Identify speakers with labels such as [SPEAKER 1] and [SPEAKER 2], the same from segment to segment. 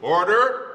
[SPEAKER 1] Order.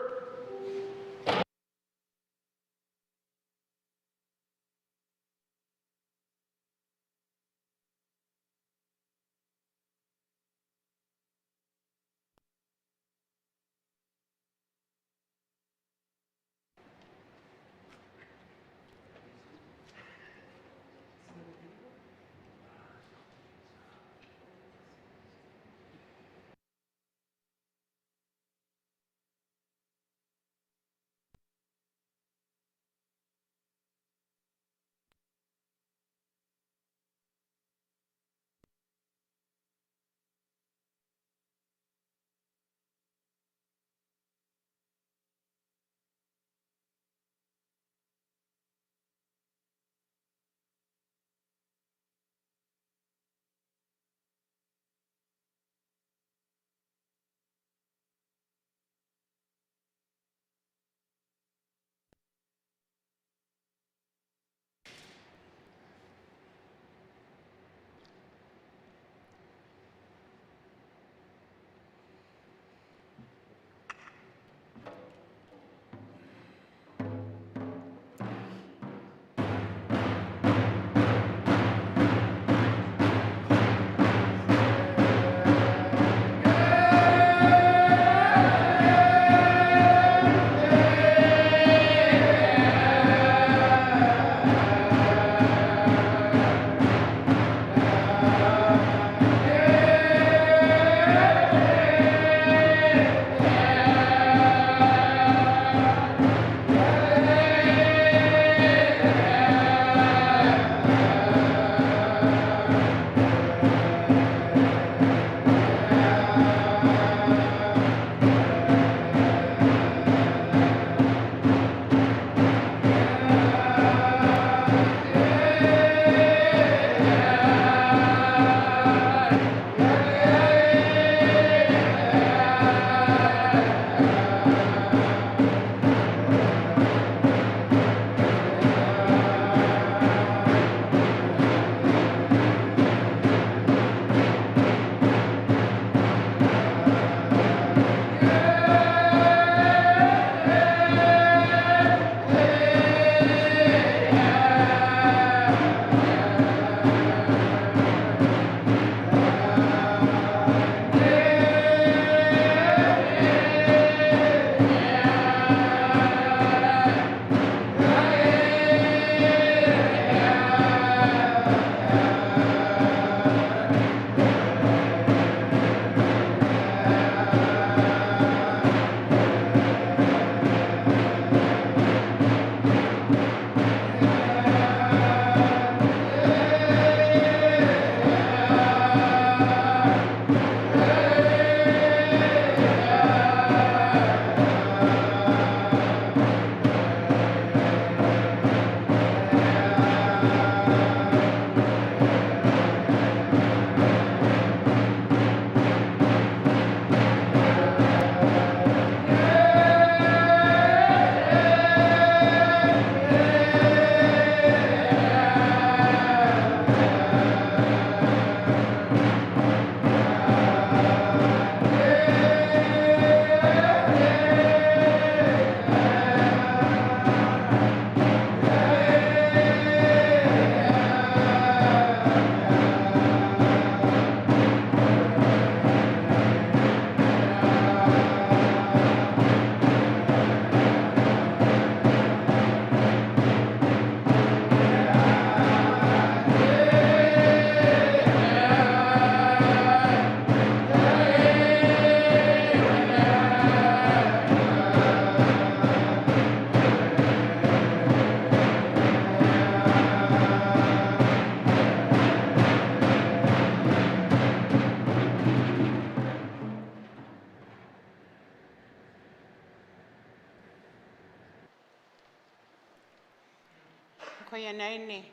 [SPEAKER 2] Koyanaini,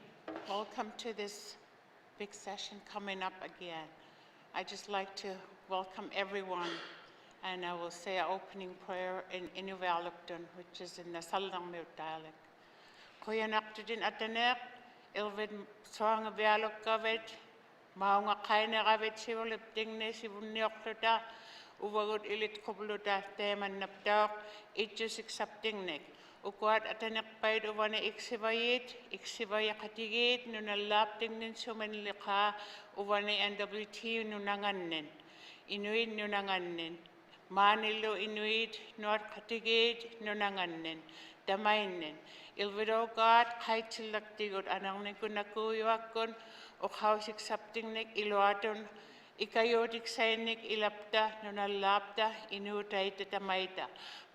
[SPEAKER 2] welcome to this big session coming up again. I just like to welcome everyone, and I will say an opening prayer in Inuvialukton, which is in the Saldangmir dialect. Koyanaktudin atanek, ilvid soanga vialuk gavet, maunga kaine gavet sivulip dingne sivuniokluta, Uvarut ilit kubluta teman naptak, itjus accepting. Ukuat atanak paid uvana iksivaya katigit, nunalapting nin sumanlika, uvana NWT nunanganin. Inuit nunanganin. Manilo inuit nuat katigit nunanganin. Damainin. Ilviro God kaitilaktigot anang nikunakuyakon, ukhaus accepting nik iluaton, ikayotik sainik ilapta nunalapta inutaita tamaita.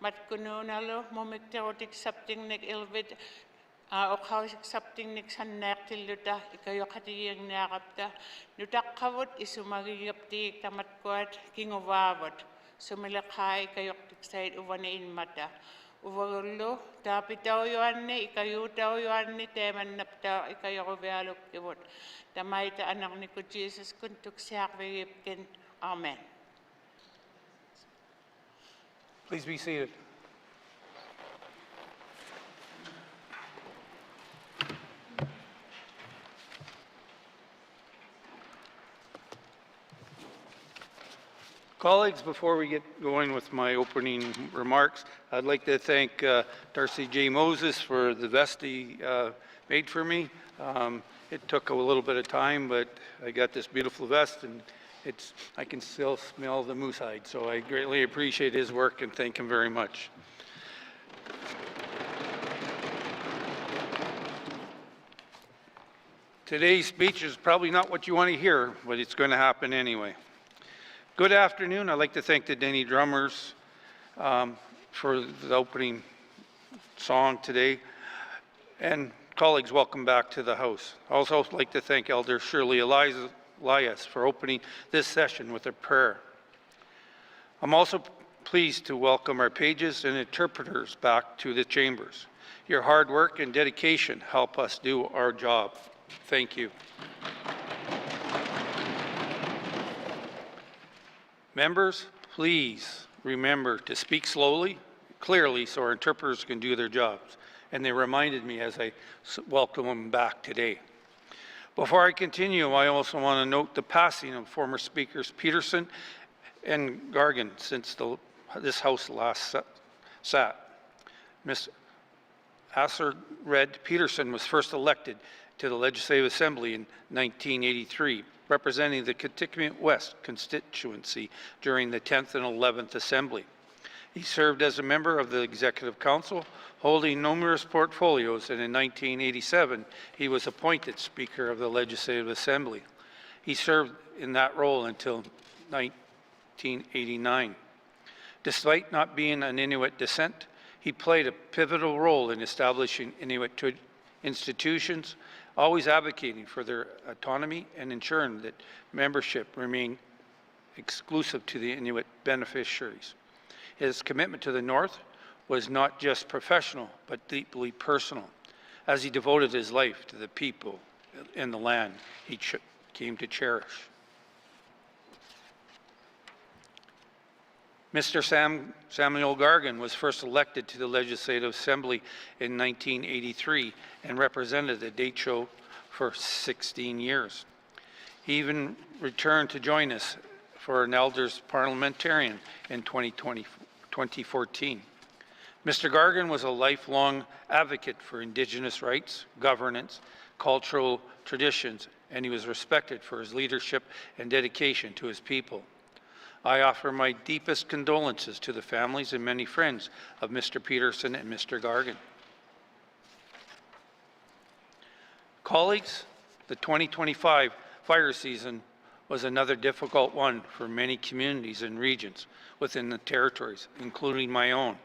[SPEAKER 2] Matkununalo momikterotik accepting nik ilvid ukhaus accepting nik sannertiluta ikayokatiyang nakapta nutakavot isumagigaptik tamatkuat kinguvavot sumilakhay ikayoktik sait uvanin mata. Uvarullo tapitaw yoanne ikayutaw yoanne teman napta ikayokovialuk kivot. Tamaita anak ni ko Jesus kuntuk siyak vegipkin. Amen.
[SPEAKER 1] Please be seated. Colleagues, before we get going with my opening remarks, I'd like to thank Darcy J. Moses for the vest he made for me. It took a little bit of time, but I got this beautiful vest, and I can still smell the moose hide, so I greatly appreciate his work and thank him very much. Today's speech is probably not what you want to hear, but it's going to happen anyway. Good afternoon. I'd like to thank the Denny Drummers for the opening song today. And colleagues, welcome back to the House. I also like to thank Elder Shirley Elias for opening this session with a prayer. I'm also pleased to welcome our pages and interpreters back to the chambers. Your hard work and dedication help us do our job. Thank you. Members, please remember to speak slowly, clearly, so our interpreters can do their jobs. And they reminded me as I welcome them back today. Before I continue, I also want to note the passing of former speakers Peterson and Gargan since this House last sat. Ms. Asser Red Peterson was first elected to the Legislative Assembly in 1983, representing the Kitikmeot West constituency during the 10th and 11th Assembly. He served as a member of the Executive Council, holding numerous portfolios, and in 1987, he was appointed Speaker of the Legislative Assembly. He served in that role until 1989. Despite not being an Inuit descent, he played a pivotal role in establishing Inuit institutions, always advocating for their autonomy and ensuring that membership remained exclusive to the Inuit beneficiaries. His commitment to the North was not just professional, but deeply personal, as he devoted his life to the people and the land he came to cherish. Mr. Samuel Gargan was first elected to the Legislative Assembly in 1983 and represented the Deitcho for 16 years. He even returned to join us for an elders parliamentarian in 2014. Mr. Gargan was a lifelong advocate for Indigenous rights, governance, cultural traditions, and he was respected for his leadership and dedication to his people. I offer my deepest condolences to the families and many friends of Mr. Peterson and Mr. Gargan. Colleagues, the 2025 fire season was another difficult one for many communities and regions within the territories, including my own.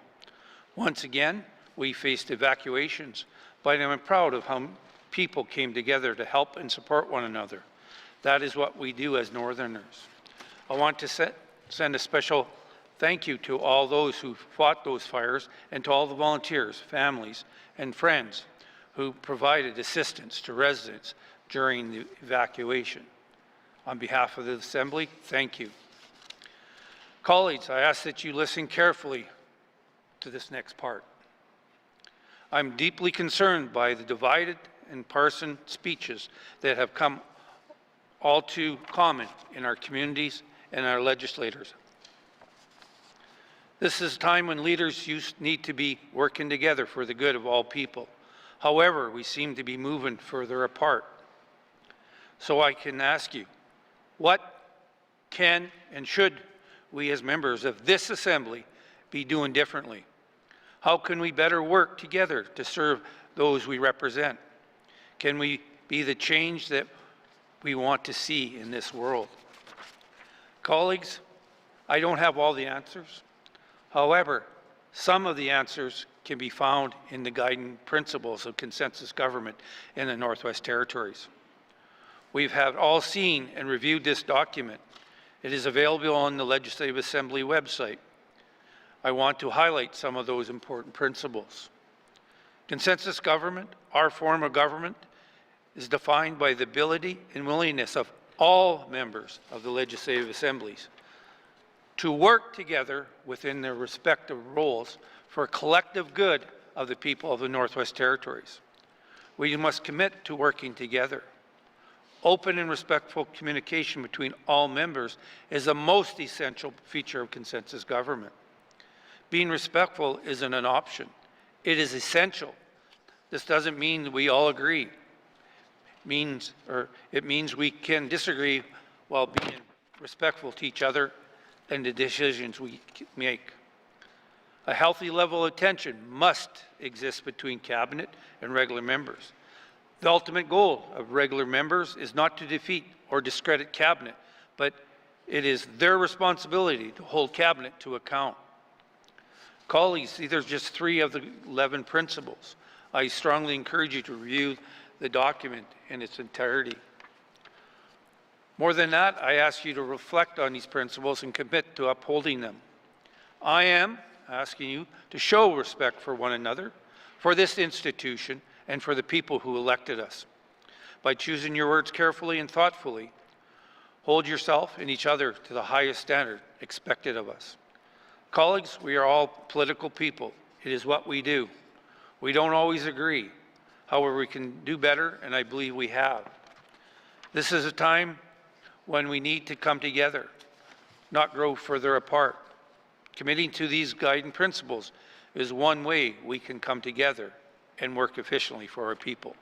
[SPEAKER 1] Once again, we faced evacuations, but I'm proud of how people came together to help and support one another. That is what we do as Northerners. I want to send a special thank you to all those who fought those fires and to all the volunteers, families, and friends who provided assistance to residents during the evacuation. On behalf of the Assembly, thank you. Colleagues, I ask that you listen carefully to this next part. I'm deeply concerned by the divided and partisan speeches that have come all too common in our communities and our legislators. This is a time when leaders need to be working together for the good of all people. However, we seem to be moving further apart. So I can ask you, what can and should we as members of this assembly be doing differently? How can we better work together to serve those we represent? Can we be the change that we want to see in this world? Colleagues, I don't have all the answers. However, some of the answers can be found in the guiding principles of consensus government in the Northwest Territories. We've all seen and reviewed this document. It is available on the Legislative Assembly website. I want to highlight some of those important principles. Consensus government, our form of government, is defined by the ability and willingness of all members of the legislative assemblies to work together within their respective roles for collective good of the people of the Northwest Territories. We must commit to working together. Open and respectful communication between all members is the most essential feature of consensus government. Being respectful isn't an option. It is essential. This doesn't mean that we all agree. It means we can disagree while being respectful to each other and the decisions we make. A healthy level of tension must exist between cabinet and regular members. The ultimate goal of regular members is not to defeat or discredit cabinet, but it is their responsibility to hold cabinet to account. Colleagues, these are just 3 of the 11 principles. I strongly encourage you to review the document in its entirety. More than that, I ask you to reflect on these principles and commit to upholding them. I am asking you to show respect for one another, for this institution, and for the people who elected us. By choosing your words carefully and thoughtfully, hold yourself and each other to the highest standard expected of us. Colleagues, we are all political people. It is what we do. We don't always agree. However, we can do better, and I believe we have. This is a time when we need to come together, not grow further apart. Committing to these guiding principles is one way we can come together and work efficiently for our people.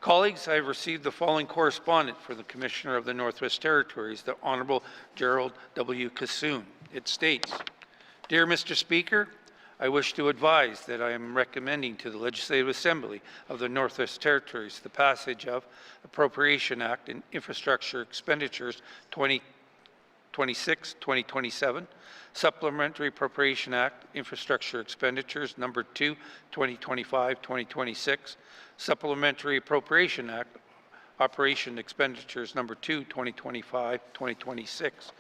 [SPEAKER 1] Colleagues, I have received the following correspondence for the Commissioner of the Northwest Territories, the Honourable Gerald W. Kissoon. It states, "Dear Mr. Speaker, I wish to advise that I am recommending to the Legislative Assembly of the Northwest Territories the passage of Appropriation Act and Infrastructure Expenditures 2026-2027, Supplementary Appropriation Act Infrastructure Expenditures Number 2, 2025-2026, Supplementary Appropriation Act Operation Expenditures Number 2, 2025-2026,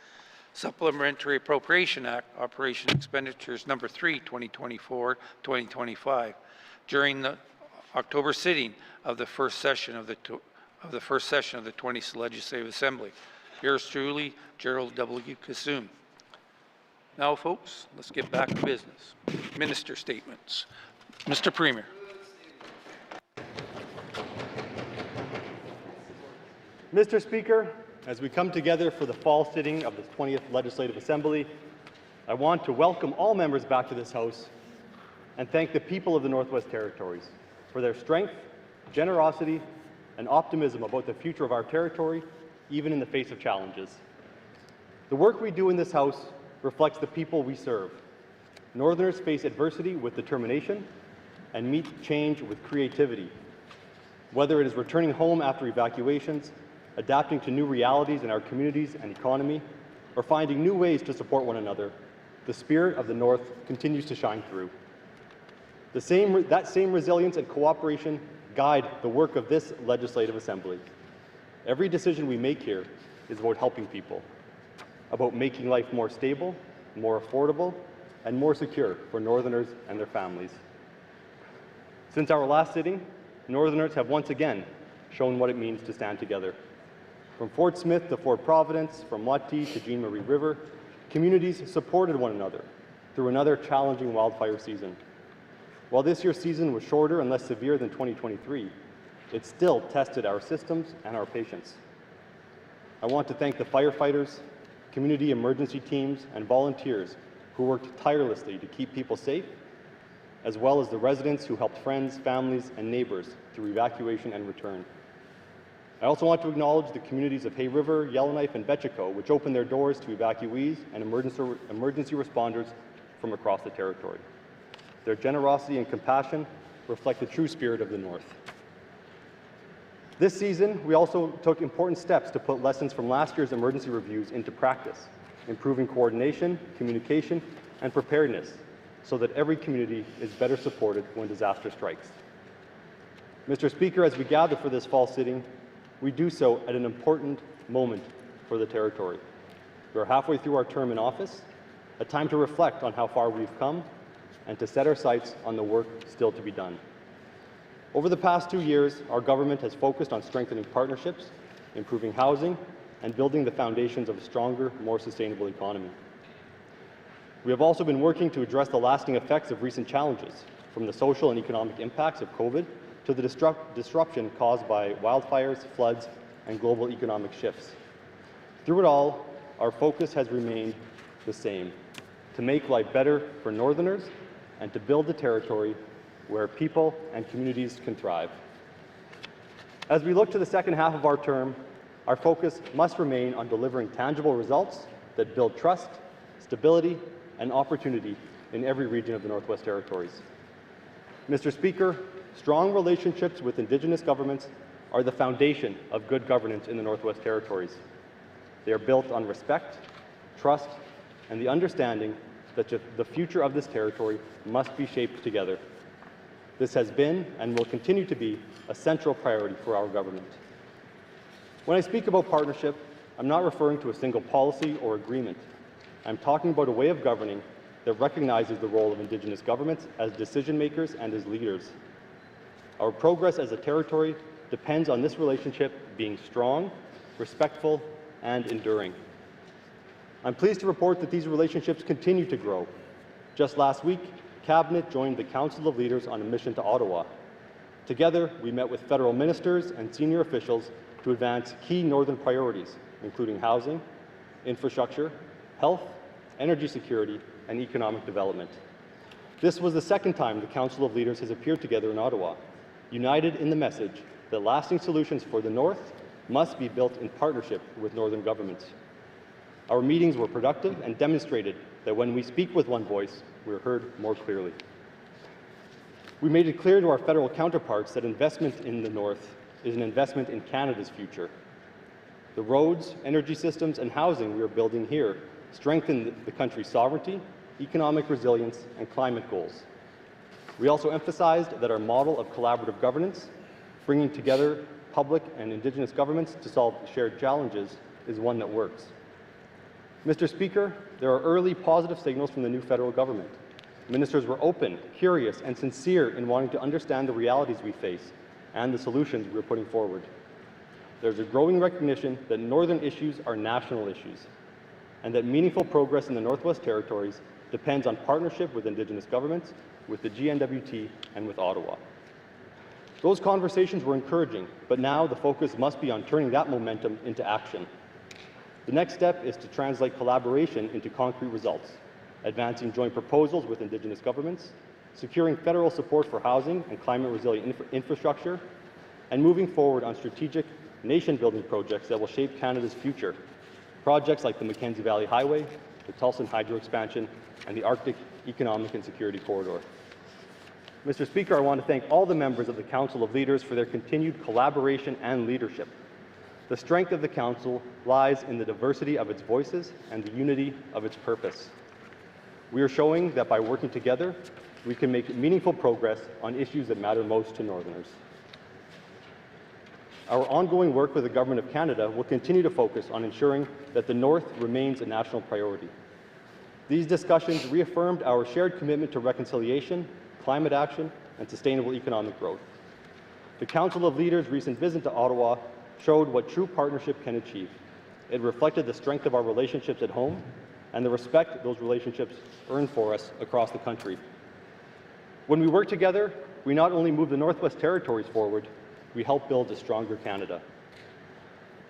[SPEAKER 1] Supplementary Appropriation Act Operation Expenditures Number 3, 2024-2025, during the October sitting of the first session of the 20th Legislative Assembly. Yours truly, Gerald W. Kissoon." Now, folks, let's get back to business. Minister statements. Mr. Premier.
[SPEAKER 3] Mr. Speaker, as we come together for the fall sitting of the 20th Legislative Assembly, I want to welcome all members back to this House and thank the people of the Northwest Territories for their strength, generosity, and optimism about the future of our territory, even in the face of challenges. The work we do in this House reflects the people we serve. Northerners face adversity with determination and meet change with creativity. Whether it is returning home after evacuations, adapting to new realities in our communities and economy, or finding new ways to support one another, the spirit of the North continues to shine through. That same resilience and cooperation guide the work of this Legislative Assembly. Every decision we make here is about helping people, about making life more stable, more affordable, and more secure for Northerners and their families. Since our last sitting, Northerners have once again shown what it means to stand together. From Fort Smith to Fort Providence, from Wattie to Jean Marie River, communities supported one another through another challenging wildfire season. While this year's season was shorter and less severe than 2023, it still tested our systems and our patience. I want to thank the firefighters, community emergency teams, and volunteers who worked tirelessly to keep people safe, as well as the residents who helped friends, families, and neighbors through evacuation and return. I also want to acknowledge the communities of Hay River, Yellowknife, and Betchico, which opened their doors to evacuees and emergency responders from across the territory. Their generosity and compassion reflect the true spirit of the North. This season, we also took important steps to put lessons from last year's emergency reviews into practice, improving coordination, communication, and preparedness so that every community is better supported when disaster strikes. Mr. Speaker, as we gather for this fall sitting, we do so at an important moment for the territory. We are halfway through our term in office, a time to reflect on how far we've come and to set our sights on the work still to be done. Over the past 2 years, our government has focused on strengthening partnerships, improving housing, and building the foundations of a stronger, more sustainable economy. We have also been working to address the lasting effects of recent challenges, from the social and economic impacts of COVID to the disruption caused by wildfires, floods, and global economic shifts. Through it all, our focus has remained the same: to make life better for Northerners and to build a territory where people and communities can thrive. As we look to the second half of our term, our focus must remain on delivering tangible results that build trust, stability, and opportunity in every region of the Northwest Territories. Mr. Speaker, strong relationships with Indigenous governments are the foundation of good governance in the Northwest Territories. They are built on respect, trust, and the understanding that the future of this territory must be shaped together. This has been and will continue to be a central priority for our government. When I speak about partnership, I'm not referring to a single policy or agreement. I'm talking about a way of governing that recognizes the role of Indigenous governments as decision makers and as leaders. Our progress as a territory depends on this relationship being strong, respectful, and enduring. I'm pleased to report that these relationships continue to grow. Just last week, Cabinet joined the Council of Leaders on a mission to Ottawa. Together, we met with federal ministers and senior officials to advance key northern priorities, including housing, infrastructure, health, energy security, and economic development. This was the second time the Council of Leaders has appeared together in Ottawa, united in the message that lasting solutions for the North must be built in partnership with northern governments. Our meetings were productive and demonstrated that when we speak with one voice, we are heard more clearly. We made it clear to our federal counterparts that investment in the North is an investment in Canada's future. The roads, energy systems, and housing we are building here strengthen the country's sovereignty, economic resilience, and climate goals. We also emphasized that our model of collaborative governance, bringing together public and Indigenous governments to solve shared challenges, is one that works. Mr. Speaker, there are early positive signals from the new federal government. Ministers were open, curious, and sincere in wanting to understand the realities we face and the solutions we are putting forward. There's a growing recognition that northern issues are national issues, and that meaningful progress in the Northwest Territories depends on partnership with Indigenous governments, with the GNWT, and with Ottawa. Those conversations were encouraging, but now the focus must be on turning that momentum into action. The next step is to translate collaboration into concrete results, advancing joint proposals with Indigenous governments, securing federal support for housing and climate-resilient infrastructure, and moving forward on strategic nation-building projects that will shape Canada's future. Projects like the Mackenzie Valley Highway, the Tulsan Hydro Expansion, and the Arctic Economic and Security Corridor. Mr. Speaker, I want to thank all the members of the Council of Leaders for their continued collaboration and leadership. The strength of the Council lies in the diversity of its voices and the unity of its purpose. We are showing that by working together, we can make meaningful progress on issues that matter most to Northerners. Our ongoing work with the Government of Canada will continue to focus on ensuring that the North remains a national priority. These discussions reaffirmed our shared commitment to reconciliation, climate action, and sustainable economic growth. The Council of Leaders' recent visit to Ottawa showed what true partnership can achieve. It reflected the strength of our relationships at home and the respect those relationships earn for us across the country. When we work together, we not only move the Northwest Territories forward, we help build a stronger Canada.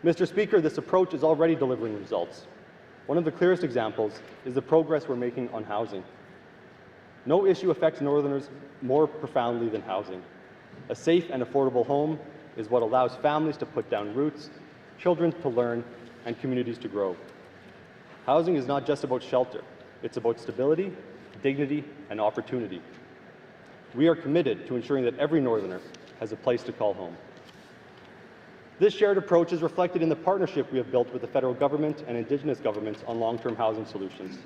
[SPEAKER 3] Mr. Speaker, this approach is already delivering results. One of the clearest examples is the progress we're making on housing. No issue affects Northerners more profoundly than housing. A safe and affordable home is what allows families to put down roots, children to learn, and communities to grow. Housing is not just about shelter. It's about stability, dignity, and opportunity. We are committed to ensuring that every Northerner has a place to call home. This shared approach is reflected in the partnership we have built with the federal government and Indigenous governments on long-term housing solutions.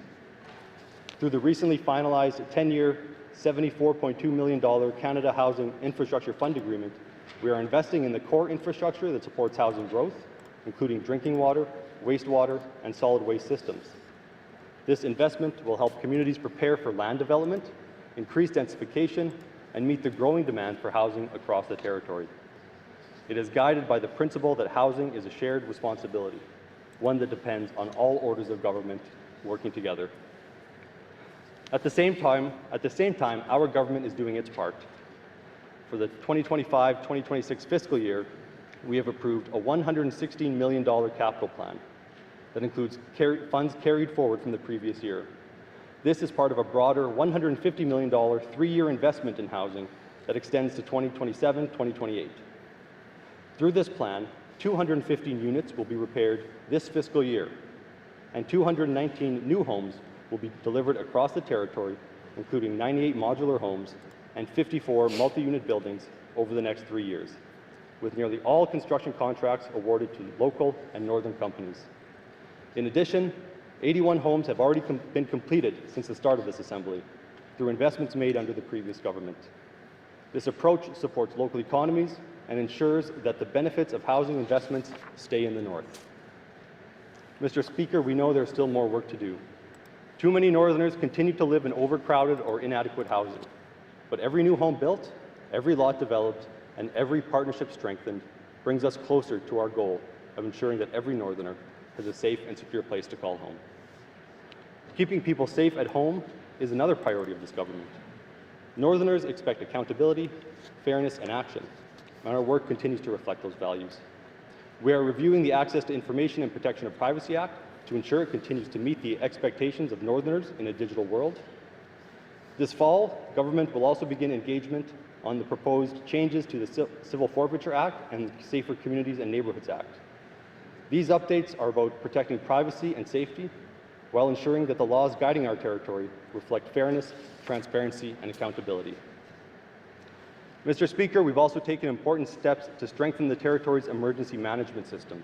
[SPEAKER 3] Through the recently finalized 10-year, $74.2 million Canada Housing Infrastructure Fund Agreement, we are investing in the core infrastructure that supports housing growth, including drinking water, wastewater, and solid waste systems. This investment will help communities prepare for land development, increase densification, and meet the growing demand for housing across the territory. It is guided by the principle that housing is a shared responsibility, one that depends on all orders of government working together. At the same time, our government is doing its part. For the 2025-2026 fiscal year, we have approved a $116 million capital plan that includes funds carried forward from the previous year. This is part of a broader $150 million three-year investment in housing that extends to 2027-2028. Through this plan, 215 units will be repaired this fiscal year, and 219 new homes will be delivered across the territory, including 98 modular homes and 54 multi-unit buildings over the next 3 years, with nearly all construction contracts awarded to local and northern companies. In addition, 81 homes have already been completed since the start of this assembly through investments made under the previous government. This approach supports local economies and ensures that the benefits of housing investments stay in the north. Mr. Speaker, we know there's still more work to do. Too many Northerners continue to live in overcrowded or inadequate housing, but every new home built, every lot developed, and every partnership strengthened brings us closer to our goal of ensuring that every Northerner has a safe and secure place to call home. Keeping people safe at home is another priority of this government. Northerners expect accountability, fairness, and action, and our work continues to reflect those values. We are reviewing the Access to Information and Protection of Privacy Act to ensure it continues to meet the expectations of Northerners in a digital world. This fall, government will also begin engagement on the proposed changes to the Civil Forfeiture Act and Safer Communities and Neighbourhoods Act. These updates are about protecting privacy and safety while ensuring that the laws guiding our territory reflect fairness, transparency, and accountability. Mr. Speaker, we've also taken important steps to strengthen the territory's emergency management system.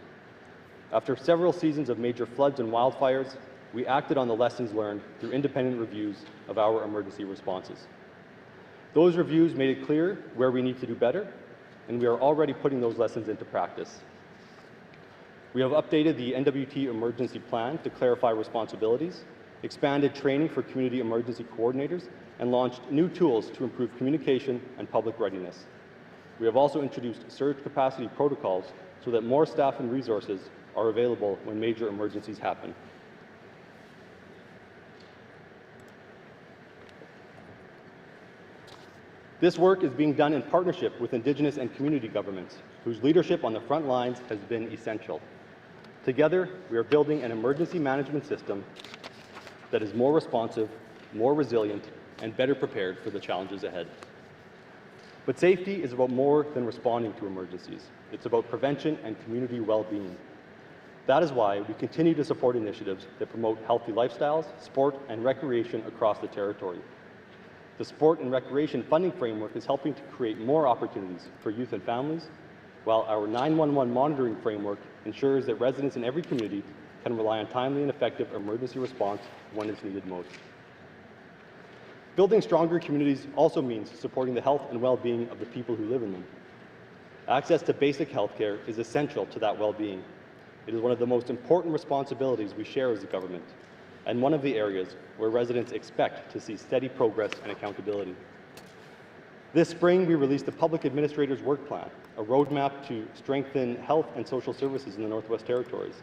[SPEAKER 3] After several seasons of major floods and wildfires, we acted on the lessons learned through independent reviews of our emergency responses. Those reviews made it clear where we need to do better, and we are already putting those lessons into practice. We have updated the NWT emergency plan to clarify responsibilities, expanded training for community emergency coordinators, and launched new tools to improve communication and public readiness. We have also introduced surge capacity protocols so that more staff and resources are available when major emergencies happen. This work is being done in partnership with Indigenous and community governments, whose leadership on the front lines has been essential. Together, we are building an emergency management system that is more responsive, more resilient, and better prepared for the challenges ahead. But safety is about more than responding to emergencies. It's about prevention and community well-being. That is why we continue to support initiatives that promote healthy lifestyles, sport, and recreation across the territory. The Sport and Recreation Funding Framework is helping to create more opportunities for youth and families, while our 911 monitoring framework ensures that residents in every community can rely on timely and effective emergency response when it's needed most. Building stronger communities also means supporting the health and well-being of the people who live in them. Access to basic health care is essential to that well-being. It is one of the most important responsibilities we share as a government, and one of the areas where residents expect to see steady progress and accountability. This spring, we released the Public Administrators Work Plan, a roadmap to strengthen health and social services in the Northwest Territories.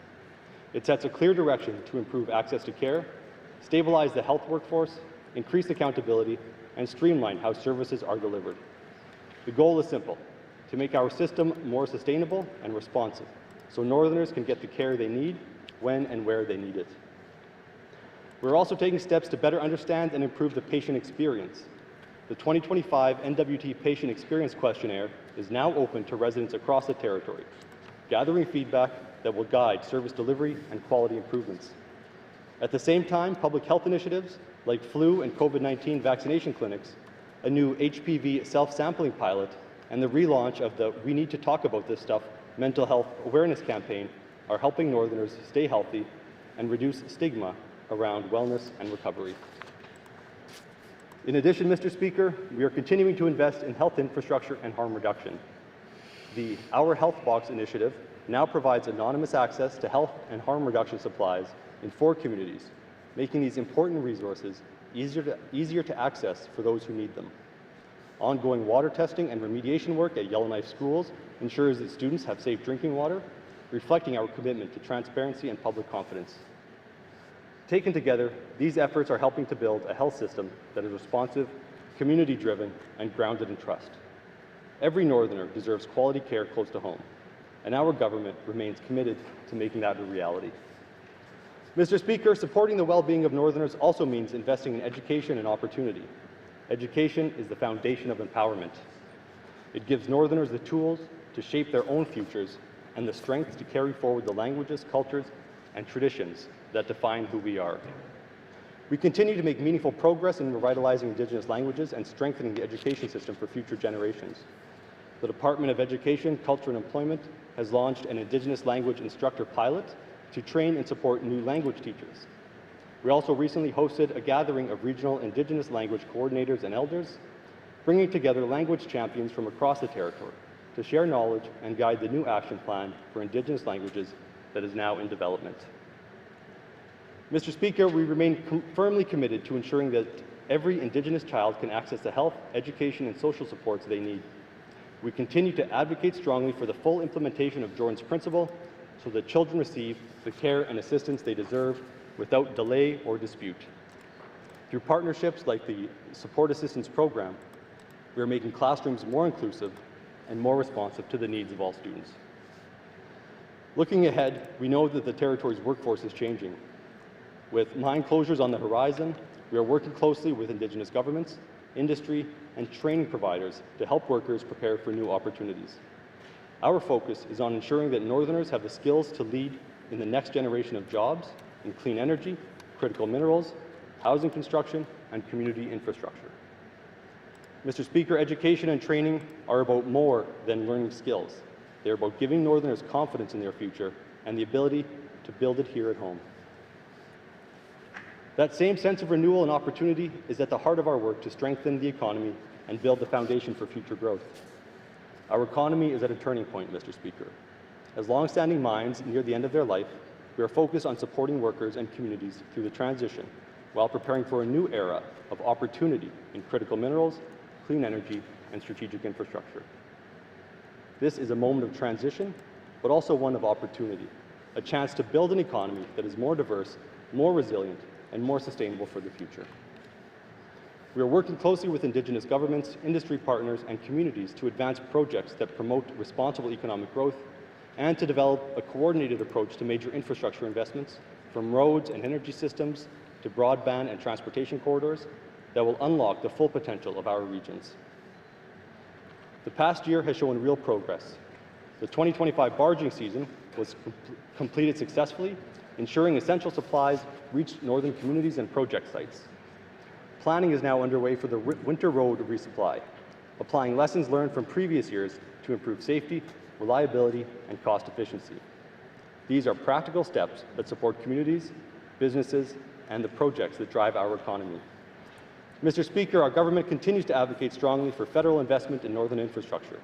[SPEAKER 3] It sets a clear direction to improve access to care, stabilize the health workforce, increase accountability, and streamline how services are delivered. The goal is simple: to make our system more sustainable and responsive, so Northerners can get the care they need when and where they need it. We're also taking steps to better understand and improve the patient experience. The 2025 NWT Patient Experience Questionnaire is now open to residents across the territory, gathering feedback that will guide service delivery and quality improvements. At the same time, public health initiatives like flu and COVID-19 vaccination clinics, a new HPV self-sampling pilot, and the relaunch of the We Need to Talk About This Stuff mental health awareness campaign are helping Northerners stay healthy and reduce stigma around wellness and recovery. In addition, Mr. Speaker, we are continuing to invest in health infrastructure and harm reduction. The Our Health Box initiative now provides anonymous access to health and harm reduction supplies in 4 communities, making these important resources easier to access for those who need them. Ongoing water testing and remediation work at Yellowknife schools ensures that students have safe drinking water, reflecting our commitment to transparency and public confidence. Taken together, these efforts are helping to build a health system that is responsive, community-driven, and grounded in trust. Every Northerner deserves quality care close to home, and our government remains committed to making that a reality. Mr. Speaker, supporting the well-being of Northerners also means investing in education and opportunity. Education is the foundation of empowerment. It gives Northerners the tools to shape their own futures and the strength to carry forward the languages, cultures, and traditions that define who we are. We continue to make meaningful progress in revitalizing Indigenous languages and strengthening the education system for future generations. The Department of Education, Culture and Employment has launched an Indigenous language instructor pilot to train and support new language teachers. We also recently hosted a gathering of regional Indigenous language coordinators and elders, bringing together language champions from across the territory to share knowledge and guide the new action plan for Indigenous languages that is now in development. Mr. Speaker, we remain firmly committed to ensuring that every Indigenous child can access the health, education, and social supports they need. We continue to advocate strongly for the full implementation of Jordan's Principle so that children receive the care and assistance they deserve without delay or dispute. Through partnerships like the Support Assistance Program, we are making classrooms more inclusive and more responsive to the needs of all students. Looking ahead, we know that the territory's workforce is changing. With mine closures on the horizon, we are working closely with Indigenous governments, industry, and training providers to help workers prepare for new opportunities. Our focus is on ensuring that Northerners have the skills to lead in the next generation of jobs in clean energy, critical minerals, housing construction, and community infrastructure. Mr. Speaker, education and training are about more than learning skills. They are about giving Northerners confidence in their future and the ability to build it here at home. That same sense of renewal and opportunity is at the heart of our work to strengthen the economy and build the foundation for future growth. Our economy is at a turning point, Mr. Speaker. As long-standing mines near the end of their life, we are focused on supporting workers and communities through the transition while preparing for a new era of opportunity in critical minerals, clean energy, and strategic infrastructure. This is a moment of transition, but also one of opportunity, a chance to build an economy that is more diverse, more resilient, and more sustainable for the future. We are working closely with Indigenous governments, industry partners, and communities to advance projects that promote responsible economic growth and to develop a coordinated approach to major infrastructure investments, from roads and energy systems to broadband and transportation corridors that will unlock the full potential of our regions. The past year has shown real progress. The 2025 barging season was completed successfully, ensuring essential supplies reached northern communities and project sites. Planning is now underway for the winter road resupply, applying lessons learned from previous years to improve safety, reliability, and cost efficiency. These are practical steps that support communities, businesses, and the projects that drive our economy. Mr. Speaker, our government continues to advocate strongly for federal investment in northern infrastructure.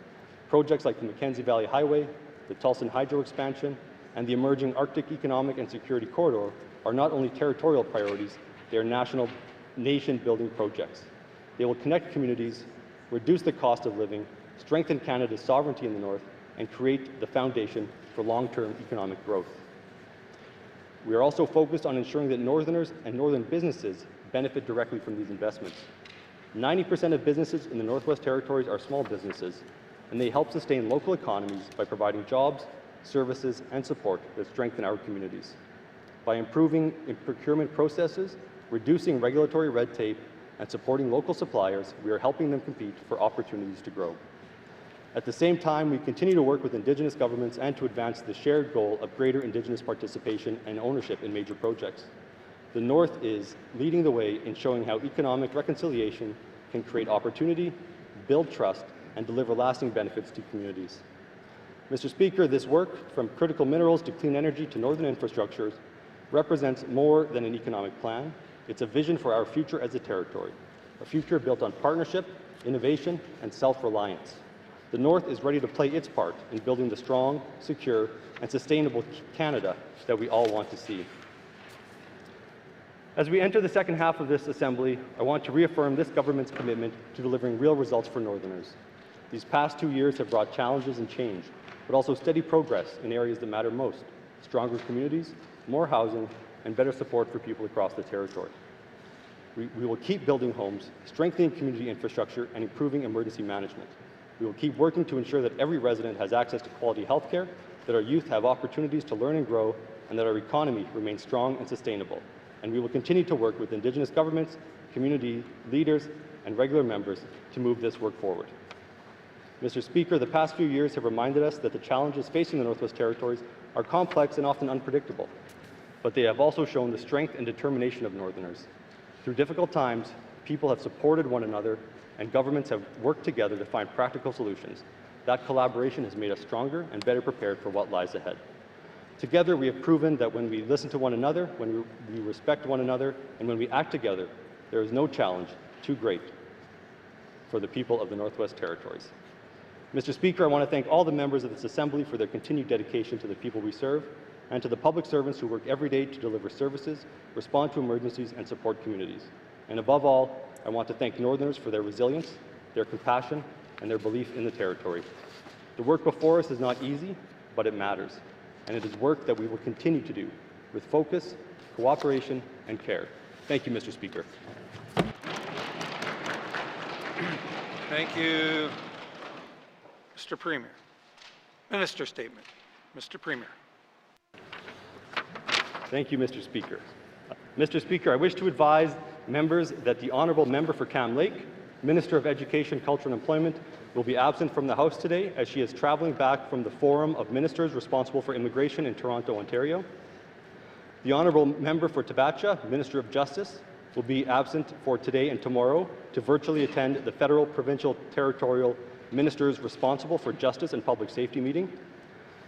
[SPEAKER 3] Projects like the Mackenzie Valley Highway, the Tulsan Hydro expansion, and the emerging Arctic Economic and Security Corridor are not only territorial priorities, they are national nation-building projects. They will connect communities, reduce the cost of living, strengthen Canada's sovereignty in the north, and create the foundation for long-term economic growth. We are also focused on ensuring that Northerners and northern businesses benefit directly from these investments. 90% of businesses in the Northwest Territories are small businesses, and they help sustain local economies by providing jobs, services, and support that strengthen our communities. by improving procurement processes, reducing regulatory red tape, and supporting local suppliers, we are helping them compete for opportunities to grow. At the same time, we continue to work with Indigenous governments and to advance the shared goal of greater Indigenous participation and ownership in major projects. The North is leading the way in showing how economic reconciliation can create opportunity, build trust, and deliver lasting benefits to communities. Mr. Speaker, this work, from critical minerals to clean energy to northern infrastructures, represents more than an economic plan. It's a vision for our future as a territory, a future built on partnership, innovation, and self-reliance. The North is ready to play its part in building the strong, secure, and sustainable Canada that we all want to see. As we enter the second half of this Assembly, I want to reaffirm this government's commitment to delivering real results for Northerners. These past 2 years have brought challenges and change, but also steady progress in areas that matter most: stronger communities, more housing, and better support for people across the territory. We will keep building homes, strengthening community infrastructure, and improving emergency management. We will keep working to ensure that every resident has access to quality health care, that our youth have opportunities to learn and grow, and that our economy remains strong and sustainable. And we will continue to work with Indigenous governments, community leaders, and regular members to move this work forward. Mr. Speaker, the past few years have reminded us that the challenges facing the Northwest Territories are complex and often unpredictable, but they have also shown the strength and determination of Northerners. Through difficult times, people have supported one another and governments have worked together to find practical solutions. That collaboration has made us stronger and better prepared for what lies ahead. Together, we have proven that when we listen to one another, when we respect one another, and when we act together, there is no challenge too great for the people of the Northwest Territories. Mr. Speaker, I want to thank all the members of this Assembly for their continued dedication to the people we serve, and to the public servants who work every day to deliver services, respond to emergencies, and support communities. And above all, I want to thank Northerners for their resilience, their compassion, and their belief in the territory. The work before us is not easy, but it matters. And it is work that we will continue to do with focus, cooperation, and care. Thank you, Mr. Speaker.
[SPEAKER 1] Thank you, Mr. Premier. Minister statement. Mr. Premier.
[SPEAKER 3] Thank you, Mr. Speaker. Mr. Speaker, I wish to advise members that the Honourable Member for Cam Lake, Minister of Education, Culture and Employment, will be absent from the House today as she is travelling back from the Forum of Ministers responsible for immigration in Toronto, Ontario. The Honourable Member for Tabacha, Minister of Justice, will be absent for today and tomorrow to virtually attend the Federal, Provincial, Territorial Ministers responsible for Justice and Public Safety meeting.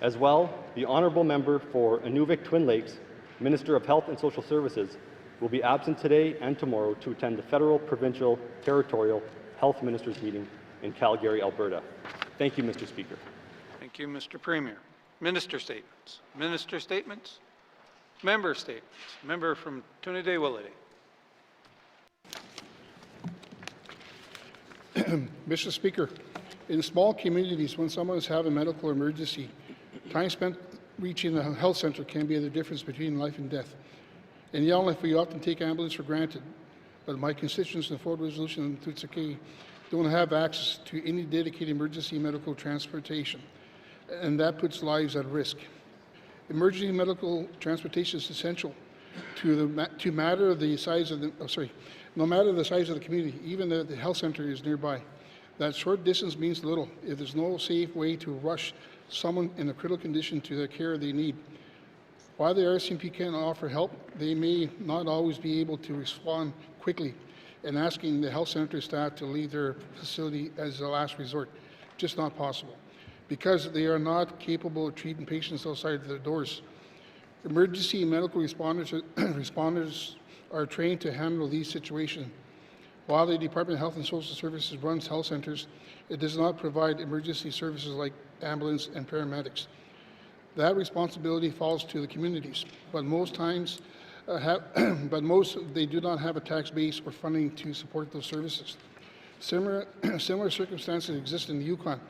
[SPEAKER 3] As well, the Honourable Member for Inuvik Twin Lakes, Minister of Health and Social Services, will be absent today and tomorrow to attend the Federal, Provincial, Territorial Health Ministers meeting in Calgary, Alberta. Thank you, Mr. Speaker.
[SPEAKER 1] Thank you, Mr. Premier. Minister statements. Minister statements. Member statements. Member from Trinidad-Willity.
[SPEAKER 4] Mr. Speaker, in small communities, when someone is having a medical emergency, time spent reaching the health center can be the difference between life and death. In Yellowknife, we often take ambulance for granted, but my constituents in the Fort Resolution and Tutsakee don't have access to any dedicated emergency medical transportation, and that puts lives at risk. Emergency medical transportation is essential no matter the size of the community, even the health center is nearby. That short distance means little if there's no safe way to rush someone in a critical condition to the care they need. While the RCMP can offer help, they may not always be able to respond quickly, and asking the health center staff to leave their facility as a last resort, just not possible, because they are not capable of treating patients outside their doors. Emergency medical responders are trained to handle these situations. While the Department of Health and Social Services runs health centers, it does not provide emergency services like ambulance and paramedics. That responsibility falls to the communities, but most times, they do not have a tax base or funding to support those services. Similar circumstances exist in the Yukon,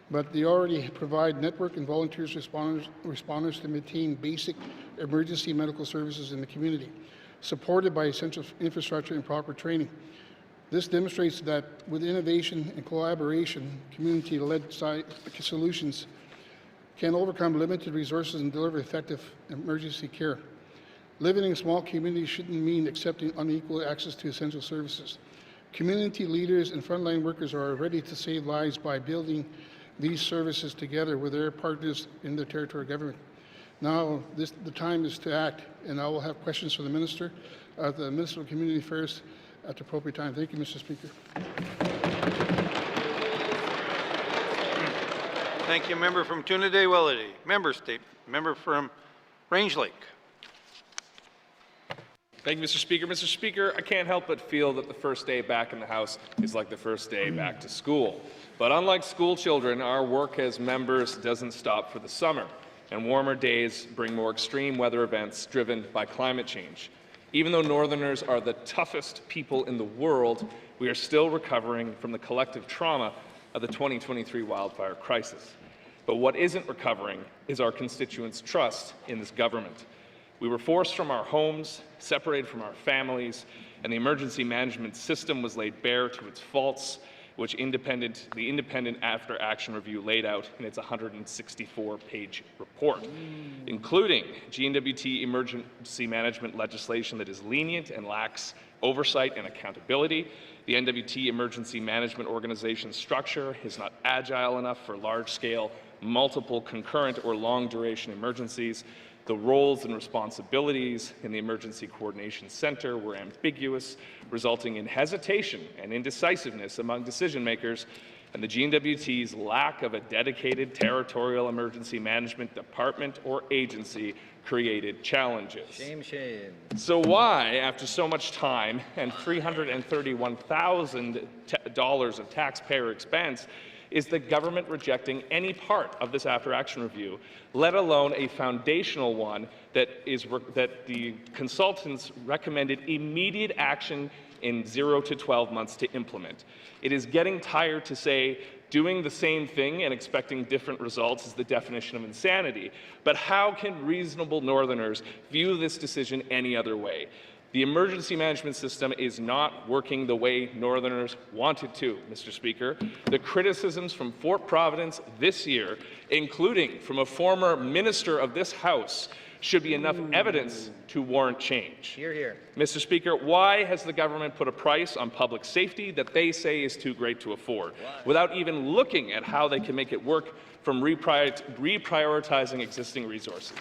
[SPEAKER 4] but they already provide network and volunteers responders to maintain basic emergency medical services in the community, supported by essential infrastructure and proper training. This demonstrates that with innovation and collaboration, community-led solutions can overcome limited resources and deliver effective emergency care. Living in small communities shouldn't mean accepting unequal access to essential services. Community leaders and frontline workers are ready to save lives by building these services together with their partners in the territorial government. Now, the time is to act, and I will have questions for the Minister of Community Affairs at the appropriate time. Thank you, Mr. Speaker.
[SPEAKER 1] Thank you, member from Toonaday-Willity. Member statement. Member from Range Lake.
[SPEAKER 5] Thank you, Mr. Speaker. Mr. Speaker, I can't help but feel that the first day back in the House is like the first day back to school. But unlike school children, our work as members doesn't stop for the summer, and warmer days bring more extreme weather events driven by climate change. Even though Northerners are the toughest people in the world, we are still recovering from the collective trauma of the 2023 wildfire crisis. But what isn't recovering is our constituents' trust in this government. We were forced from our homes, separated from our families, and the emergency management system was laid bare to its faults, which the independent after-action review laid out in its 164-page report, including GNWT emergency management legislation that is lenient and lacks oversight and accountability. The NWT emergency management organization structure is not agile enough for large-scale, multiple concurrent or long-duration emergencies. The roles and responsibilities in the Emergency Coordination Center were ambiguous, resulting in hesitation and indecisiveness among decision makers, and the GNWT's lack of a dedicated territorial emergency management department or agency created challenges.
[SPEAKER 6] Shame, shame.
[SPEAKER 5] So why, after so much time and $331,000 of taxpayer expense, is the government rejecting any part of this after-action review, let alone a foundational one that the consultants recommended immediate action in 0 to 12 months to implement? It is getting tired to say doing the same thing and expecting different results is the definition of insanity. But how can reasonable Northerners view this decision any other way? The emergency management system is not working the way Northerners want it to, Mr. Speaker. The criticisms from Fort Providence this year, including from a former minister of this House, should be enough evidence to warrant change.
[SPEAKER 6] Hear, hear.
[SPEAKER 5] Mr. Speaker, why has the government put a price on public safety that they say is too great to afford, without even looking at how they can make it work from reprioritizing existing resources?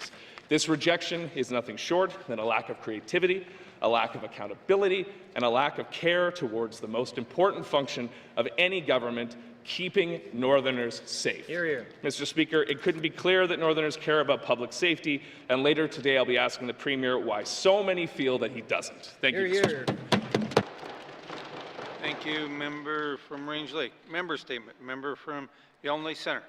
[SPEAKER 5] This rejection is nothing short than a lack of creativity, a lack of accountability, and a lack of care towards the most important function of any government, keeping Northerners safe.
[SPEAKER 6] Hear, hear.
[SPEAKER 5] Mr. Speaker, it couldn't be clearer that Northerners care about public safety, and later today I'll be asking the Premier why so many feel that he doesn't. Thank you,
[SPEAKER 6] Hear,
[SPEAKER 5] Mr.
[SPEAKER 6] hear.
[SPEAKER 1] Thank you, member from Range Lake. Member statement. Member from Yonge Centre.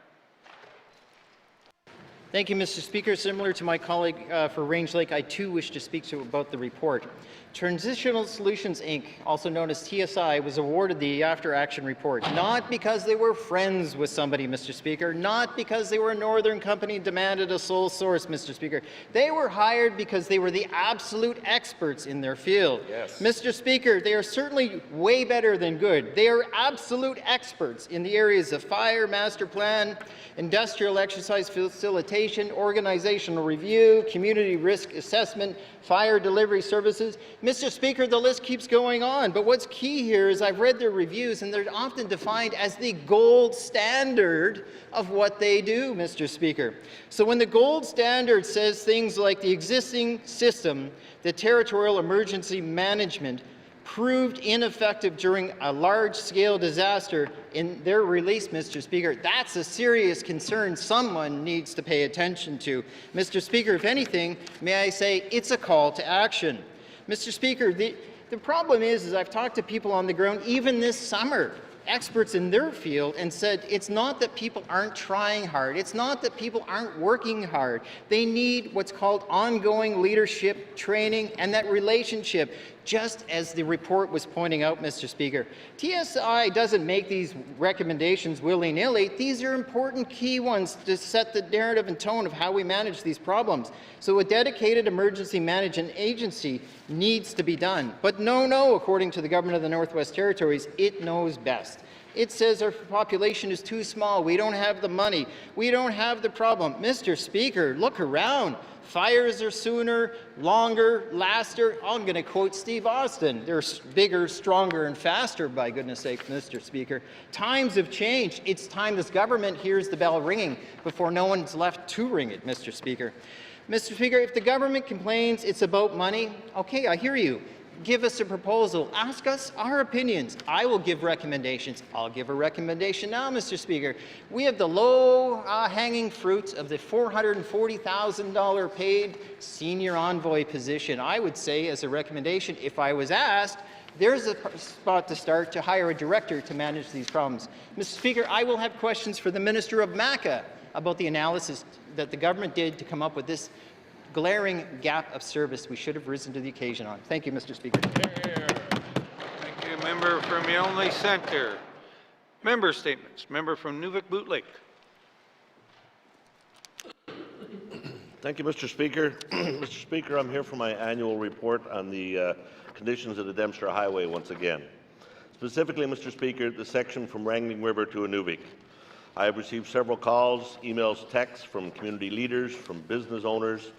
[SPEAKER 6] Thank you, Mr. Speaker. Similar to my colleague for Range Lake, I too wish to speak about the report. Transitional Solutions, Inc., also known as TSI, was awarded the after-action report, not because they were friends with somebody, Mr. Speaker, not because they were a northern company and demanded a sole source, Mr. Speaker. They were hired because they were the absolute experts in their field.
[SPEAKER 5] Yes.
[SPEAKER 6] Mr. Speaker, they are certainly way better than good. They are absolute experts in the areas of fire, master plan, industrial exercise facilitation, organizational review, community risk assessment, fire delivery services. Mr. Speaker, the list keeps going on, but what's key here is I've read their reviews and they're often defined as the gold standard of what they do, Mr. Speaker. So when the gold standard says things like the existing system, the territorial emergency management, proved ineffective during a large-scale disaster in their release, Mr. Speaker, that's a serious concern someone needs to pay attention to. Mr. Speaker, if anything, may I say it's a call to action. Mr. Speaker, the problem is I've talked to people on the ground, even this summer, experts in their field, and said it's not that people aren't trying hard. It's not that people aren't working hard. They need what's called ongoing leadership training and that relationship, just as the report was pointing out, Mr. Speaker. TSI doesn't make these recommendations willy-nilly. These are important key ones to set the narrative and tone of how we manage these problems. So a dedicated emergency management agency needs to be done. But no, according to the Government of the Northwest Territories, it knows best. It says our population is too small. We don't have the money. We don't have the problem. Mr. Speaker, look around. Fires are sooner, longer, laster. I'm going to quote Steve Austin. They're bigger, stronger, and faster, by goodness sake, Mr. Speaker. Times have changed. It's time this government hears the bell ringing before no one's left to ring it, Mr. Speaker. Mr. Speaker, if the government complains it's about money, okay, I hear you. Give us a proposal. Ask us our opinions. I will give recommendations. I'll give a recommendation now, Mr. Speaker. We have the low-hanging fruits of the $440,000 paid senior envoy position. I would say, as a recommendation, if I was asked, there's a spot to start to hire a director to manage these problems. Mr. Speaker, I will have questions for the Minister of MACA about the analysis that the government did to come up with this glaring gap of service we should have risen to the occasion on. Thank you, Mr. Speaker.
[SPEAKER 1] Thank you, member from Yelnley Centre. Member statements. Member from Nunavut Lake.
[SPEAKER 7] Thank you, Mr. Speaker. Mr. Speaker, I'm here for my annual report on the conditions of the Dempster Highway once again. Specifically, Mr. Speaker, the section from Wrangling River to Inuvik. I have received several calls, emails, texts from community leaders, from business owners,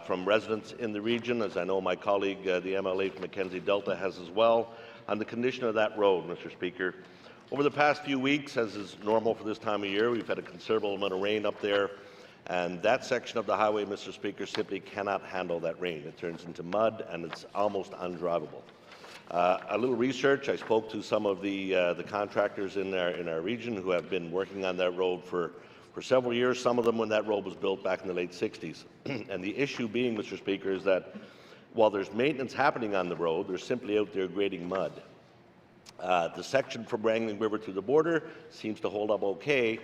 [SPEAKER 7] from residents in the region, as I know my colleague, the MLA from Mackenzie Delta, has as well, on the condition of that road, Mr. Speaker. Over the past few weeks, as is normal for this time of year, we've had a considerable amount of rain up there, and that section of the highway, Mr. Speaker, simply cannot handle that rain. It turns into mud, and it's almost undrivable. A little research, I spoke to some of the contractors in our region who have been working on that road for several years, some of them when that road was built back in the late 60s. And the issue being, Mr. Speaker, is that while there's maintenance happening on the road, they're simply out there grading mud. The section from Wrangling River to the border seems to hold up okay,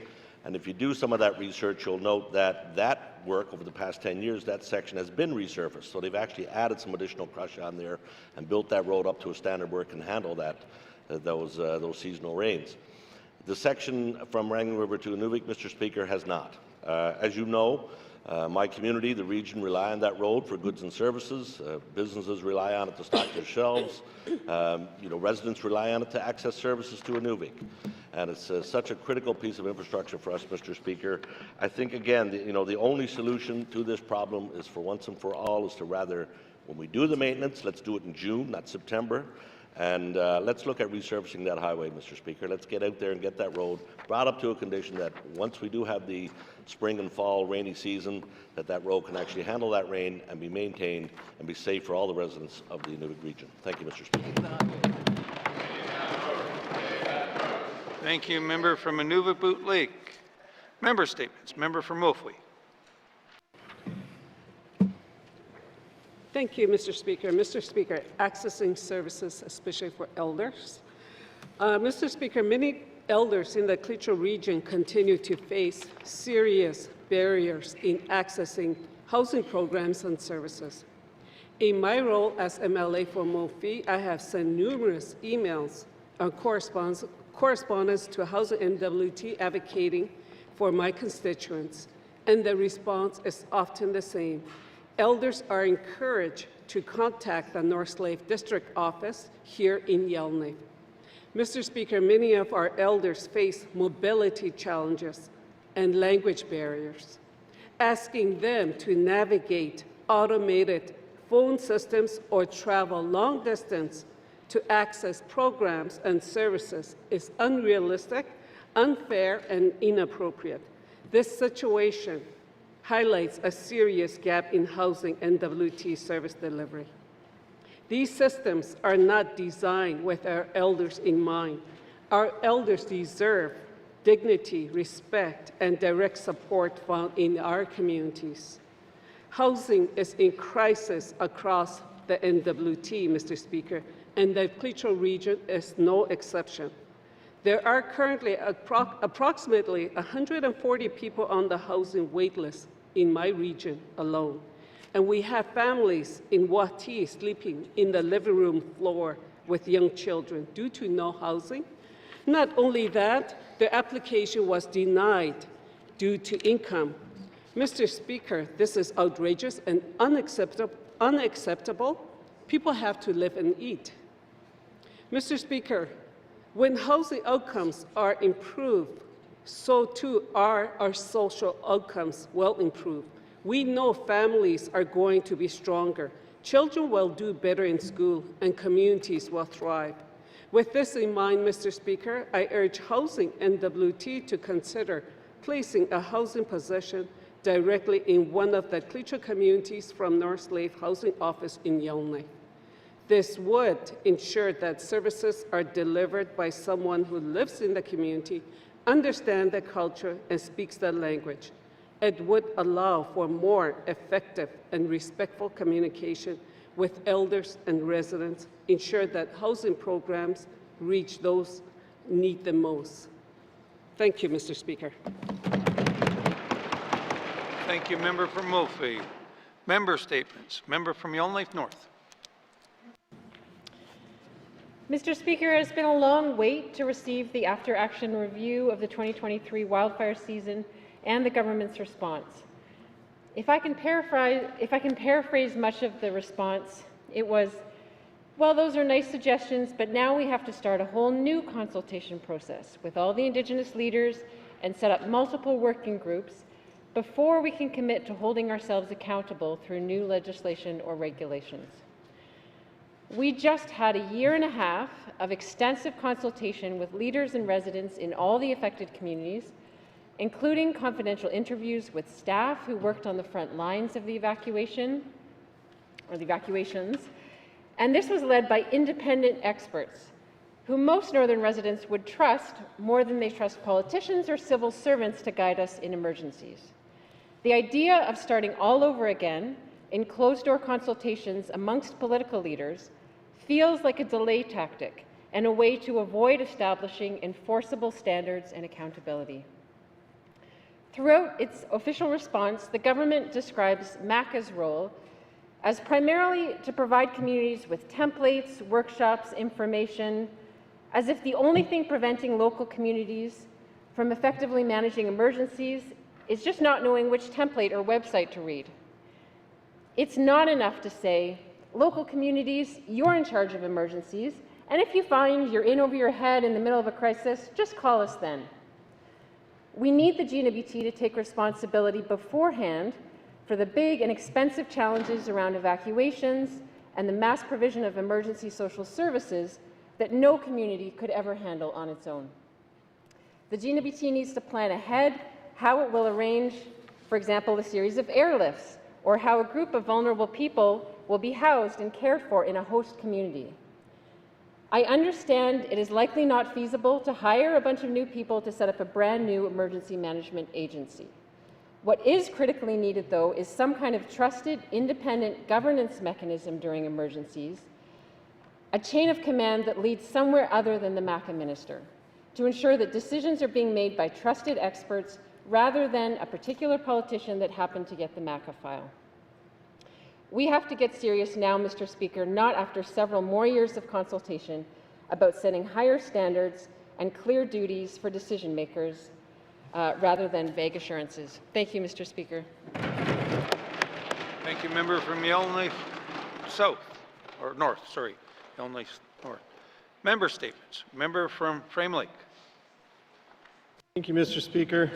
[SPEAKER 7] and if you do some of that research, you'll note that that work over the past 10 years, that section has been resurfaced. So they've actually added some additional crush on there and built that road up to a standard where it can handle that, those seasonal rains. The section from Wrangling River to Inuvik, Mr. Speaker, has not. As you know, my community, the region, rely on that road for goods and services. Businesses rely on it to stock their shelves. Residents rely on it to access services to Inuvik. And it's such a critical piece of infrastructure for us, Mr. Speaker. I think, again, the only solution to this problem is, for once and for all, is to rather, when we do the maintenance, let's do it in June, not September. And let's look at resurfacing that highway, Mr. Speaker. Let's get out there and get that road brought up to a condition that once we do have the spring and fall rainy season, that road can actually handle that rain and be maintained and be safe for all the residents of the Inuvik region. Thank you, Mr. Speaker.
[SPEAKER 1] Thank you, member from Nunavut Lake. Member statements. Member from Wolfley.
[SPEAKER 8] Thank you, Mr. Speaker. Mr. Speaker, accessing services, especially for elders. Mr. Speaker, many elders in the Klitschko region continue to face serious barriers in accessing housing programs and services. In my role as MLA for Mofi, I have sent numerous emails and correspondence to Housing NWT advocating for my constituents, and the response is often the same. Elders are encouraged to contact the North Slave District Office here in Yelney. Mr. Speaker, many of our elders face mobility challenges and language barriers. Asking them to navigate automated phone systems or travel long distance to access programs and services is unrealistic, unfair, and inappropriate. This situation highlights a serious gap in housing and NWT service delivery. These systems are not designed with our elders in mind. Our elders deserve dignity, respect, and direct support found in our communities. Housing is in crisis across the NWT, Mr. Speaker, and the Klitschko region is no exception. There are currently approximately 140 people on the housing waitlist in my region alone. And we have families in Wati sleeping in the living room floor with young children due to no housing. Not only that, the application was denied due to income. Mr. Speaker, this is outrageous and unacceptable. People have to live and eat. Mr. Speaker, when housing outcomes are improved, so too are our social outcomes will improve. We know families are going to be stronger. Children will do better in school, and communities will thrive. With this in mind, Mr. Speaker, I urge Housing NWT to consider placing a housing position directly in one of the Cleacher communities from North Slave Housing Office in Yonge. This would ensure that services are delivered by someone who lives in the community, understands the culture, and speaks the language. It would allow for more effective and respectful communication with elders and residents, ensure that housing programs reach those who need them most. Thank you, Mr. Speaker.
[SPEAKER 1] Thank you, member from Moultrie. Member statements. Member from Yonge North.
[SPEAKER 9] Mr. Speaker, it has been a long wait to receive the after-action review of the 2023 wildfire season and the government's response. If I can paraphrase much of the response, it was, well, those are nice suggestions, but now we have to start a whole new consultation process with all the Indigenous leaders and set up multiple working groups before we can commit to holding ourselves accountable through new legislation or regulations. We just had a year and a half of extensive consultation with leaders and residents in all the affected communities, including confidential interviews with staff who worked on the front lines of the evacuation, or the evacuations, and this was led by independent experts who most northern residents would trust more than they trust politicians or civil servants to guide us in emergencies. The idea of starting all over again in closed-door consultations amongst political leaders feels like a delay tactic and a way to avoid establishing enforceable standards and accountability. Throughout its official response, the government describes MACA's role as primarily to provide communities with templates, workshops, information, as if the only thing preventing local communities from effectively managing emergencies is just not knowing which template or website to read. It's not enough to say, local communities, you're in charge of emergencies, and if you find you're in over your head in the middle of a crisis, just call us then. We need the GNWT to take responsibility beforehand for the big and expensive challenges around evacuations and the mass provision of emergency social services that no community could ever handle on its own. The GNWT needs to plan ahead how it will arrange, for example, a series of airlifts, or how a group of vulnerable people will be housed and cared for in a host community. I understand it is likely not feasible to hire a bunch of new people to set up a brand new emergency management agency. What is critically needed, though, is some kind of trusted, independent governance mechanism during emergencies, a chain of command that leads somewhere other than the MACA minister, to ensure that decisions are being made by trusted experts rather than a particular politician that happened to get the MACA file. We have to get serious now, Mr. Speaker, not after several more years of consultation, about setting higher standards and clear duties for decision makers rather than vague assurances. Thank you, Mr. Speaker.
[SPEAKER 1] Thank you, member from Yonge South, or North, sorry, Yonge North. Member statements. Member from Frame Lake.
[SPEAKER 10] Thank you, Mr. Speaker.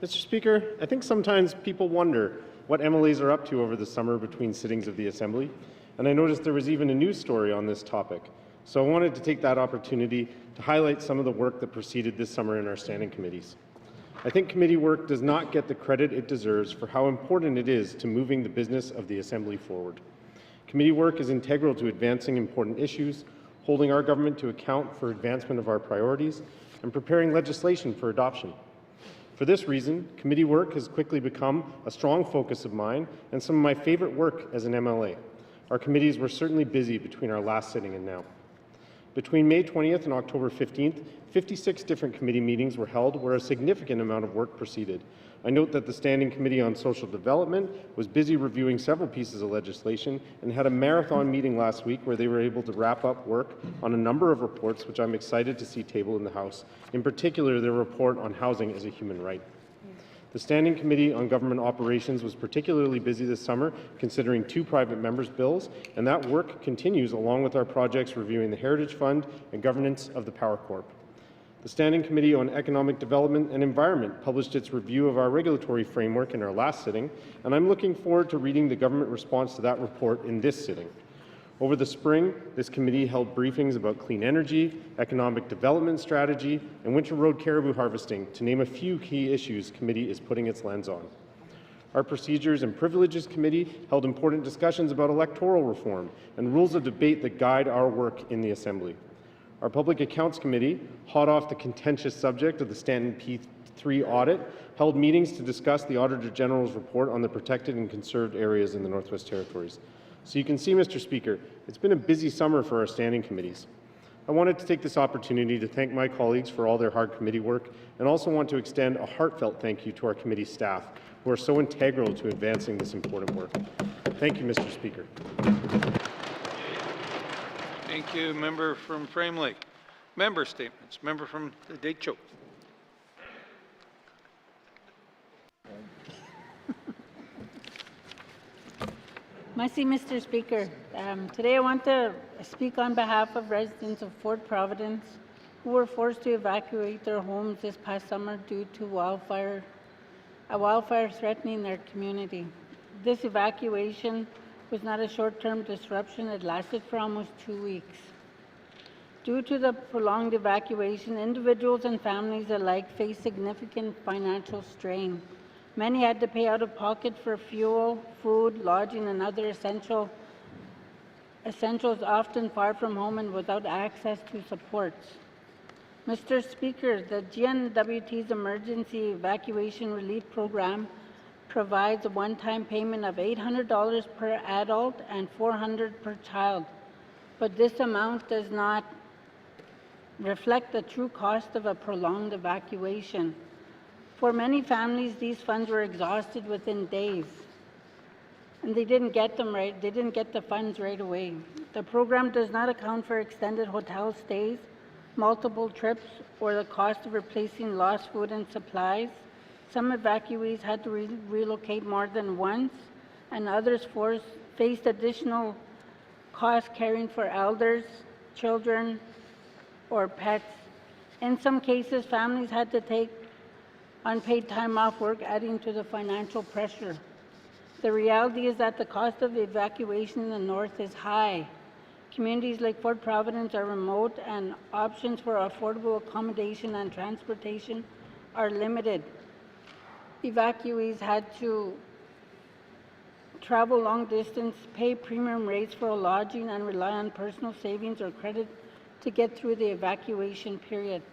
[SPEAKER 10] Mr. Speaker, I think sometimes people wonder what MLAs are up to over the summer between sittings of the Assembly, and I noticed there was even a news story on this topic. So I wanted to take that opportunity to highlight some of the work that proceeded this summer in our standing committees. I think committee work does not get the credit it deserves for how important it is to moving the business of the Assembly forward. Committee work is integral to advancing important issues, holding our government to account for advancement of our priorities, and preparing legislation for adoption. For this reason, committee work has quickly become a strong focus of mine and some of my favorite work as an MLA. Our committees were certainly busy between our last sitting and now. Between May 20th and October 15th, 56 different committee meetings were held where a significant amount of work proceeded. I note that the Standing Committee on Social Development was busy reviewing several pieces of legislation and had a marathon meeting last week where they were able to wrap up work on a number of reports which I'm excited to see tabled in the House, in particular their report on housing as a human right. The Standing Committee on Government Operations was particularly busy this summer considering 2 private members' bills, and that work continues along with our projects reviewing the Heritage Fund and governance of the Power Corp. The Standing Committee on Economic Development and Environment published its review of our regulatory framework in our last sitting, and I'm looking forward to reading the government response to that report in this sitting. Over the spring, this committee held briefings about clean energy, economic development strategy, and winter road caribou harvesting, to name a few key issues the committee is putting its lens on. Our Procedures and Privileges Committee held important discussions about electoral reform and rules of debate that guide our work in the Assembly. Our Public Accounts Committee, hot off the contentious subject of the Stanton P3 audit, held meetings to discuss the Auditor General's report on the protected and conserved areas in the Northwest Territories. So you can see, Mr. Speaker, it's been a busy summer for our standing committees. I wanted to take this opportunity to thank my colleagues for all their hard committee work, and also want to extend a heartfelt thank you to our committee staff, who are so integral to advancing this important work. Thank you, Mr. Speaker.
[SPEAKER 1] Thank you, member from Frame Lake. Member statements. Member from the Decho.
[SPEAKER 11] Merci, Mr. Speaker. Today I want to speak on behalf of residents of Fort Providence who were forced to evacuate their homes this past summer due to a wildfire threatening their community. This evacuation was not a short-term disruption. It lasted for almost 2 weeks. Due to the prolonged evacuation, individuals and families alike faced significant financial strain. Many had to pay out of pocket for fuel, food, lodging, and other essentials often far from home and without access to supports. Mr. Speaker, the GNWT's Emergency Evacuation Relief Program provides a one-time payment of $800 per adult and $400 per child, but this amount does not reflect the true cost of a prolonged evacuation. For many families, these funds were exhausted within days, and they didn't get them right. They didn't get the funds right away. The program does not account for extended hotel stays, multiple trips, or the cost of replacing lost food and supplies. Some evacuees had to relocate more than once, and others faced additional costs caring for elders, children, or pets. In some cases, families had to take unpaid time off work, adding to the financial pressure. The reality is that the cost of evacuation in the north is high. Communities like Fort Providence are remote, and options for affordable accommodation and transportation are limited. Evacuees had to travel long distance, pay premium rates for lodging, and rely on personal savings or credit to get through the evacuation period.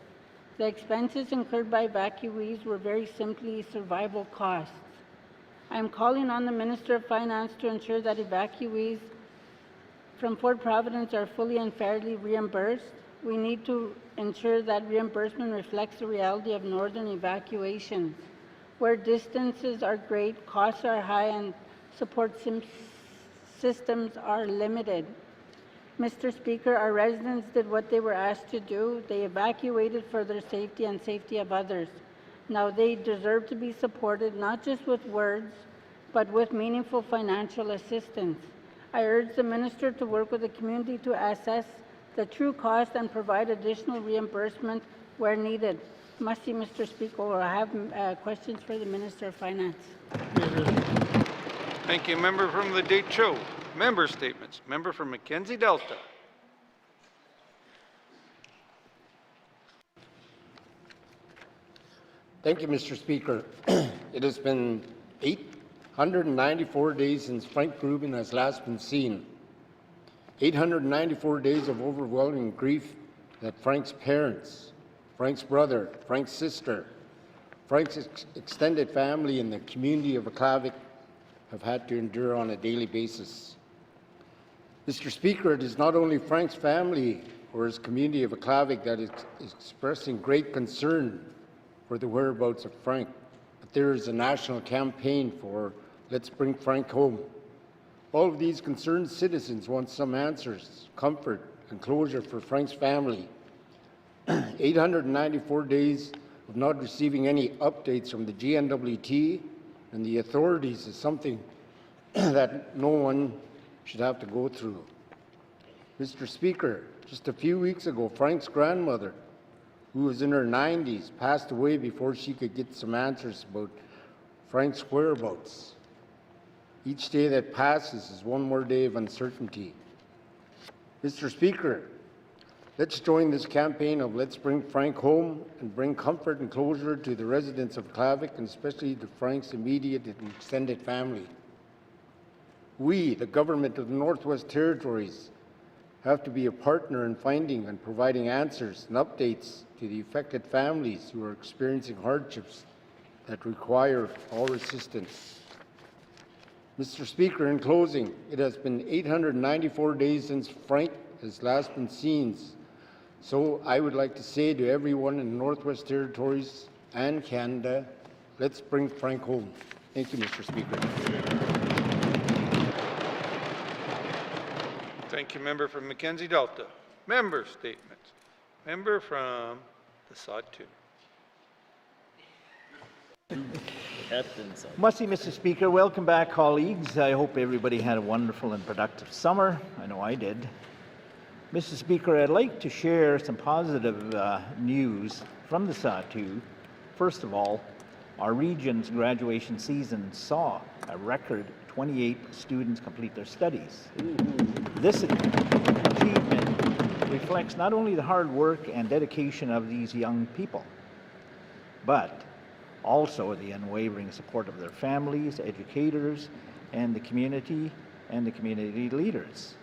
[SPEAKER 11] The expenses incurred by evacuees were very simply survival costs. I am calling on the Minister of Finance to ensure that evacuees from Fort Providence are fully and fairly reimbursed. We need to ensure that reimbursement reflects the reality of northern evacuations, where distances are great, costs are high, and support systems are limited. Mr. Speaker, our residents did what they were asked to do. They evacuated for their safety and safety of others. Now they deserve to be supported, not just with words, but with meaningful financial assistance. I urge the Minister to work with the community to assess the true cost and provide additional reimbursement where needed. Merci, Mr. Speaker. I have questions for the Minister of Finance.
[SPEAKER 1] Thank you. Member from the Decho. Member statements. Member from Mackenzie Delta.
[SPEAKER 12] Thank you, Mr. Speaker. It has been 894 days since Frank Grubin has last been seen. 894 days of overwhelming grief that Frank's parents, Frank's brother, Frank's sister, Frank's extended family, and the community of Aklavik have had to endure on a daily basis. Mr. Speaker, it is not only Frank's family or his community of Aklavik that is expressing great concern for the whereabouts of Frank, but there is a national campaign for Let's Bring Frank Home. All of these concerned citizens want some answers, comfort, and closure for Frank's family. 894 days of not receiving any updates from the GNWT and the authorities is something that no one should have to go through. Mr. Speaker, just a few weeks ago, Frank's grandmother who was in her 90s, passed away before she could get some answers about Frank's whereabouts. Each day that passes is one more day of uncertainty. Mr. Speaker, let's join this campaign of Let's Bring Frank Home and bring comfort and closure to the residents of Clavik, and especially to Frank's immediate and extended family. We, the government of the Northwest Territories, have to be a partner in finding and providing answers and updates to the affected families who are experiencing hardships that require our assistance. Mr. Speaker, in closing, it has been 894 days since Frank has last been seen. So I would like to say to everyone in the Northwest Territories and Canada, let's bring Frank home. Thank you, Mr. Speaker.
[SPEAKER 1] Thank you, member from Mackenzie Delta. Member statements. Member from the Sawtooth.
[SPEAKER 13] Musty, Mr. Speaker. Welcome back, colleagues. I hope everybody had a wonderful and productive summer. I know I did. Mr. Speaker, I'd like to share some positive news from the Sawtooth. First of all, our region's graduation season saw a record 28 students complete their studies. This achievement reflects not only the hard work and dedication of these young people, but also the unwavering support of their families, educators, and the community leaders.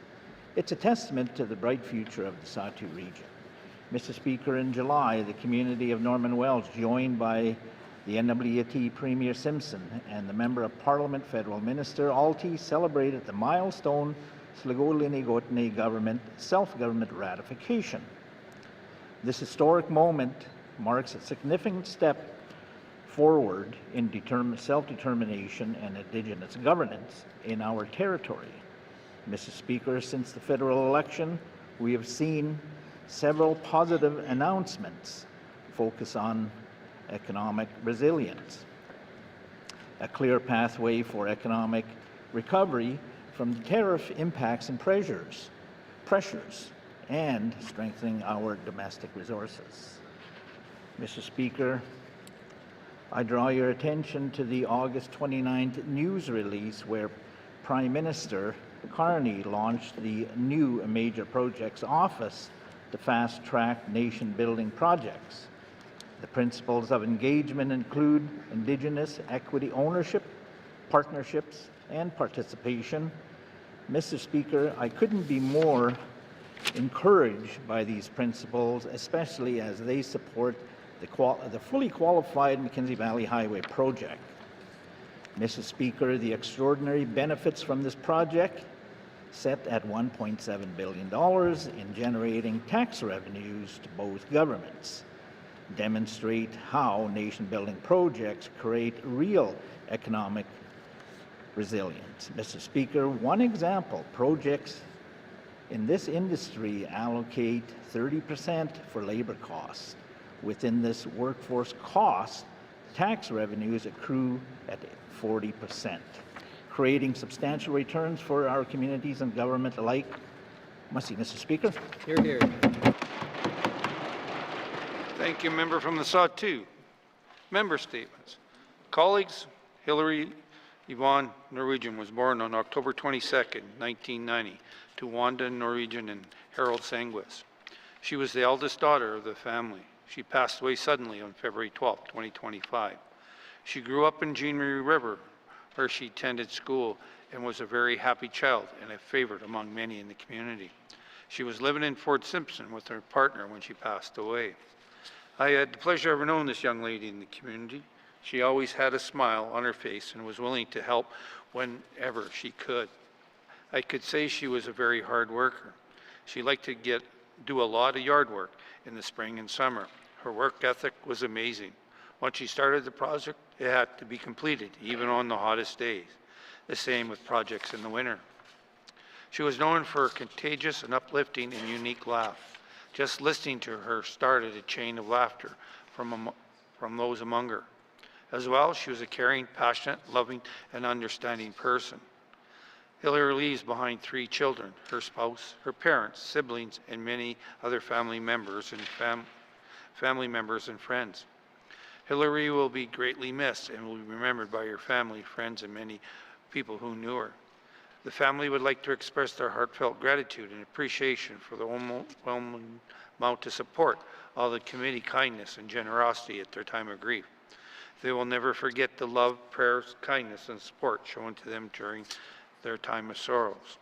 [SPEAKER 13] It's a testament to the bright future of the Sawtooth region. Mr. Speaker, in July, the community of Norman Wells, joined by the NWT Premier Simpson and the Member of Parliament, Federal Minister Alty, celebrated the milestone Sligo-Linigotne government self-government ratification. This historic moment marks a significant step forward in self-determination and Indigenous governance in our territory. Mr. Speaker, since the federal election, we have seen several positive announcements focus on economic resilience, a clear pathway for economic recovery from the tariff impacts and pressures, and strengthening our domestic resources. Mr. Speaker, I draw your attention to the August 29th news release where Prime Minister Carney launched the new Major Projects Office to fast-track nation-building projects. The principles of engagement include Indigenous equity ownership, partnerships, and participation. Mr. Speaker, I couldn't be more encouraged by these principles, especially as they support the fully qualified Mackenzie Valley Highway project. Mr. Speaker, the extraordinary benefits from this project, set at $1.7 billion in generating tax revenues to both governments, demonstrate how nation-building projects create real economic resilience. Mr. Speaker, one example, projects in this industry allocate 30% for labor costs. Within this workforce cost, tax revenues accrue at 40%, creating substantial returns for our communities and government alike. Mr. Speaker.
[SPEAKER 6] Hear, hear.
[SPEAKER 1] Thank you, member from the Sawtooth. Member statements. Colleagues, Hillary Yvonne Norwegian was born on October 22nd, 1990, to Wanda Norwegian and Harold Sanguis. She was the eldest daughter of the family. She passed away suddenly on February 12, 2025. She grew up in Jean Marie River, where she attended school and was a very happy child and a favorite among many in the community. She was living in Fort Simpson with her partner when she passed away. I had the pleasure of knowing this young lady in the community. She always had a smile on her face and was willing to help whenever she could. I could say she was a very hard worker. She liked to do a lot of yard work in the spring and summer. Her work ethic was amazing. Once she started the project, it had to be completed, even on the hottest days. The same with projects in the winter. She was known for her contagious and uplifting and unique laugh. Just listening to her started a chain of laughter from those among her. As well, she was a caring, passionate, loving, and understanding person. Hillary leaves behind 3 children, her spouse, her parents, siblings, and many other family members and family members, and friends. Hillary will be greatly missed and will be remembered by her family, friends, and many people who knew her. The family would like to express their heartfelt gratitude and appreciation for the overwhelming amount to support all the committee kindness and generosity at their time of grief. They will never forget the love, prayers, kindness, and support shown to them during their time of sorrows.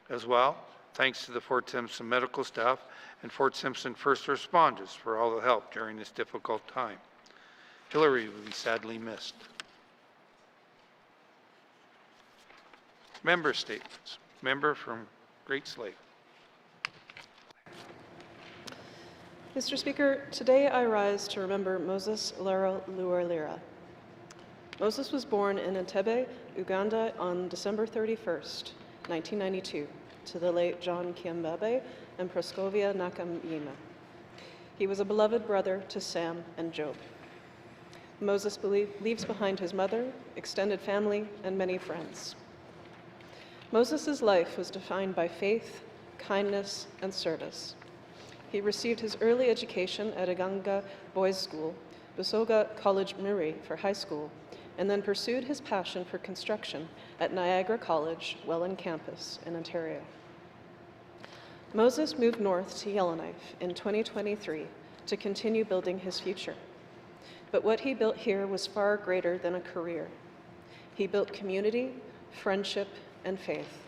[SPEAKER 1] As well, thanks to the Fort Simpson medical staff and Fort Simpson first responders for all the help during this difficult time. Hillary will be sadly missed. Member statements. Member from Great Slave.
[SPEAKER 14] Mr. Speaker, today I rise to remember Moses Lero Lualira. Moses was born in Entebbe, Uganda on December 31st, 1992, to the late John Kiambabe and Proscovia Nakamyima. He was a beloved brother to Sam and Job. Moses leaves behind his mother, extended family, and many friends. Moses' life was defined by faith, kindness, and service. He received his early education at Iganga Boys' School, Busoga College Murray for high school, and then pursued his passion for construction at Niagara College, Welland Campus in Ontario. Moses moved north to Yellowknife in 2023 to continue building his future. But what he built here was far greater than a career. He built community, friendship, and faith.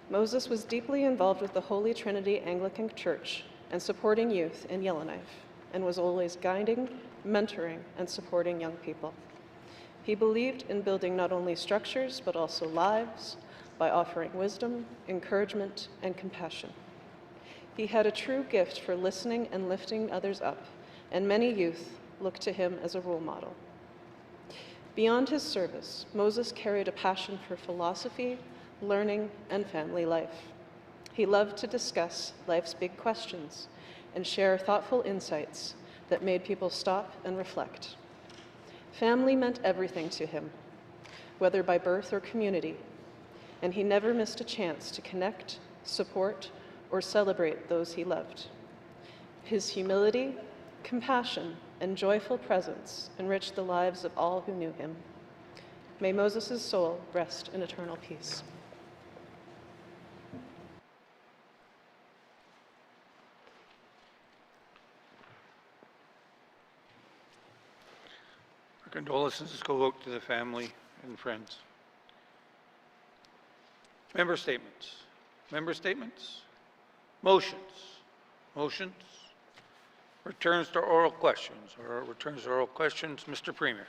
[SPEAKER 14] Moses was deeply involved with the Holy Trinity Anglican Church and supporting youth in Yellowknife, and was always guiding, mentoring, and supporting young people. He believed in building not only structures, but also lives by offering wisdom, encouragement, and compassion. He had a true gift for listening and lifting others up, and many youth looked to him as a role model. Beyond his service, Moses carried a passion for philosophy, learning, and family life. He loved to discuss life's big questions and share thoughtful insights that made people stop and reflect. Family meant everything to him, whether by birth or community, and he never missed a chance to connect, support, or celebrate those he loved. His humility, compassion, and joyful presence enriched the lives of all who knew him. May Moses' soul rest in eternal peace.
[SPEAKER 1] Our condolences go out to the family and friends. Member statements. Member statements. Motions. Motions. Returns to oral questions, or returns to oral questions. Mr. Premier.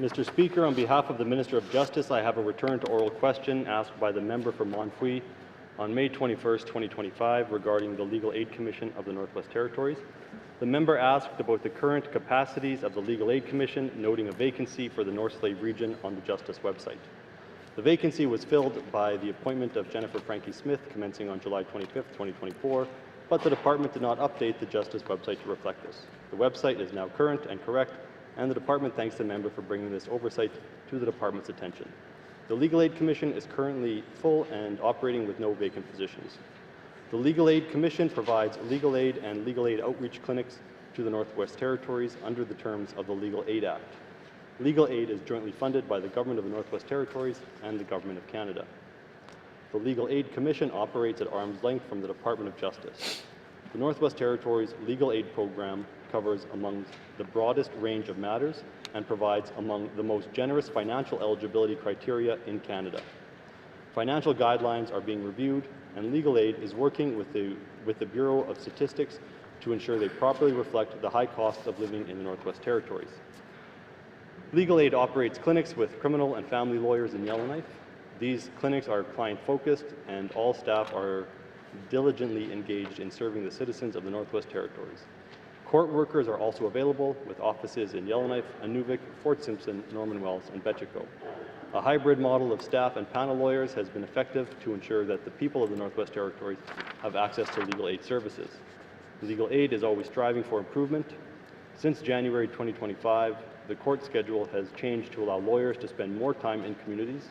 [SPEAKER 3] Mr. Speaker, on behalf of the Minister of Justice, I have a return to oral question asked by the member from Montfouille on May 21st, 2025, regarding the Legal Aid Commission of the Northwest Territories. The member asked about the current capacities of the Legal Aid Commission, noting a vacancy for the North Slave region on the Justice website. The vacancy was filled by the appointment of Jennifer Frankie Smith commencing on July 25th, 2024, but the department did not update the Justice website to reflect this. The website is now current and correct, and the department thanks the member for bringing this oversight to the department's attention. The Legal Aid Commission is currently full and operating with no vacant positions. The Legal Aid Commission provides legal aid and legal aid outreach clinics to the Northwest Territories under the terms of the Legal Aid Act. Legal aid is jointly funded by the Government of the Northwest Territories and the Government of Canada. The Legal Aid Commission operates at arm's length from the Department of Justice. The Northwest Territories Legal Aid Program covers among the broadest range of matters and provides among the most generous financial eligibility criteria in Canada. Financial guidelines are being reviewed, and Legal Aid is working with the Bureau of Statistics to ensure they properly reflect the high costs of living in the Northwest Territories. Legal Aid operates clinics with criminal and family lawyers in Yellowknife. These clinics are client-focused, and all staff are diligently engaged in serving the citizens of the Northwest Territories. Court workers are also available, with offices in Yellowknife, Inuvik, Fort Simpson, Norman Wells, and Betchico. A hybrid model of staff and panel lawyers has been effective to ensure that the people of the Northwest Territories have access to legal aid services. Legal aid is always striving for improvement. Since January 2025, the court schedule has changed to allow lawyers to spend more time in communities.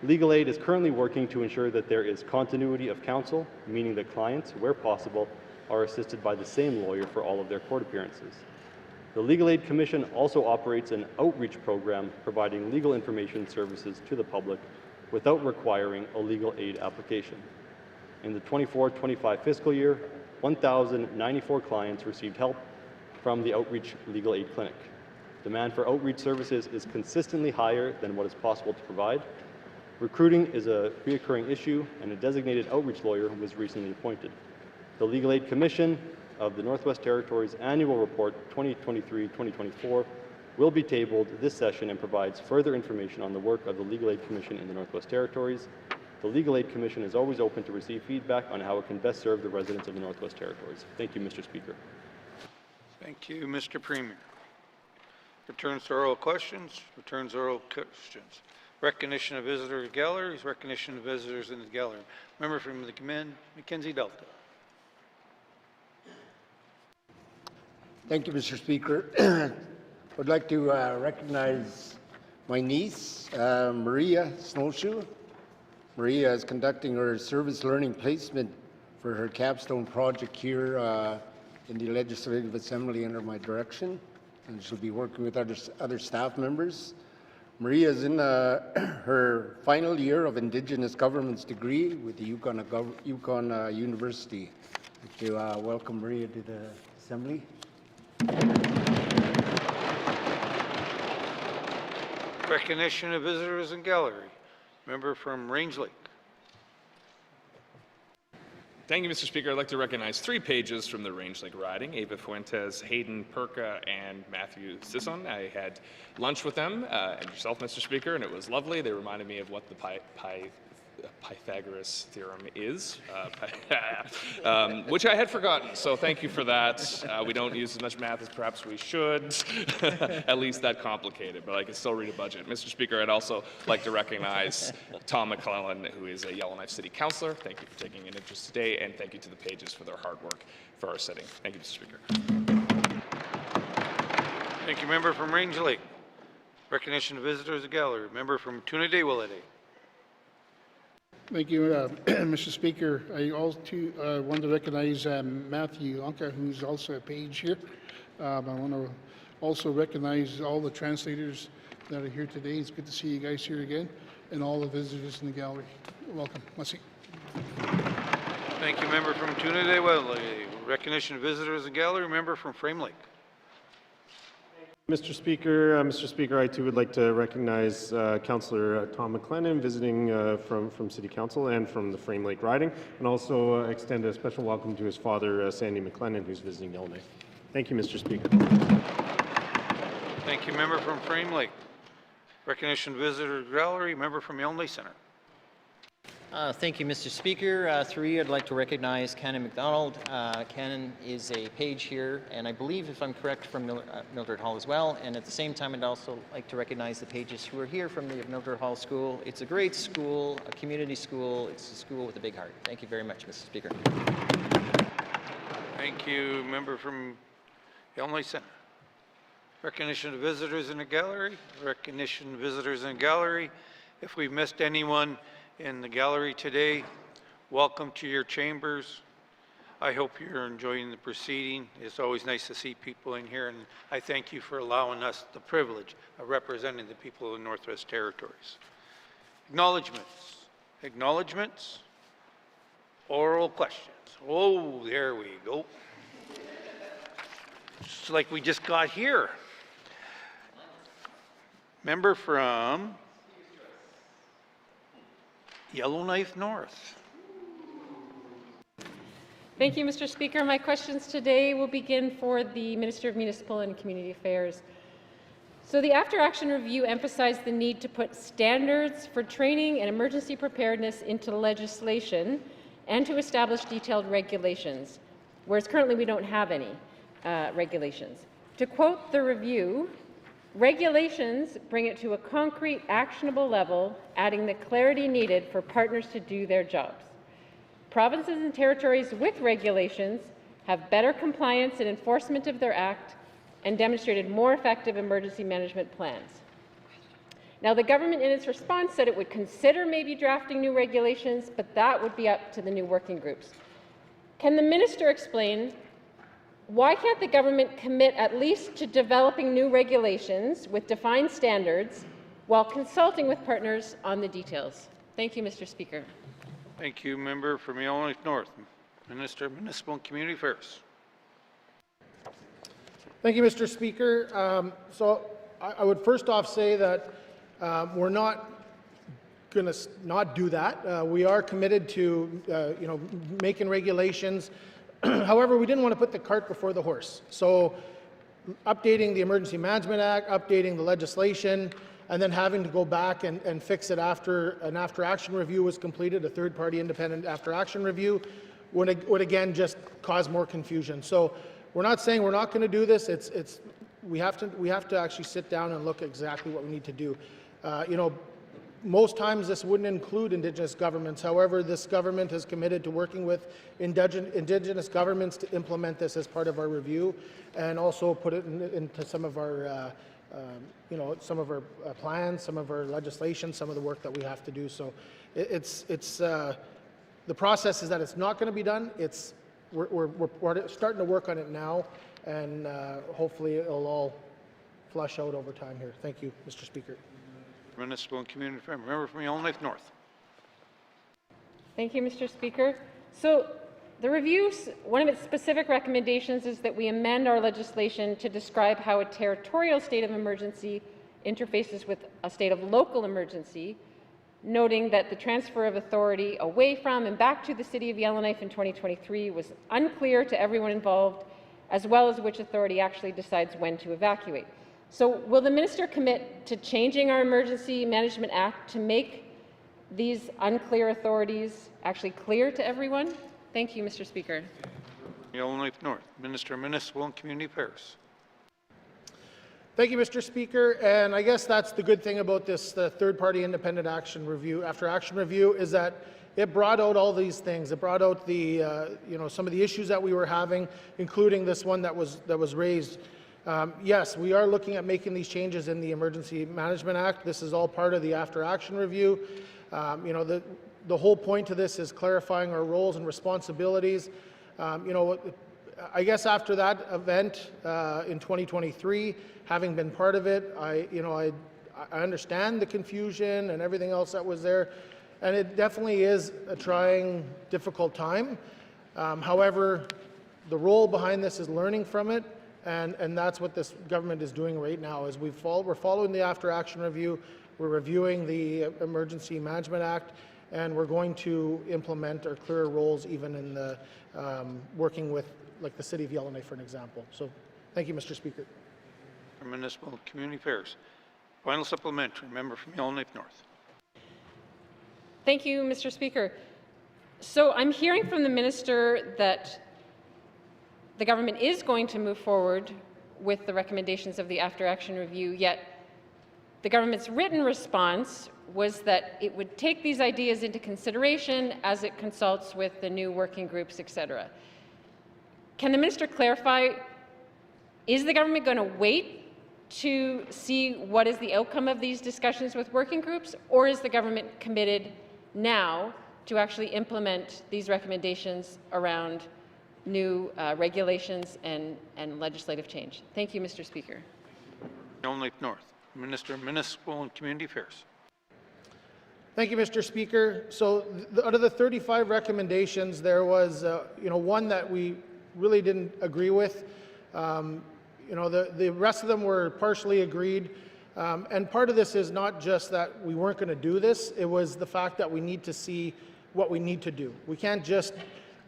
[SPEAKER 3] Legal Aid is currently working to ensure that there is continuity of counsel, meaning that clients, where possible, are assisted by the same lawyer for all of their court appearances. The Legal Aid Commission also operates an outreach program providing legal information services to the public without requiring a legal aid application. In the 24-25 fiscal year, 1,094 clients received help from the Outreach Legal Aid Clinic. Demand for outreach services is consistently higher than what is possible to provide. Recruiting is a recurring issue, and a designated outreach lawyer was recently appointed. The Legal Aid Commission of the Northwest Territories Annual Report 2023-2024 will be tabled this session and provides further information on the work of the Legal Aid Commission in the Northwest Territories. The Legal Aid Commission is always open to receive feedback on how it can best serve the residents of the Northwest Territories. Thank you, Mr. Speaker.
[SPEAKER 1] Thank you, Mr. Premier. Returns to oral questions. Returns to oral questions. Recognition of visitors galleries. Recognition of visitors in the gallery. Member from the Mackenzie Delta.
[SPEAKER 12] Thank you, Mr. Speaker. I'd like to recognize my niece, Maria Snowshoe. Maria is conducting her service learning placement for her capstone project here in the Legislative Assembly under my direction, and she'll be working with other staff members. Maria is in her final year of Indigenous Governments degree with the Yukon University. I'd like to welcome Maria to the Assembly.
[SPEAKER 1] Recognition of visitors in gallery. Member from Range Lake.
[SPEAKER 5] Thank you, Mr. Speaker. I'd like to recognize 3 pages from the Range Lake riding: Ava Fuentes, Hayden Perka, and Matthew Sisson. I had lunch with them and yourself, Mr. Speaker, and it was lovely. They reminded me of what the Pythagoras theorem is, which I had forgotten, so thank you for that. We don't use as much math as perhaps we should, at least that complicated, but I can still read a budget. Mr. Speaker, I'd also like to recognize Tom McClellan, who is a Yellowknife City Councillor. Thank you for taking an interest today, and thank you to the pages for their hard work for our sitting. Thank you, Mr. Speaker.
[SPEAKER 1] Thank you, member from Range Lake. Recognition of visitors in gallery. Member from Tuna-Day Willete.
[SPEAKER 4] Thank you, Mr. Speaker. I also want to recognize Matthew Onka, who's also a page here. I want to also recognize all the translators that are here today. It's good to see you guys here again, and all the visitors in the gallery. Welcome. Merci.
[SPEAKER 1] Thank you, member from Tuna-Day Willete. Recognition of visitors in gallery. Member from Frame Lake.
[SPEAKER 10] Mr. Speaker, I too would like to recognize Councillor Tom McLennan visiting from City Council and from the Frame Lake riding, and also extend a special welcome to his father, Sandy McLennan, who's visiting Yellowknife. Thank you, Mr. Speaker.
[SPEAKER 1] Thank you, member from Frame Lake. Recognition of visitor gallery. Member from Yellowknife Centre.
[SPEAKER 6] Thank you, Mr. Speaker. Through you, I'd like to recognize Cannon McDonald. Cannon is a page here, and I believe, if I'm correct, from Mildred Hall as well. And at the same time, I'd also like to recognize the pages who are here from the Mildred Hall School. It's a great school, a community school. It's a school with a big heart. Thank you very much, Mr. Speaker.
[SPEAKER 1] Thank you, member from Yellowknife Centre. Recognition of visitors in the gallery. Recognition of visitors in the gallery. If we've missed anyone in the gallery today, welcome to your chambers. I hope you're enjoying the proceeding. It's always nice to see people in here, and I thank you for allowing us the privilege of representing the people of the Northwest Territories. Acknowledgements. Acknowledgements. Oral questions. Oh, there we go. It's like we just got here. Member from Yellowknife North.
[SPEAKER 9] Thank you, Mr. Speaker. My questions today will begin for the Minister of Municipal and Community Affairs. So the after-action review emphasized the need to put standards for training and emergency preparedness into legislation and to establish detailed regulations, whereas currently we don't have any regulations. To quote the review, regulations bring it to a concrete, actionable level, adding the clarity needed for partners to do their jobs. Provinces and territories with regulations have better compliance and enforcement of their act and demonstrated more effective emergency management plans. Now, the government in its response said it would consider maybe drafting new regulations, but that would be up to the new working groups. Can the minister explain why can't the government commit at least to developing new regulations with defined standards while consulting with partners on the details? Thank you, Mr. Speaker.
[SPEAKER 1] Thank you, member from Yellowknife North. Minister of Municipal and Community Affairs.
[SPEAKER 15] Thank you, Mr. Speaker. So I would first off say that we're not going to not do that. We are committed to, making regulations. However, we didn't want to put the cart before the horse. So updating the Emergency Management Act, updating the legislation, and then having to go back and fix it after an after-action review was completed, a third-party independent after-action review, would again just cause more confusion. So we're not saying we're not going to do this. We have to actually sit down and look exactly what we need to do. Most times this wouldn't include Indigenous governments. However, this government has committed to working with Indigenous governments to implement this as part of our review, and also put it into some of our, plans, some of our legislation, some of the work that we have to do. So the process is that it's not going to be done. We're starting to work on it now, and hopefully it'll all flush out over time here. Thank you, Mr. Speaker.
[SPEAKER 1] Municipal and Community Affairs. Member from Yellowknife North.
[SPEAKER 9] Thank you, Mr. Speaker. So the review, one of its specific recommendations is that we amend our legislation to describe how a territorial state of emergency interfaces with a state of local emergency, noting that the transfer of authority away from and back to the City of Yellowknife in 2023 was unclear to everyone involved, as well as which authority actually decides when to evacuate. So will the minister commit to changing our Emergency Management Act to make these unclear authorities actually clear to everyone? Thank you, Mr. Speaker.
[SPEAKER 1] Yellowknife North. Minister of Municipal and Community Affairs.
[SPEAKER 15] Thank you, Mr. Speaker. And I guess that's the good thing about this third-party independent action review, after-action review, is that it brought out all these things. It brought out the, some of the issues that we were having, including this one that was raised. Yes, we are looking at making these changes in the Emergency Management Act. This is all part of the after-action review. The whole point to this is clarifying our roles and responsibilities. I guess after that event in 2023, having been part of it, I understand the confusion and everything else that was there, and it definitely is a trying, difficult time. However, the role behind this is learning from it, and that's what this government is doing right now. Is we're following the after-action review, we're reviewing the Emergency Management Act, and we're going to implement our clearer roles even in the working with, like, the City of Yellowknife, for an example. So, thank you, Mr. Speaker.
[SPEAKER 1] Municipal and Community Affairs. Final supplementary. Member from Yellowknife North.
[SPEAKER 9] Thank you, Mr. Speaker. So I'm hearing from the minister that the government is going to move forward with the recommendations of the after-action review, yet the government's written response was that it would take these ideas into consideration as it consults with the new working groups, etc. Can the minister clarify, is the government going to wait to see what is the outcome of these discussions with working groups, or is the government committed now to actually implement these recommendations around new regulations and legislative change? Thank you, Mr. Speaker.
[SPEAKER 1] Yellowknife North. Minister of Municipal and Community Affairs.
[SPEAKER 15] Thank you, Mr. Speaker. So out of the 35 recommendations, there was one that we really didn't agree with. The rest of them were partially agreed. And part of this is not just that we weren't going to do this, it was the fact that we need to see what we need to do. We can't just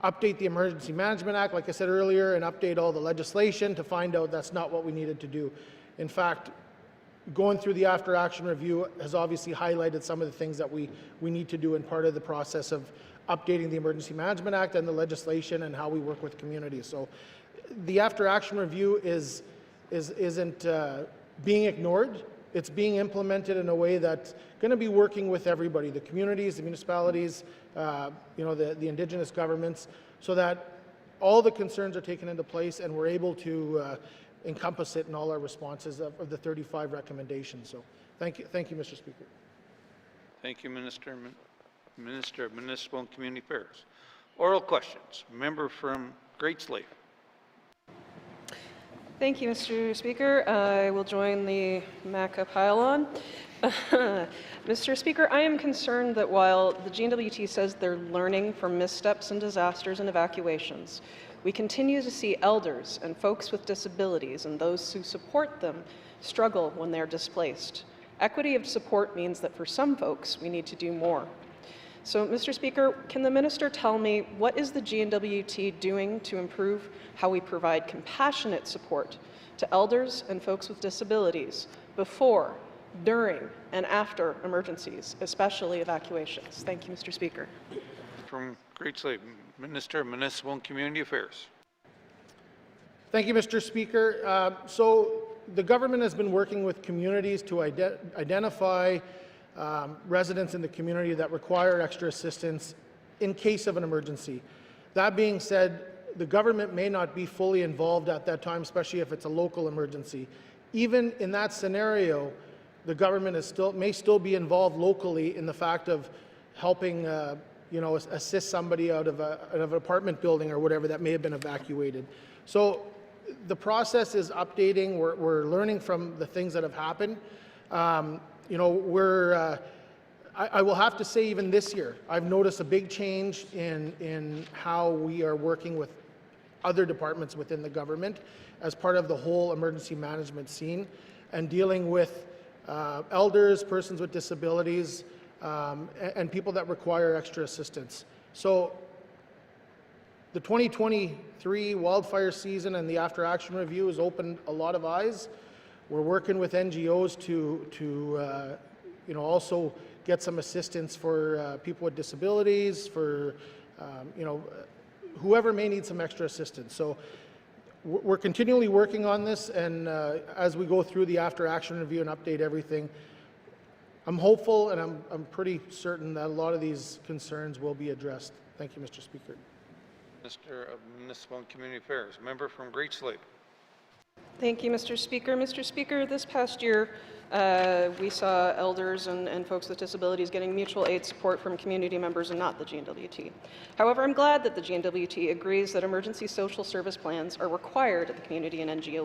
[SPEAKER 15] update the Emergency Management Act, like I said earlier, and update all the legislation to find out that's not what we needed to do. In fact, going through the after-action review has obviously highlighted some of the things that we need to do in part of the process of updating the Emergency Management Act and the legislation and how we work with communities. So the after-action review isn't being ignored. It's being implemented in a way that's going to be working with everybody, the communities, the municipalities, the Indigenous governments, so that all the concerns are taken into place and we're able to encompass it in all our responses of the 35 recommendations. So Thank you, Mr. Speaker.
[SPEAKER 1] Thank you, Minister. Minister of Municipal and Community Affairs. Oral questions. Member from Great Slave.
[SPEAKER 14] Thank you, Mr. Speaker. I will join the MACA pile-on. Mr. Speaker, I am concerned that while the GNWT says they're learning from missteps and disasters and evacuations, we continue to see elders and folks with disabilities and those who support them struggle when they're displaced. Equity of support means that for some folks, we need to do more. So, Mr. Speaker, can the minister tell me what is the GNWT doing to improve how we provide compassionate support to elders and folks with disabilities before, during, and after emergencies, especially evacuations? Thank you, Mr. Speaker.
[SPEAKER 1] From Great Slave, Minister of Municipal and Community Affairs.
[SPEAKER 15] Thank you, Mr. Speaker. So the government has been working with communities to identify residents in the community that require extra assistance in case of an emergency. That being said, the government may not be fully involved at that time, especially if it's a local emergency. Even in that scenario, the government may still be involved locally in the fact of helping assist somebody out of an apartment building or whatever that may have been evacuated. So the process is updating. We're learning from the things that have happened. I will have to say, even this year, I've noticed a big change in how we are working with other departments within the government as part of the whole emergency management scene and dealing with elders, persons with disabilities, and people that require extra assistance. So the 2023 wildfire season and the after action review has opened a lot of eyes. We're working with NGOs to also get some assistance for people with disabilities, for whoever may need some extra assistance. So we're continually working on this, and as we go through the after action review and update everything, I'm hopeful and I'm pretty certain that a lot of these concerns will be addressed. Thank you, Mr. Speaker.
[SPEAKER 1] Minister of Municipal and Community Affairs. Member from Great Slave.
[SPEAKER 14] Thank you, Mr. Speaker. Mr. Speaker, this past year, we saw elders and folks with disabilities getting mutual aid support from community members and not the GNWT. However, I'm glad that the GNWT agrees that emergency social service plans are required at the community and NGO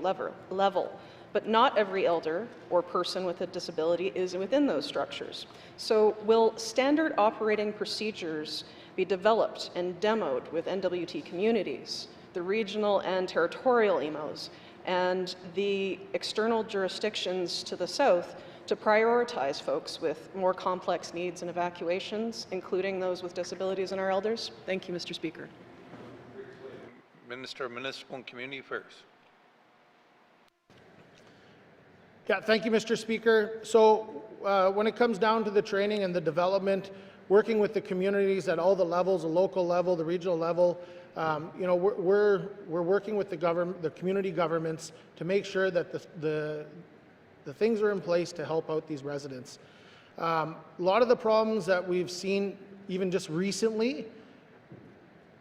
[SPEAKER 14] level, but not every elder or person with a disability is within those structures. So will standard operating procedures be developed and demoed with NWT communities, the regional and territorial EMOs, and the external jurisdictions to the south to prioritize folks with more complex needs and evacuations, including those with disabilities and our elders? Thank you, Mr. Speaker.
[SPEAKER 1] Minister of Municipal and Community Affairs.
[SPEAKER 15] Yeah, thank you, Mr. Speaker. So when it comes down to the training and the development, working with the communities at all the levels, the local level, the regional level, we're working with the community governments to make sure that the things are in place to help out these residents. A lot of the problems that we've seen even just recently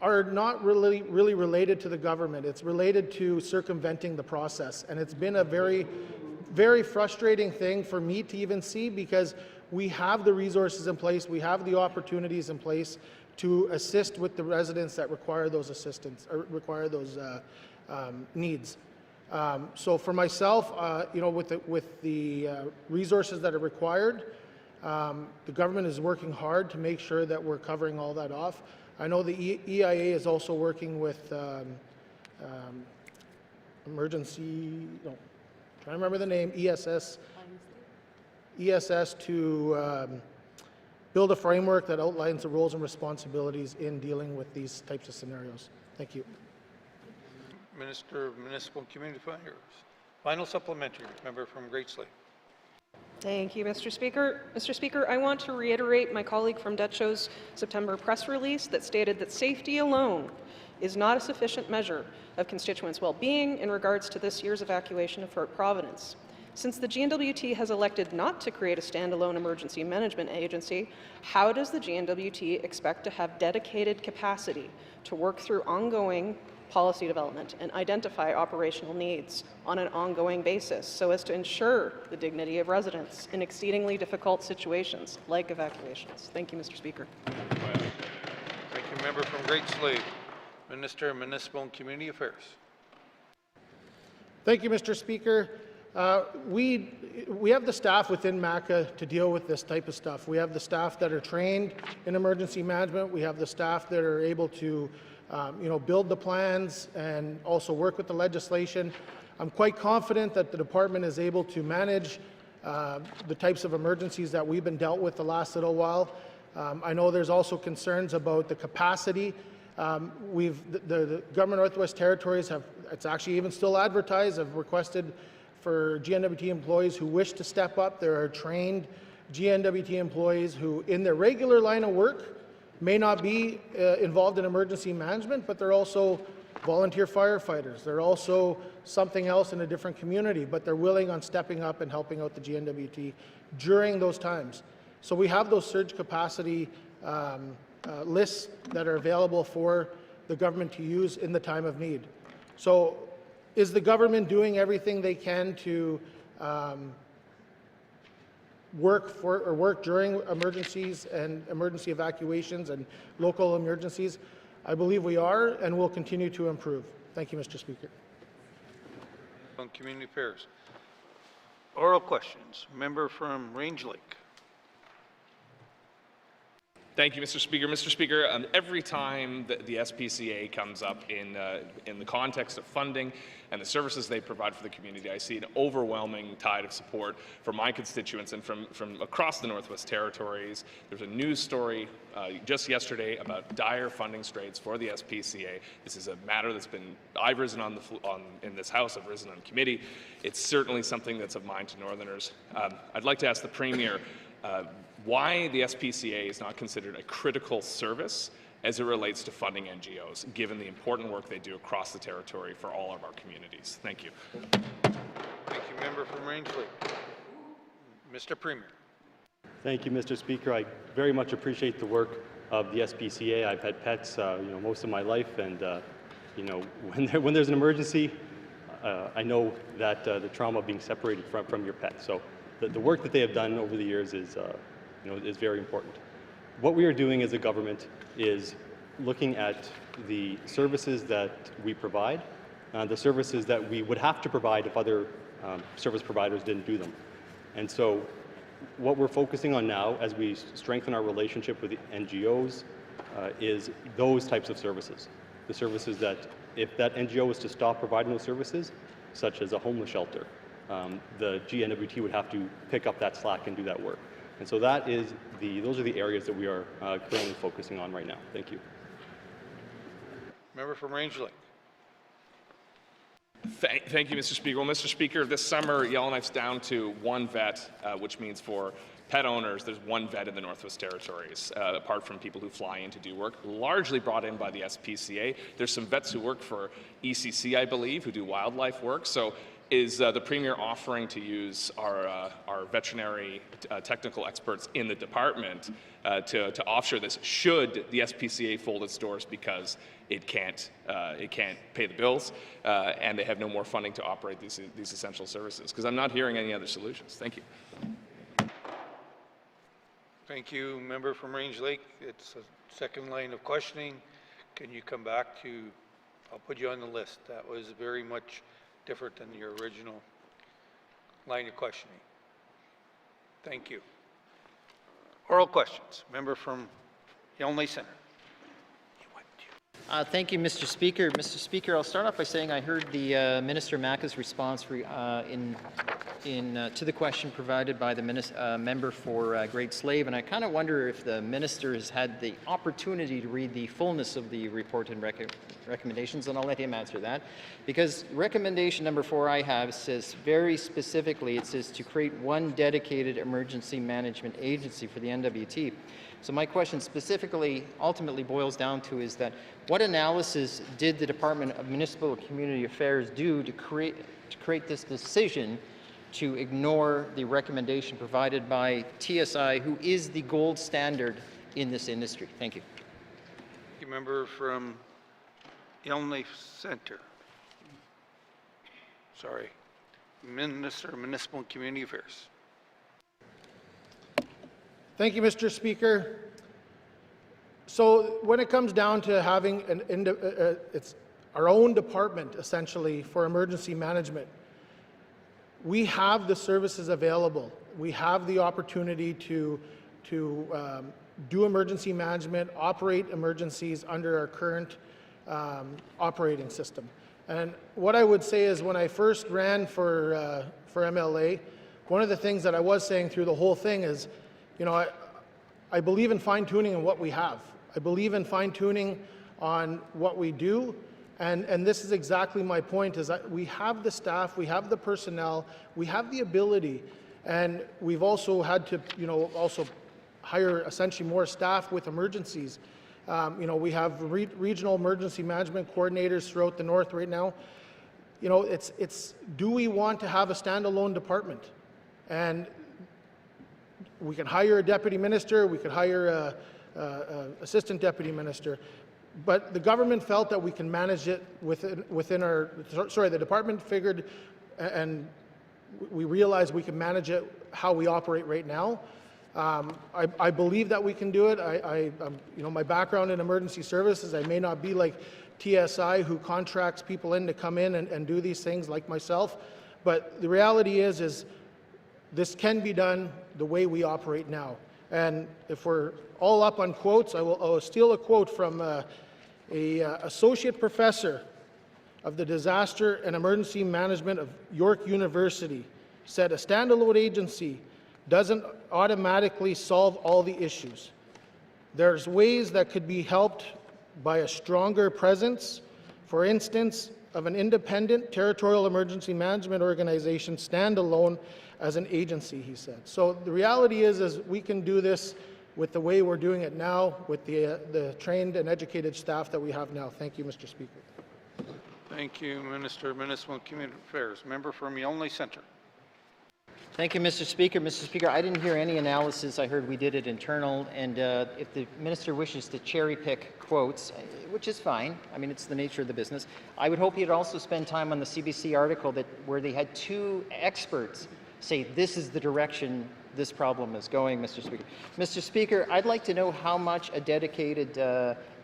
[SPEAKER 15] are not really related to the government. It's related to circumventing the process, and it's been a very, very frustrating thing for me to even see, because we have the resources in place, we have the opportunities in place to assist with the residents that require those assistance or require those needs. So for myself, with the resources that are required, the government is working hard to make sure that we're covering all that off. I know the EIA is also working with trying to remember the name, ESS to build a framework that outlines the roles and responsibilities in dealing with these types of scenarios. Thank you.
[SPEAKER 1] Minister of Municipal and Community Affairs. Final supplementary. Member from Great Slave.
[SPEAKER 14] Thank you, Mr. Speaker. Mr. Speaker, I want to reiterate my colleague from Dutcho's September press release that stated that safety alone is not a sufficient measure of constituents' well-being in regards to this year's evacuation of Fort Providence. Since the GNWT has elected not to create a standalone emergency management agency, how does the GNWT expect to have dedicated capacity to work through ongoing policy development, and identify operational needs on an ongoing basis so as to ensure the dignity of residents in exceedingly difficult situations like evacuations. Thank you, Mr. Speaker.
[SPEAKER 1] Thank you, member from Great Slave. Minister of Municipal and Community Affairs.
[SPEAKER 15] Thank you, Mr. Speaker. We have the staff within MACA to deal with this type of stuff. We have the staff that are trained in emergency management. We have the staff that are able to, build the plans and also work with the legislation. I'm quite confident that the department is able to manage the types of emergencies that we've been dealt with the last little while. I know there's also concerns about the capacity. The Government Northwest Territories have, it's actually even still advertised, have requested for GNWT employees who wish to step up. There are trained GNWT employees who, in their regular line of work, may not be involved in emergency management, but they're also volunteer firefighters. They're also something else in a different community, but they're willing on stepping up and helping out the GNWT during those times. So we have those surge capacity lists that are available for the government to use in the time of need. So is the government doing everything they can to work during emergencies and emergency evacuations and local emergencies? I believe we are, and will continue to improve. Thank you, Mr. Speaker.
[SPEAKER 1] On Community Affairs. Oral questions. Member from Range Lake.
[SPEAKER 5] Thank you, Mr. Speaker. Mr. Speaker, every time the SPCA comes up in the context of funding and the services they provide for the community, I see an overwhelming tide of support from my constituents and from across the Northwest Territories. There's a news story just yesterday about dire funding straits for the SPCA. This is a matter that's been, I've risen in this House, I've risen on committee. It's certainly something that's of mind to Northerners. I'd like to ask the Premier, why the SPCA is not considered a critical service as it relates to funding NGOs, given the important work they do across the territory for all of our communities. Thank you.
[SPEAKER 1] Thank you, member from Range Lake. Mr. Premier.
[SPEAKER 3] Thank you, Mr. Speaker. I very much appreciate the work of the SPCA. I've had pets, most of my life, and when there's an emergency, I know that the trauma of being separated from your pet. So the work that they have done over the years is very important. What we are doing as a government is looking at the services that we provide, the services that we would have to provide if other service providers didn't do them. And so what we're focusing on now as we strengthen our relationship with the NGOs is those types of services. The services that if that NGO was to stop providing those services, such as a homeless shelter, the GNWT would have to pick up that slack and do that work. And so those are the areas that we are currently focusing on right now. Thank you.
[SPEAKER 1] Member from Range Lake.
[SPEAKER 5] Thank you, Mr. Speaker. Well, Mr. Speaker, this summer, Yellowknife's down to one vet, which means for pet owners, there's one vet in the Northwest Territories, apart from people who fly in to do work, largely brought in by the SPCA. There's some vets who work for ECC, I believe, who do wildlife work. So is the Premier offering to use our veterinary technical experts in the department to offshore this should the SPCA fold its doors because it can't pay the bills and they have no more funding to operate these essential services? Because I'm not hearing any other solutions. Thank you.
[SPEAKER 1] Thank you, member from Range Lake. It's a second line of questioning. Can you come back to, I'll put you on the list. That was very much different than your original line of questioning. Thank you. Oral questions. Member from Yellowknife Centre.
[SPEAKER 6] Thank you, Mr. Speaker. Mr. Speaker, I'll start off by saying I heard the Minister Maca's response to the question provided by the member for Great Slave, and I kind of wonder if the minister has had the opportunity to read the fullness of the report and recommendations, and I'll let him answer that. Because recommendation number 4 I have says very specifically, it says to create one dedicated emergency management agency for the NWT. So my question specifically ultimately boils down to is that what analysis did the Department of Municipal and Community Affairs do to create this decision to ignore the recommendation provided by TSI, who is the gold standard in this industry? Thank you.
[SPEAKER 1] Thank you, member from Yellowknife Center. Sorry. Minister of Municipal and Community Affairs.
[SPEAKER 15] Thank you, Mr. Speaker. So when it comes down to having it's our own department, essentially, for emergency management, we have the services available. We have the opportunity to do emergency management, operate emergencies under our current operating system. And what I would say is when I first ran for MLA, one of the things that I was saying through the whole thing is, you know, I believe in fine-tuning in what we have. I believe in fine-tuning on what we do, and this is exactly my point, is that we have the staff, we have the personnel, we have the ability, and we've also had to, you know, also hire essentially more staff with emergencies. You know, we have regional emergency management coordinators throughout the north right now. You know, it's do we want to have a standalone department? And we can hire a deputy minister, we could hire a assistant deputy minister, but the government felt that we can manage it within our, sorry, the department figured and we realized we can manage it how we operate right now. I believe that we can do it. You know, my background in emergency services, I may not be like TSI who contracts people in to come in and do these things like myself, but the reality is this can be done the way we operate now. And if we're all up on quotes, I'll steal a quote from a associate professor of the Disaster and Emergency Management of York University, said a standalone agency doesn't automatically solve all the issues. There's ways that could be helped by a stronger presence, for instance, of an independent territorial emergency management organization standalone as an agency, he said. So the reality is we can do this with the way we're doing it now, with the trained and educated staff that we have now. Thank you, Mr. Speaker.
[SPEAKER 1] Thank you, Minister of Municipal and Community Affairs. Member from Yellowknife Center.
[SPEAKER 6] Thank you, Mr. Speaker. Mr. Speaker, I didn't hear any analysis. I heard we did it internal, and if the minister wishes to cherry pick quotes, which is fine, I mean, it's the nature of the business, I would hope he'd also spend time on the CBC article where they had two experts say this is the direction this problem is going, Mr. Speaker. Mr. Speaker, I'd like to know how much a dedicated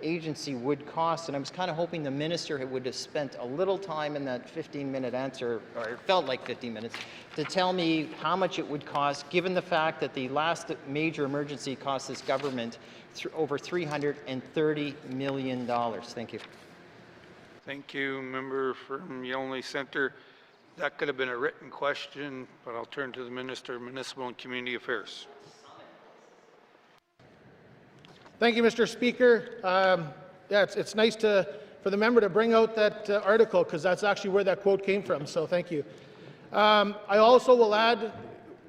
[SPEAKER 6] agency would cost, and I was kind of hoping the minister would have spent a little time in that 15-minute answer, or it felt like 15 minutes, to tell me how much it would cost, given the fact that the last major emergency cost this government over $330 million. Thank you.
[SPEAKER 1] Thank you, member from Yellowknife Center. That could have been a written question, but I'll turn to the Minister of Municipal and Community Affairs.
[SPEAKER 15] Thank you, Mr. Speaker. Yeah, it's nice for the member to bring out that article, because that's actually where that quote came from, so thank you. I also will add,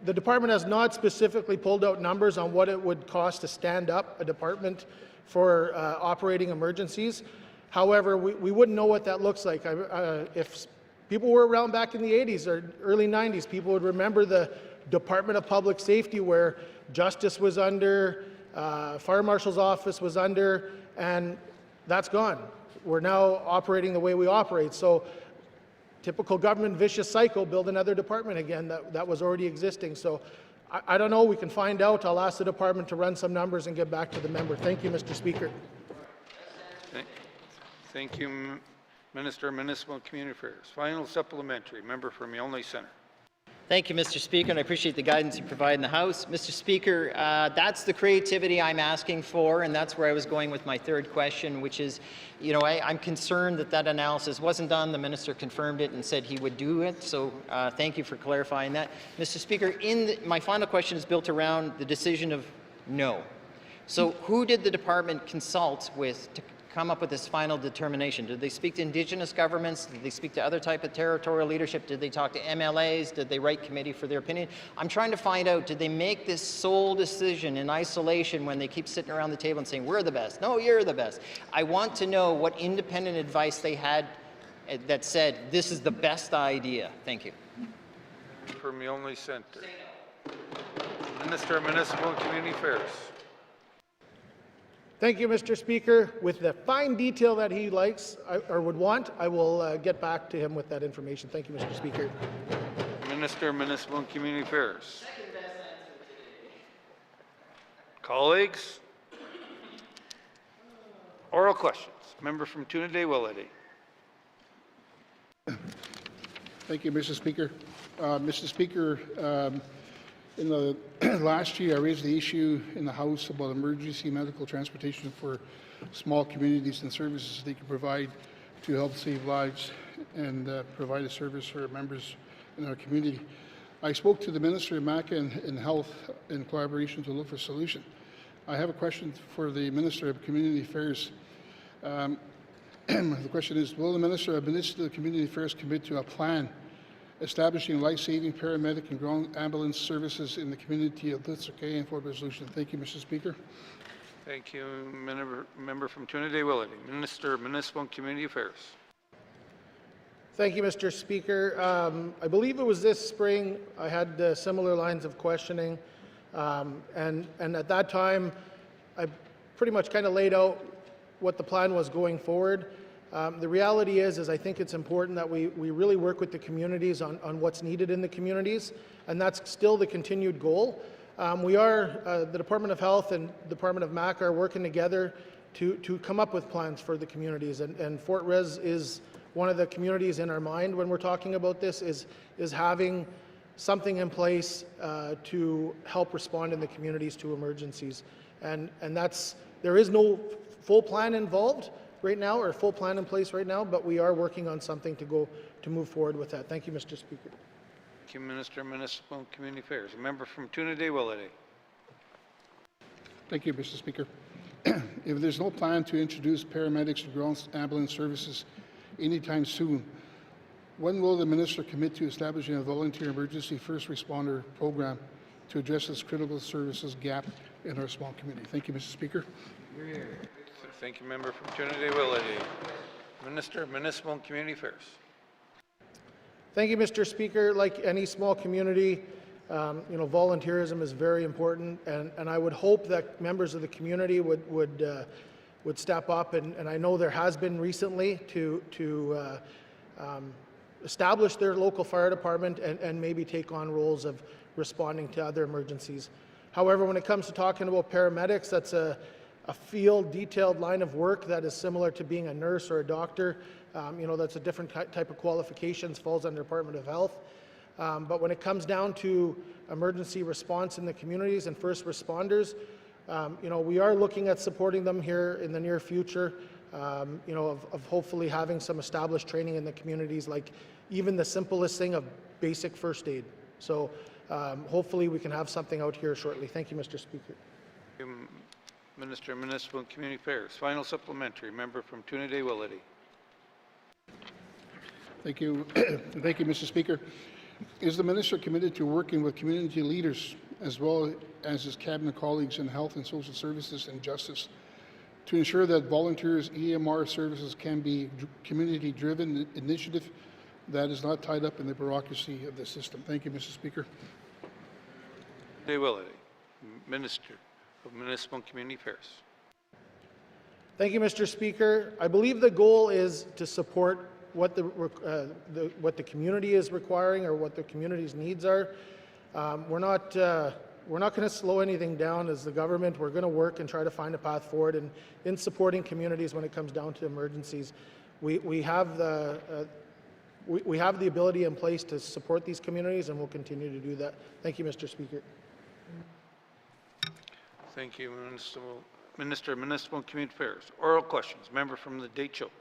[SPEAKER 15] the department has not specifically pulled out numbers on what it would cost to stand up a department for operating emergencies. However, we wouldn't know what that looks like. If people were around back in the 80s or early 90s, people would remember the Department of Public Safety, where Justice was under, Fire Marshal's office was under, and that's gone. We're now operating the way we operate. So typical government vicious cycle, build another department again that was already existing. So I don't know, we can find out. I'll ask the department to run some numbers and get back to the member. Thank you, Mr. Speaker.
[SPEAKER 1] Thank you, Minister of Municipal and Community Affairs. Final supplementary, member from Yellowknife Center.
[SPEAKER 6] Thank you, Mr. Speaker, and I appreciate the guidance you provide in the House. Mr. Speaker, that's the creativity I'm asking for, and that's where I was going with my third question, which is, you know, I'm concerned that analysis wasn't done. The minister confirmed it and said he would do it, so thank you for clarifying that. Mr. Speaker, my final question is built around the decision of no. So who did the department consult with to come up with this final determination? Did they speak to Indigenous governments? Did they speak to other type of territorial leadership? Did they talk to MLAs? Did they write committee for their opinion? I'm trying to find out, did they make this sole decision in isolation when they keep sitting around the table and saying, we're the best? No, you're the best. I want to know what independent advice they had that said, this is the best idea. Thank you.
[SPEAKER 1] From Yellowknife Center. Minister of Municipal and Community Affairs.
[SPEAKER 15] Thank you, Mr. Speaker. With the fine detail that he likes or would want, I will get back to him with that information. Thank you, Mr. Speaker.
[SPEAKER 1] Minister of Municipal and Community Affairs. Colleagues, oral questions. Member from Tuna-Day Willity.
[SPEAKER 4] Thank you, Mr. Speaker. Mr. Speaker, in the last year, I raised the issue in the House about emergency medical transportation for small communities and services they can provide to help save lives and provide a service for members in our community. I spoke to the Minister of MACA and Health in collaboration to look for a solution. I have a question for the Minister of Community Affairs. The question is, will the Minister of Municipal Community Affairs commit to a plan establishing life-saving paramedic and ground ambulance services in the community of Little and Fort Resolution? Thank you, Mr. Speaker.
[SPEAKER 1] Thank you, member from Tuna-Day Willity. Minister of Municipal and Community Affairs.
[SPEAKER 15] Thank you, Mr. Speaker. I believe it was this spring I had similar lines of questioning, and at that time I pretty much kind of laid out what the plan was going forward. The reality is I think it's important that we really work with the communities on what's needed in the communities, and that's still the continued goal. The Department of Health and Department of MACA are working together to come up with plans for the communities, and Fort Res is one of the communities in our mind when we're talking about this, is having something in place to help respond in the communities to emergencies. And there is no full plan involved right now, or full plan in place right now, but we are working on something to move forward with that. Thank you, Mr. Speaker.
[SPEAKER 1] Thank you, Minister of Municipal and Community Affairs. A member from Tuna-Day Willity.
[SPEAKER 4] Thank you, Mr. Speaker. If there's no plan to introduce paramedics and ground ambulance services anytime soon, when will the Minister commit to establishing a volunteer emergency first responder program to address this critical services gap in our small community? Thank you, Mr. Speaker.
[SPEAKER 1] Thank you, member from Tuna-Day Willity. Minister of Municipal and Community Affairs.
[SPEAKER 15] Thank you, Mr. Speaker. Like any small community, volunteerism is very important, and I would hope that members of the community would step up, and I know there has been recently to establish their local fire department and maybe take on roles of responding to other emergencies. However, when it comes to talking about paramedics, that's a field detailed line of work that is similar to being a nurse or a doctor. That's a different type of qualifications, falls under Department of Health. But when it comes down to emergency response in the communities and first responders, we are looking at supporting them here in the near future, of hopefully having some established training in the communities, like even the simplest thing of basic first aid. So hopefully we can have something out here shortly. Thank you, Mr. Speaker.
[SPEAKER 1] Minister of Municipal and Community Affairs. Final supplementary, member from Tuna-Day Willity.
[SPEAKER 4] Thank you. Thank you, Mr. Speaker. Is the Minister committed to working with community leaders as well as his cabinet colleagues in health and social services and justice to ensure that volunteers' EMR services can be community-driven initiative that is not tied up in the bureaucracy of the system? Thank you, Mr. Speaker.
[SPEAKER 1] Tuna-Day Willity, Minister of Municipal and Community Affairs.
[SPEAKER 15] Thank you, Mr. Speaker. I believe the goal is to support what the community is requiring or what the community's needs are. We're not going to slow anything down as the government. We're going to work and try to find a path forward in supporting communities when it comes down to emergencies. We have the ability in place to support these communities, and we'll continue to do that. Thank you, Mr. Speaker.
[SPEAKER 1] Thank you, Minister of Municipal and Community Affairs. Oral questions. Member from the Date Show.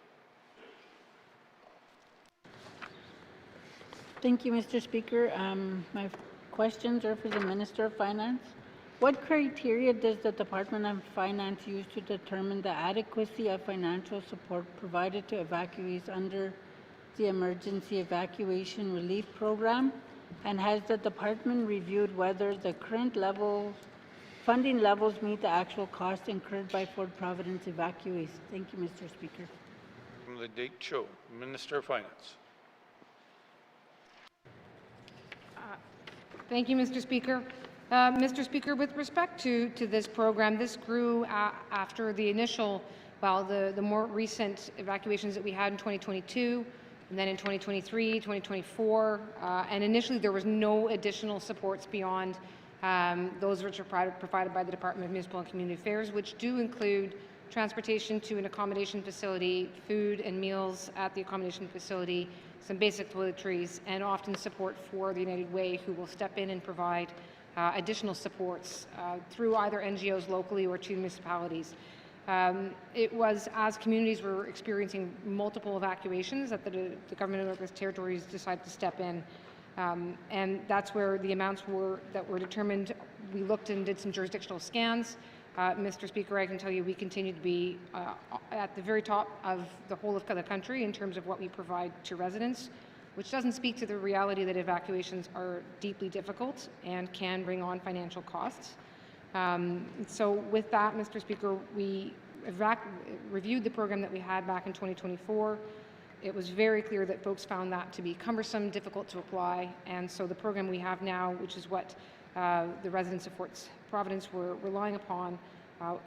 [SPEAKER 11] Thank you, Mr. Speaker. My questions are for the Minister of Finance. What criteria does the Department of Finance use to determine the adequacy of financial support provided to evacuees under the Emergency Evacuation Relief Program? And has the department reviewed whether the current funding levels meet the actual cost incurred by Fort Providence evacuees? Thank you, Mr. Speaker.
[SPEAKER 1] From the Date Show, Minister of Finance.
[SPEAKER 16] Thank you, Mr. Speaker. Mr. Speaker, with respect to this program, this grew after the initial, well, the more recent evacuations that we had in 2022, and then in 2023, 2024, and initially there was no additional supports beyond those which are provided by the Department of Municipal and Community Affairs, which do include transportation to an accommodation facility, food and meals at the accommodation facility, some basic toiletries, and often support for the United Way, who will step in and provide additional supports through either NGOs locally or to municipalities. It was as communities were experiencing multiple evacuations that the Government of Northwest Territories decided to step in. And that's where the amounts that were determined. We looked and did some jurisdictional scans. Mr. Speaker, I can tell you we continue to be at the very top of the whole of the country in terms of what we provide to residents, which doesn't speak to the reality that evacuations are deeply difficult and can bring on financial costs. So with that, Mr. Speaker, we reviewed the program that we had back in 2024. It was very clear that folks found that to be cumbersome, difficult to apply, and so the program we have now, which is what the residents of Fort Providence were relying upon,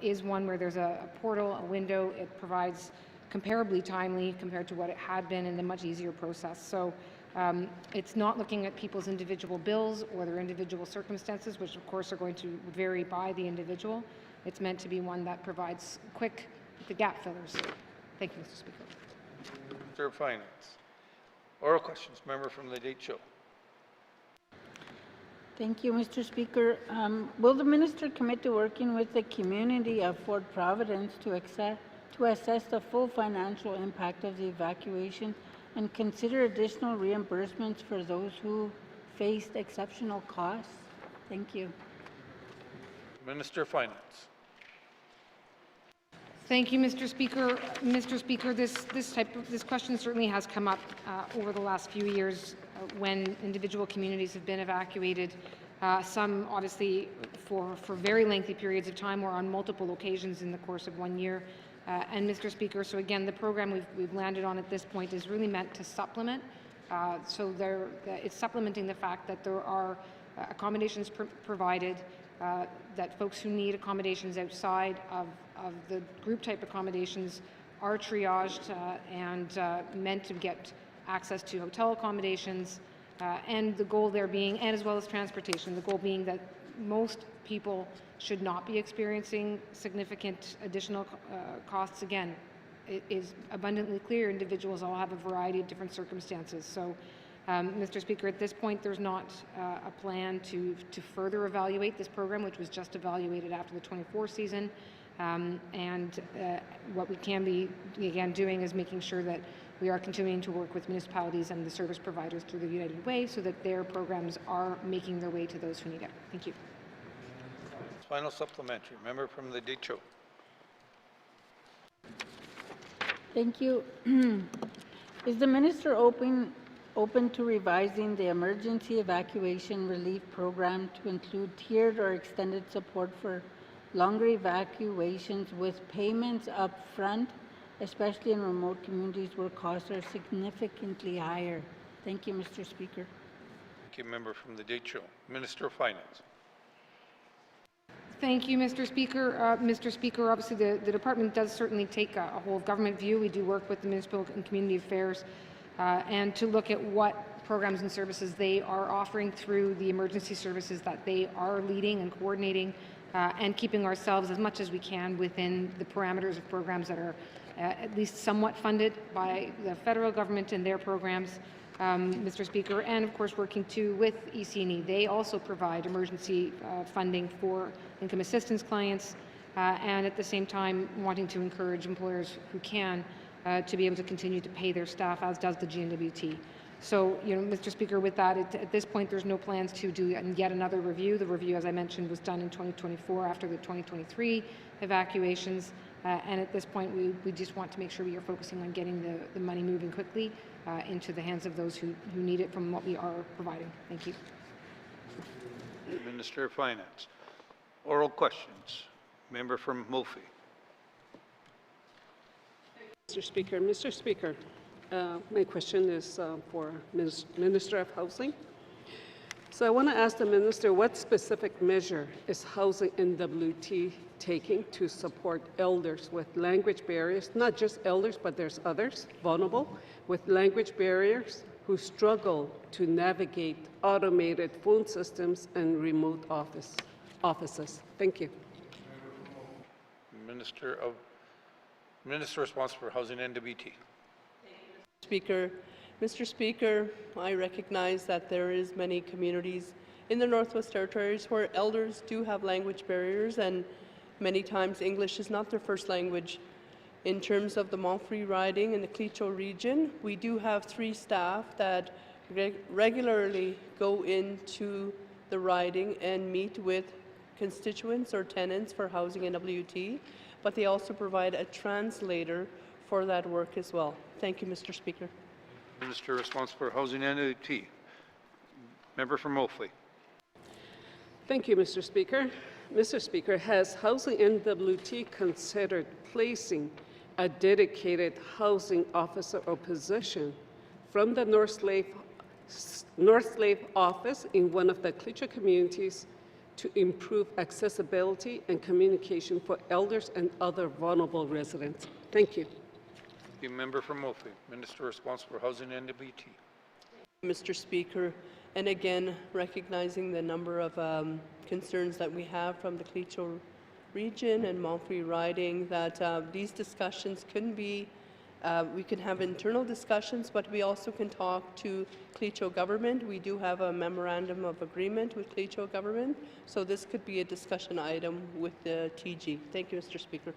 [SPEAKER 16] is one where there's a portal, a window. It provides comparably timely compared to what it had been in the much easier process. So it's not looking at people's individual bills or their individual circumstances, which of course are going to vary by the individual. It's meant to be one that provides quick gap fillers. Thank you, Mr. Speaker.
[SPEAKER 1] Minister of Finance. Oral questions. Member from the Date Show.
[SPEAKER 11] Thank you, Mr. Speaker. Will the minister commit to working with the community of Fort Providence to assess the full financial impact of the evacuation and consider additional reimbursements for those who faced exceptional costs? Thank you.
[SPEAKER 1] Minister of Finance.
[SPEAKER 16] Thank you, Mr. Speaker. Mr. Speaker, this question certainly has come up over the last few years when individual communities have been evacuated. Some obviously for very lengthy periods of time or on multiple occasions in the course of 1 year. And Mr. Speaker, so again, the program we've landed on at this point is really meant to supplement. It's supplementing the fact that there are accommodations provided, that folks who need accommodations outside of the group type accommodations are triaged and meant to get access to hotel accommodations, and the goal there being, and as well as transportation, the goal being that most people should not be experiencing significant additional costs. Again, it is abundantly clear individuals all have a variety of different circumstances. So, Mr. Speaker, at this point there's not a plan to further evaluate this program, which was just evaluated after the 24 season. What we can be, again, doing is making sure that we are continuing to work with municipalities and the service providers through the United Way so that their programs are making their way to those who need it. Thank you.
[SPEAKER 1] Final supplementary. Member from the Date Show.
[SPEAKER 11] Thank you. Is the minister open to revising the emergency evacuation relief program to include tiered or extended support for longer evacuations with payments up front, especially in remote communities where costs are significantly higher? Thank you, Mr. Speaker.
[SPEAKER 1] Thank you, member from the Date Show. Minister of Finance.
[SPEAKER 16] Thank you, Mr. Speaker. Mr. Speaker, obviously the department does certainly take a whole of government view. We do work with the Municipal and Community Affairs and to look at what programs and services they are offering through the emergency services that they are leading and coordinating, and keeping ourselves as much as we can within the parameters of programs that are at least somewhat funded by the federal government and their programs, Mr. Speaker, and of course working too with EC&E. They also provide emergency funding for income assistance clients, and at the same time wanting to encourage employers who can to be able to continue to pay their staff, as does the GNWT. So, Mr. Speaker, with that, at this point, there's no plans to do yet another review. The review, as I mentioned, was done in 2024 after the 2023 evacuations. And at this point, we just want to make sure we are focusing on getting the money moving quickly into the hands of those who need it from what we are providing. Thank you.
[SPEAKER 1] Minister of Finance. Oral questions. Member from Moulfie.
[SPEAKER 8] Mr. Speaker, my question is for Minister of Housing. So I want to ask the minister, what specific measure is Housing NWT taking to support elders with language barriers, not just elders, but there's others vulnerable with language barriers who struggle to navigate automated phone systems and remote offices? Thank you.
[SPEAKER 1] Minister responsible for Housing NWT.
[SPEAKER 17] Speaker. Mr. Speaker, I recognize that there is many communities in the Northwest Territories where elders do have language barriers, and many times English is not their first language. In terms of the Montfrey riding in the Clecho region, we do have 3 staff that regularly go into the riding and meet with constituents or tenants for Housing NWT, but they also provide a translator for that work as well. Thank you, Mr. Speaker.
[SPEAKER 1] Minister responsible for Housing NWT. Member from Moultrie.
[SPEAKER 8] Thank you, Mr. Speaker. Mr. Speaker, has Housing NWT considered placing a dedicated housing officer or position from the North Slave office in one of the Clecho communities to improve accessibility and communication for elders and other vulnerable residents? Thank you.
[SPEAKER 1] The member from Moultrie. Minister responsible for Housing NWT.
[SPEAKER 17] Mr. Speaker, and again, recognizing the number of concerns that we have from the Clecho region and Montfrey riding, that these discussions can be, we can have internal discussions, but we also can talk to Clecho government. We do have a memorandum of agreement with Clecho government, so this could be a discussion item with the TG. Thank you, Mr. Speaker.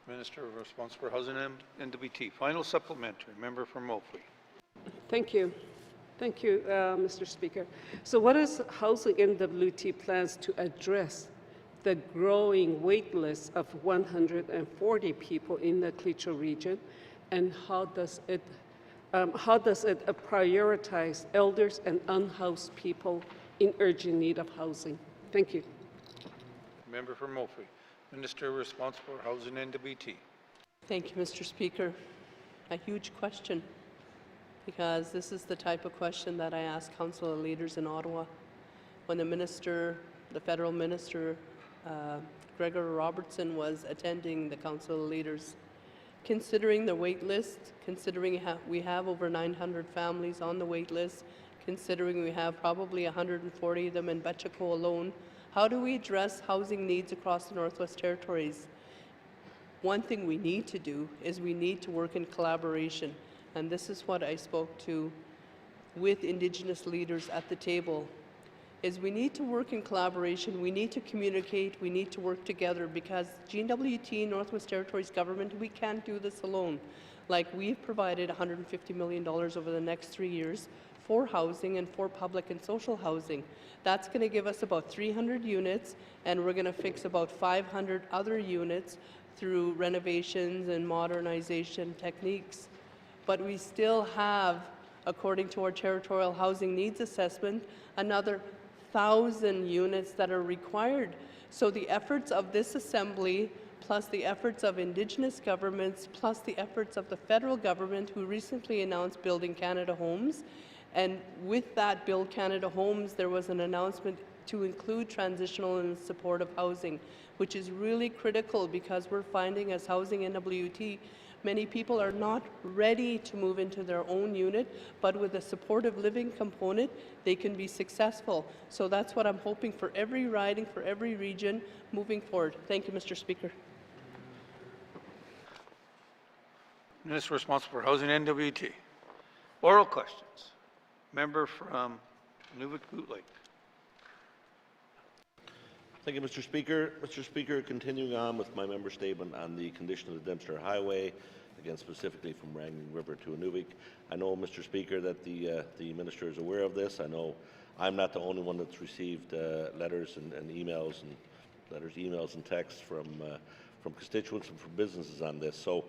[SPEAKER 1] Minister responsible for Housing NWT. Final supplementary. Member from Moultrie.
[SPEAKER 8] Thank you. Thank you, Mr. Speaker. So what is Housing NWT plans to address the growing wait list of 140 people in the Clecho region, and how does it prioritize elders and unhoused people in urgent need of housing? Thank you.
[SPEAKER 1] Member from Moultrie. Minister responsible for Housing NWT.
[SPEAKER 17] Thank you, Mr. Speaker. A huge question, because this is the type of question that I ask council leaders in Ottawa. When the federal minister, Gregor Robertson, was attending the council leaders, considering the wait list, considering we have over 900 families on the wait list, considering we have probably 140 of them in Betchako alone, how do we address housing needs across the Northwest Territories? One thing we need to do is we need to work in collaboration, and this is what I spoke to with Indigenous leaders at the table, is we need to work in collaboration, we need to communicate, we need to work together, because GNWT, Northwest Territories government, we can't do this alone. Like, we've provided $150 million over the next 3 years for housing and for public and social housing. That's going to give us about 300 units, and we're going to fix about 500 other units through renovations and modernization techniques. But we still have, according to our territorial housing needs assessment, another 1,000 units that are required. So the efforts of this assembly, plus the efforts of Indigenous governments, plus the efforts of the federal government, who recently announced Building Canada Homes, and with that Build Canada Homes, there was an announcement to include transitional and supportive housing, which is really critical, because we're finding as Housing NWT, many people are not ready to move into their own unit, but with a supportive living component, they can be successful. So that's what I'm hoping for every riding, for every region moving forward. Thank you, Mr. Speaker.
[SPEAKER 1] Minister responsible for Housing NWT. Oral questions. Member from Nunavut Lake.
[SPEAKER 7] Thank you, Mr. Speaker. Mr. Speaker, continuing on with my member statement on the condition of the Dempster Highway, again specifically from Wrangling River to Inuvik. I know, Mr. Speaker, that the minister is aware of this. I know I'm not the only one that's received letters and emails and texts from constituents and from businesses on this. So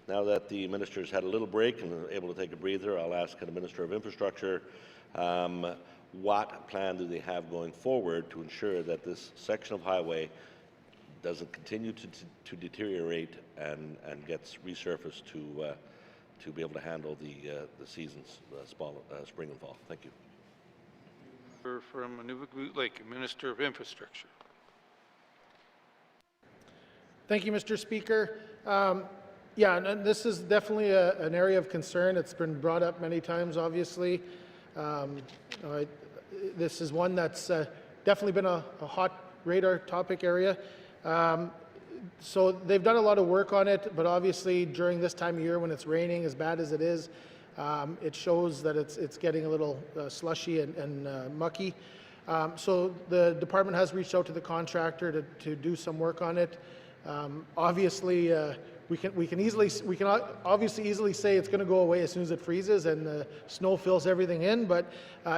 [SPEAKER 7] now that the minister has had a little break and able to take a breather, I'll ask the Minister of Infrastructure, what plan do they have going forward to ensure that this section of highway doesn't continue to deteriorate and gets resurfaced to be able to handle the seasons, spring and fall? Thank you.
[SPEAKER 1] From Nunavut Lake, Minister of Infrastructure.
[SPEAKER 15] Thank you, Mr. Speaker. Yeah, and this is definitely an area of concern. It's been brought up many times, obviously. This is one that's definitely been a hot radar topic area. So they've done a lot of work on it, but obviously during this time of year when it's raining as bad as it is, it shows that it's getting a little slushy and mucky. So the department has reached out to the contractor to do some work on it. Obviously, we can obviously easily say it's going to go away as soon as it freezes and the snow fills everything in. But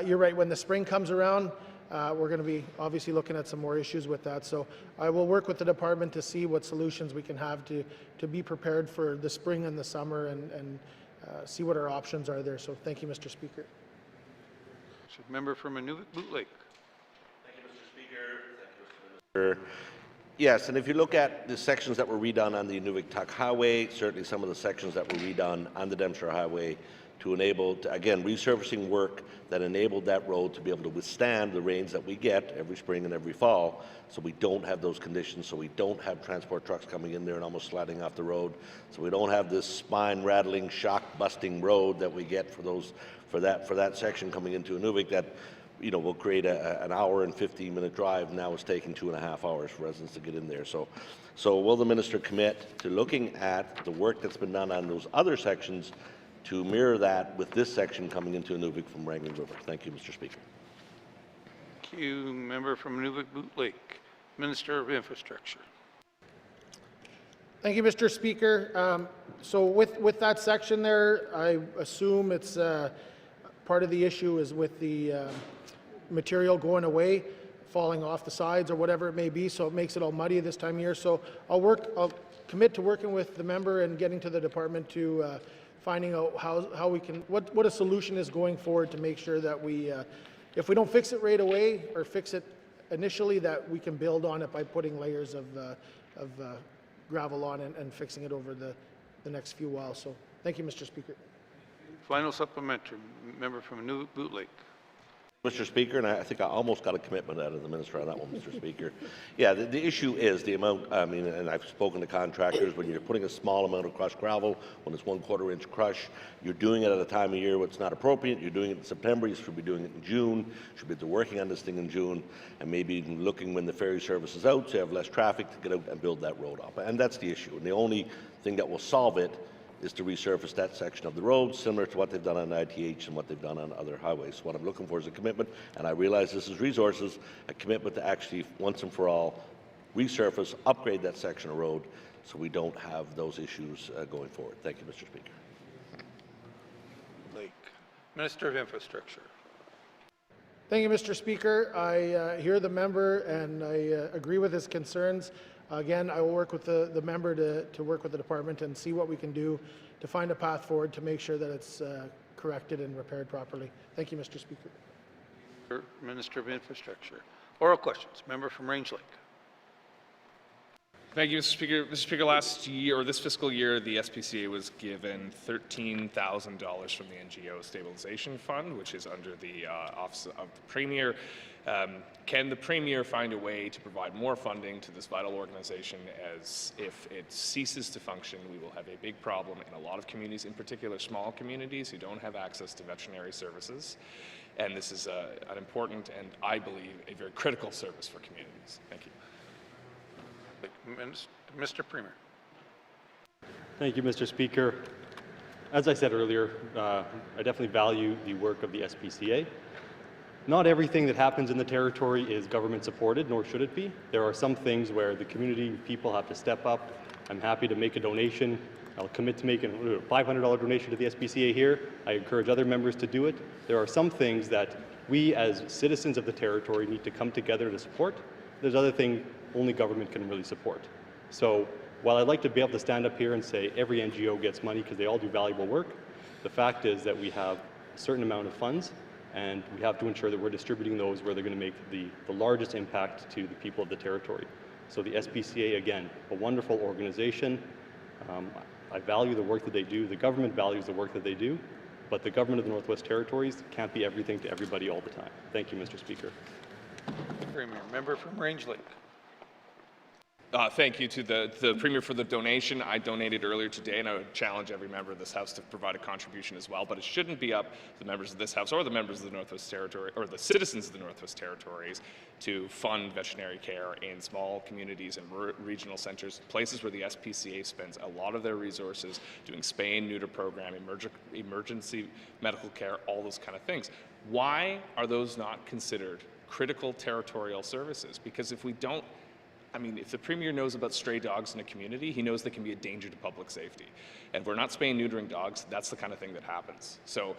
[SPEAKER 15] you're right. When the spring comes around, we're going to be obviously looking at some more issues with that. So I will work with the department to see what solutions we can have to be prepared for the spring and the summer and see what our options are there. So thank you, Mr. Speaker.
[SPEAKER 1] Member from Nunavut Lake.
[SPEAKER 7] Thank you, Mr. Speaker. Thank you, Mr. Minister. Yes, and if you look at the sections that were redone on the Inuvik Highway, certainly some of the sections that were redone on the Dempster Highway to enable, again, resurfacing work that enabled that road to be able to withstand the rains that we get every spring and every fall, so we don't have those conditions, so we don't have transport trucks coming in there and almost sliding off the road, so we don't have this spine-rattling, shock-busting road that we get for that section coming into Inuvik that will create an hour and 15-minute drive. Now it's taking 2.5 hours for residents to get in there. So will the minister commit to looking at the work that's been done on those other sections to mirror that with this section coming into Inuvik from Wrangling River? Thank you, Mr. Speaker.
[SPEAKER 1] Thank you. Member from Nunavut Lake, Minister of Infrastructure.
[SPEAKER 15] Thank you, Mr. Speaker. So with that section there, I assume it's part of the issue is with the material going away, falling off the sides or whatever it may be, so it makes it all muddy this time of year. So I'll commit to working with the member and getting to the department to finding out how we can, what a solution is going forward to make sure that we, if we don't fix it right away or fix it initially, that we can build on it by putting layers of gravel on and fixing it over the next few whiles. So thank you, Mr. Speaker.
[SPEAKER 1] Final supplementary, member from Nunavut Lake.
[SPEAKER 7] Mr. Speaker, and I think I almost got a commitment out of the minister on that one, Mr. Speaker. Yeah, the issue is the amount, I mean, and I've spoken to contractors, when you're putting a small amount of crushed gravel, when it's 1/4 inch crush, you're doing it at a time of year where it's not appropriate. You're doing it in September, you should be doing it in June, you should be working on this thing in June, and maybe even looking when the ferry service is out, so you have less traffic to get out and build that road up. And that's the issue. And the only thing that will solve it is to resurface that section of the road, similar to what they've done on ITH and what they've done on other highways. What I'm looking for is a commitment, and I realize this is resources, a commitment to actually, once and for all, resurface, upgrade that section of road so we don't have those issues going forward. Thank you, Mr. Speaker.
[SPEAKER 1] Lake, Minister of Infrastructure.
[SPEAKER 15] Thank you, Mr. Speaker. I hear the member and I agree with his concerns. Again, I will work with the member to work with the department and see what we can do to find a path forward to make sure that it's corrected and repaired properly. Thank you, Mr. Speaker.
[SPEAKER 1] Minister of Infrastructure. Oral questions. Member from Range Lake.
[SPEAKER 5] Thank you, Mr. Speaker. Mr. Speaker, last year, or this fiscal year, the SPCA was given $13,000 from the NGO Stabilization Fund, which is under the Office of the Premier. Can the Premier find a way to provide more funding to this vital organization, as if it ceases to function, we will have a big problem in a lot of communities, in particular small communities who don't have access to veterinary services. And this is an important and, I believe, a very critical service for communities. Thank you.
[SPEAKER 1] Mr. Premier.
[SPEAKER 3] Thank you, Mr. Speaker. As I said earlier, I definitely value the work of the SPCA. Not everything that happens in the territory is government supported, nor should it be. There are some things where the community people have to step up. I'm happy to make a donation. I'll commit to making a $500 donation to the SPCA here. I encourage other members to do it. There are some things that we as citizens of the territory need to come together to support. There's other things only government can really support. So while I'd like to be able to stand up here and say every NGO gets money because they all do valuable work, the fact is that we have a certain amount of funds, and we have to ensure that we're distributing those where they're going to make the largest impact to the people of the territory. So the SPCA, again, a wonderful organization. I value the work that they do. The government values the work that they do. but the government of the Northwest Territories can't be everything to everybody all the time. Thank you, Mr. Speaker.
[SPEAKER 1] Premier, member from Range Lake.
[SPEAKER 5] Thank you to the Premier for the donation. I donated earlier today, and I would challenge every member of this House to provide a contribution as well. But it shouldn't be up to the members of this House or the members of the Northwest Territory or the citizens of the Northwest Territories to fund veterinary care in small communities and regional centres, places where the SPCA spends a lot of their resources doing spay and neuter program, emergency medical care, all those kind of things. Why are those not considered critical territorial services? Because if we don't, I mean, if the Premier knows about stray dogs in a community, he knows they can be a danger to public safety. And if we're not spaying and neutering dogs, that's the kind of thing that happens. So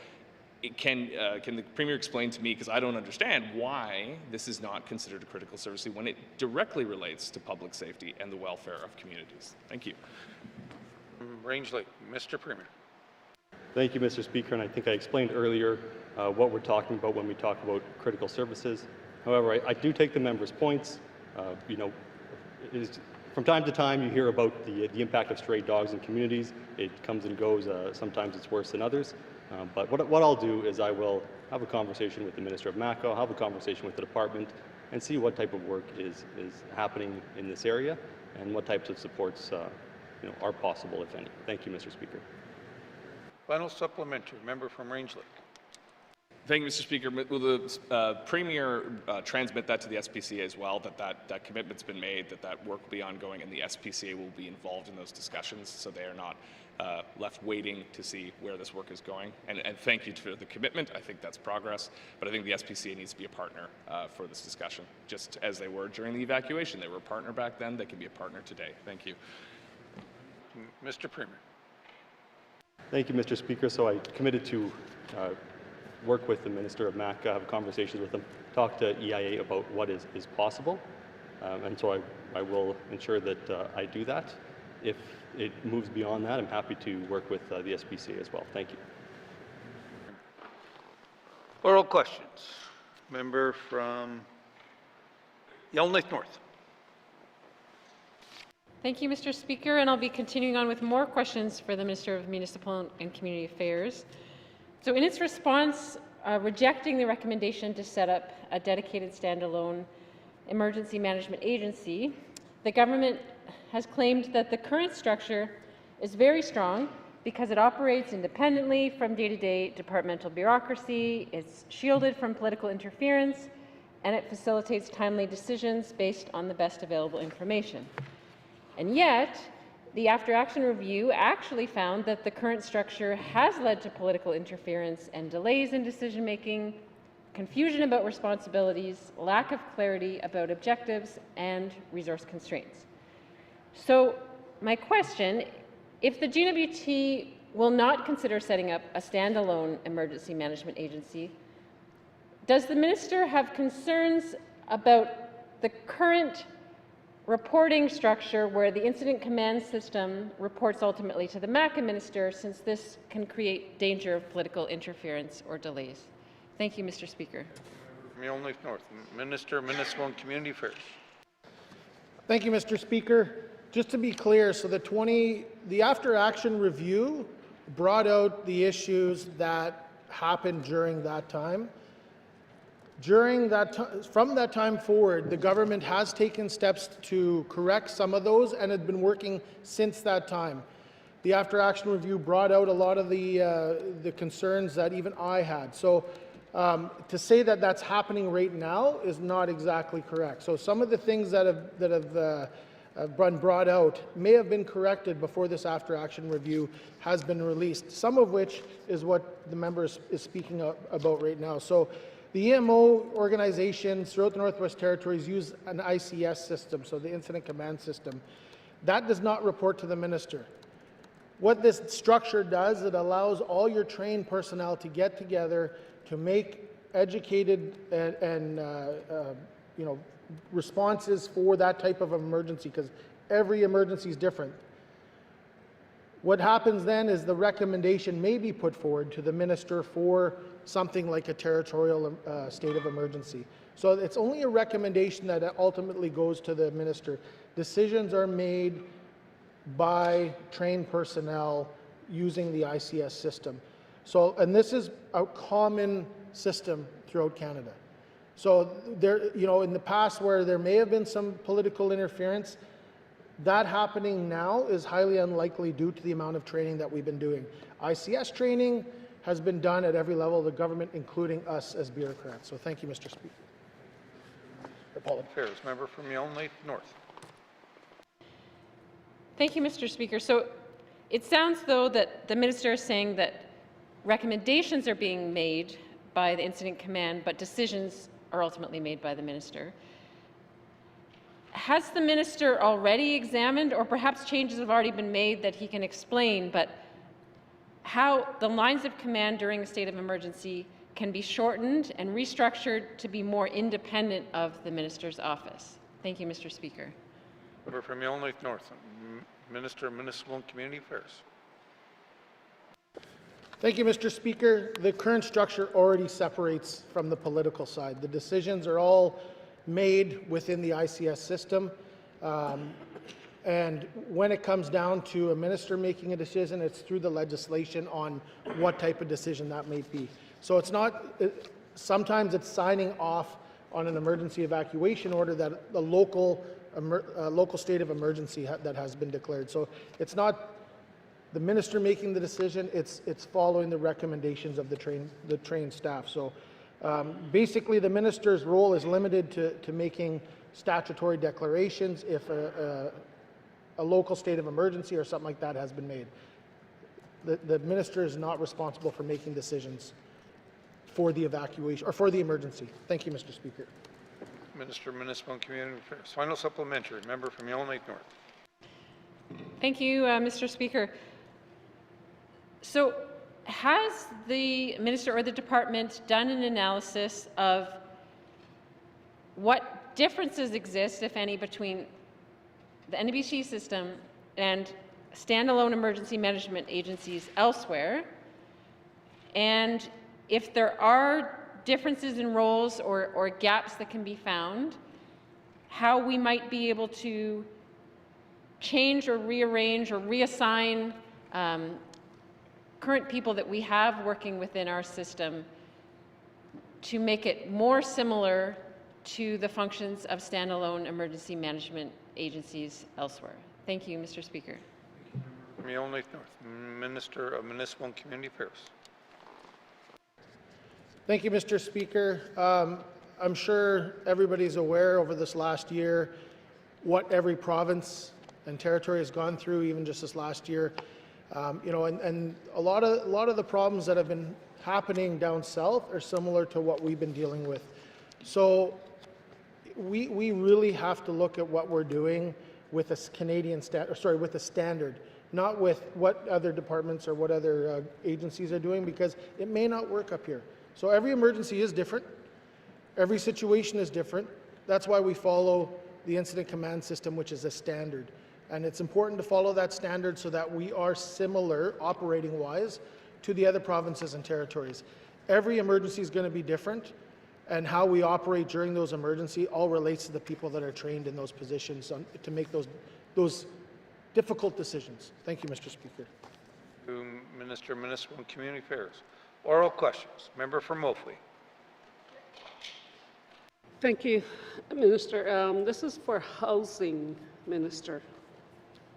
[SPEAKER 5] can the Premier explain to me, because I don't understand, why this is not considered a critical service when it directly relates to public safety and the welfare of communities? Thank you.
[SPEAKER 1] Range Lake, Mr. Premier.
[SPEAKER 3] Thank you, Mr. Speaker, and I think I explained earlier what we're talking about when we talk about critical services. However, I do take the member's points. You know, from time to time you hear about the impact of stray dogs in communities. It comes and goes. Sometimes it's worse than others. But what I'll do is I will have a conversation with the Minister of MACO, have a conversation with the department, and see what type of work is happening in this area and what types of supports you know, are possible, if any. Thank you, Mr. Speaker.
[SPEAKER 1] Final supplementary, member from Range Lake.
[SPEAKER 5] Thank you, Mr. Speaker. Will the Premier transmit that to the SPCA as well, that commitment's been made, that work will be ongoing, and the SPCA will be involved in those discussions so they are not left waiting to see where this work is going? And thank you for the commitment. I think that's progress, but I think the SPCA needs to be a partner for this discussion, just as they were during the evacuation. They were a partner back then. They can be a partner today. Thank you.
[SPEAKER 1] Mr. Premier.
[SPEAKER 3] Thank you, Mr. Speaker. So I committed to work with the Minister of MACA, have conversations with them, talk to EIA about what is possible, and so I will ensure that I do that. If it moves beyond that, I'm happy to work with the SPCA as well. Thank you.
[SPEAKER 1] Oral questions. Member from Yellowknife North.
[SPEAKER 9] Thank you, Mr. Speaker, and I'll be continuing on with more questions for the Minister of Municipal and Community Affairs. So in its response, rejecting the recommendation to set up a dedicated standalone emergency management agency, the government has claimed that the current structure is very strong because it operates independently from day-to-day departmental bureaucracy, it's shielded from political interference, and it facilitates timely decisions based on the best available information. And yet, the After Action Review actually found that the current structure has led to political interference and delays in decision-making, confusion about responsibilities, lack of clarity about objectives, and resource constraints. So my question, if the GWT will not consider setting up a standalone emergency management agency, does the minister have concerns about the current reporting structure where the incident command system reports ultimately to the MACA minister, since this can create danger of political interference or delays? Thank you, Mr. Speaker.
[SPEAKER 1] Yellowknife North, Minister of Municipal and Community Affairs.
[SPEAKER 15] Thank you, Mr. Speaker. Just to be clear, so the After Action Review brought out the issues that happened during that time. From that time forward, the government has taken steps to correct some of those and had been working since that time. The After Action Review brought out a lot of the concerns that even I had. So to say that that's happening right now is not exactly correct. So some of the things that have been brought out may have been corrected before this After Action Review has been released, some of which is what the member is speaking about right now. So the EMO organizations throughout the Northwest Territories use an ICS system, so the Incident Command System. That does not report to the minister. What this structure does, it allows all your trained personnel to get together to make educated and you know, responses for that type of emergency, because every emergency is different. What happens then is the recommendation may be put forward to the minister for something like a territorial state of emergency. So it's only a recommendation that ultimately goes to the minister. Decisions are made by trained personnel using the ICS system. So, and this is a common system throughout Canada. So there, you know, in the past where there may have been some political interference, that happening now is highly unlikely due to the amount of training that we've been doing. ICS training has been done at every level of the government, including us as bureaucrats. So thank you, Mr. Speaker.
[SPEAKER 1] Affairs, member from Yellowknife North.
[SPEAKER 9] Thank you, Mr. Speaker. So it sounds, though, that the minister is saying that recommendations are being made by the Incident Command, but decisions are ultimately made by the minister. Has the minister already examined, or perhaps changes have already been made that he can explain, but how the lines of command during a state of emergency can be shortened and restructured to be more independent of the minister's office? Thank you, Mr. Speaker.
[SPEAKER 1] Member from Yellowknife North, Minister of Municipal and Community Affairs.
[SPEAKER 15] Thank you, Mr. Speaker. The current structure already separates from the political side. The decisions are all made within the ICS system. And when it comes down to a minister making a decision, it's through the legislation on what type of decision that may be. So it's not, sometimes it's signing off on an emergency evacuation order that the local state of emergency that has been declared. So it's not the minister making the decision, it's following the recommendations of the trained staff. So basically the minister's role is limited to making statutory declarations if a local state of emergency or something like that has been made. The minister is not responsible for making decisions for the evacuation or for the emergency. Thank you, Mr. Speaker.
[SPEAKER 1] Minister of Municipal and Community Affairs. Final supplementary, member from Yellowknife North.
[SPEAKER 9] Thank you, Mr. Speaker. So has the minister or the department done an analysis of what differences exist, if any, between the NBC system and standalone emergency management agencies elsewhere? And if there are differences in roles or gaps that can be found, how we might be able to change or rearrange or reassign current people that we have working within our system to make it more similar to the functions of standalone emergency management agencies elsewhere. Thank you, Mr. Speaker.
[SPEAKER 1] From Yellowknife North, Minister of Municipal and Community Affairs.
[SPEAKER 15] Thank you, Mr. Speaker. I'm sure everybody's aware over this last year what every province and territory has gone through, even just this last year. You know, and a lot of the problems that have been happening down south are similar to what we've been dealing with. So we really have to look at what we're doing with a Canadian with a standard, not with what other departments or what other agencies are doing, because it may not work up here. So every emergency is different. Every situation is different. That's why we follow the incident command system, which is a standard. And it's important to follow that standard so that we are similar, operating-wise, to the other provinces and territories. Every emergency is going to be different, and how we operate during those emergencies all relates to the people that are trained in those positions to make those difficult decisions. Thank you, Mr. Speaker.
[SPEAKER 1] To Minister of Municipal and Community Affairs. Oral questions. Member from Mophly.
[SPEAKER 8] Thank you, Minister. This is for Housing, Minister.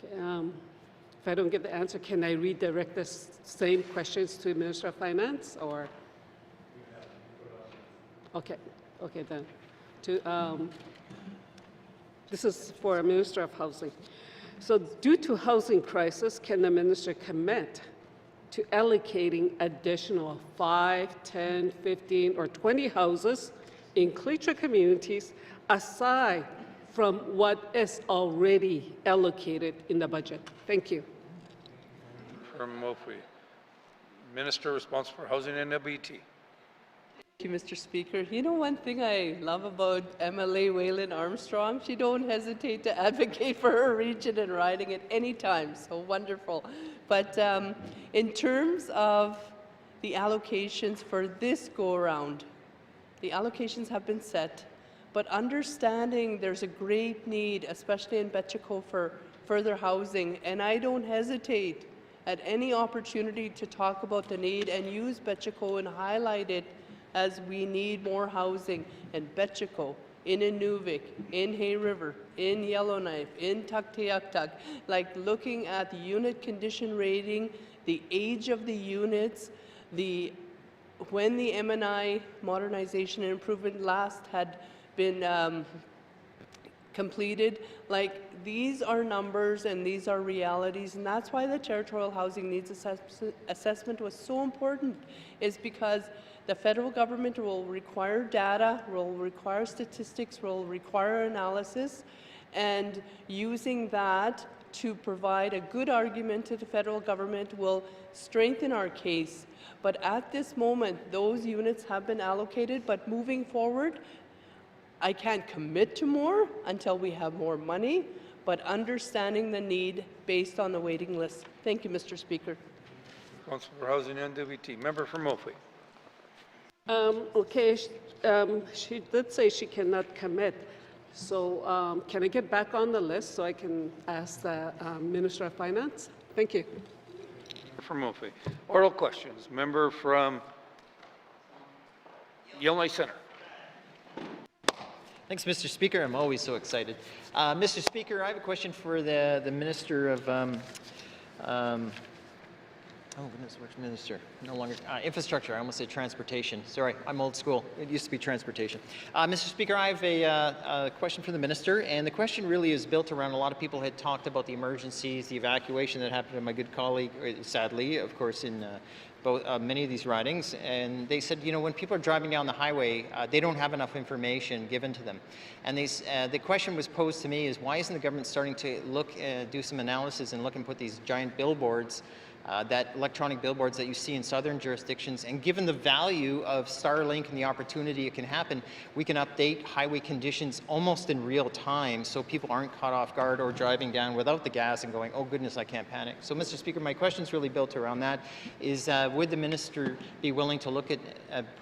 [SPEAKER 8] If I don't get the answer, can I redirect the same questions to Minister of Finance, or? Okay, then. This is for Minister of Housing. So due to housing crisis, can the minister commit to allocating additional 5, 10, 15, or 20 houses in Cleacher communities aside from what is already allocated in the budget? Thank you.
[SPEAKER 1] From Mophly. Minister responsible for Housing and LBT.
[SPEAKER 17] Thank you, Mr. Speaker. You know, one thing I love about MLA Waylon Armstrong, she don't hesitate to advocate for her region and riding at any time. So wonderful. But in terms of the allocations for this go-around, the allocations have been set, but understanding there's a great need, especially in Betchico, for further housing, and I don't hesitate at any opportunity to talk about the need and use Betchico and highlight it as we need more housing in Betchico, in Inuvik, in Hay River, in Yellowknife, in Tuktoyaktuk, like looking at the unit condition rating, the age of the units, when the M&I modernization and improvement last had been completed. Like, these are numbers and these are realities, and that's why the territorial housing needs assessment was so important, is because the federal government will require data, will require statistics, will require analysis, and using that to provide a good argument to the federal government will strengthen our case. But at this moment, those units have been allocated, but moving forward, I can't commit to more until we have more money, but understanding the need based on the waiting list. Thank you, Mr. Speaker.
[SPEAKER 1] Council for Housing and NWT. Member for Mophie.
[SPEAKER 8] Okay, she did say she cannot commit. So can I get back on the list so I can ask the Minister of Finance? Thank you.
[SPEAKER 1] For Mophie. Oral questions. Member from Yellowknife Centre.
[SPEAKER 6] Thanks, Mr. Speaker. I'm always so excited. Mr. Speaker, I have a question for the Minister of oh goodness, which minister? No longer infrastructure. I almost said transportation. Sorry, I'm old school. It used to be transportation. Mr. Speaker, I have a question for the minister, and the question really is built around a lot of people had talked about the emergencies, the evacuation that happened to my good colleague, sadly, of course, in many of these ridings, and they said, you know, when people are driving down the highway, they don't have enough information given to them. And the question was posed to me is, why isn't the government starting to look, do some analysis and look and put these giant billboards, that electronic billboards that you see in southern jurisdictions, and given the value of Starlink and the opportunity it can happen, we can update highway conditions almost in real time so people aren't caught off guard or driving down without the gas and going, oh goodness, I can't panic. So Mr. Speaker, my question is really built around that, is would the minister be willing to look at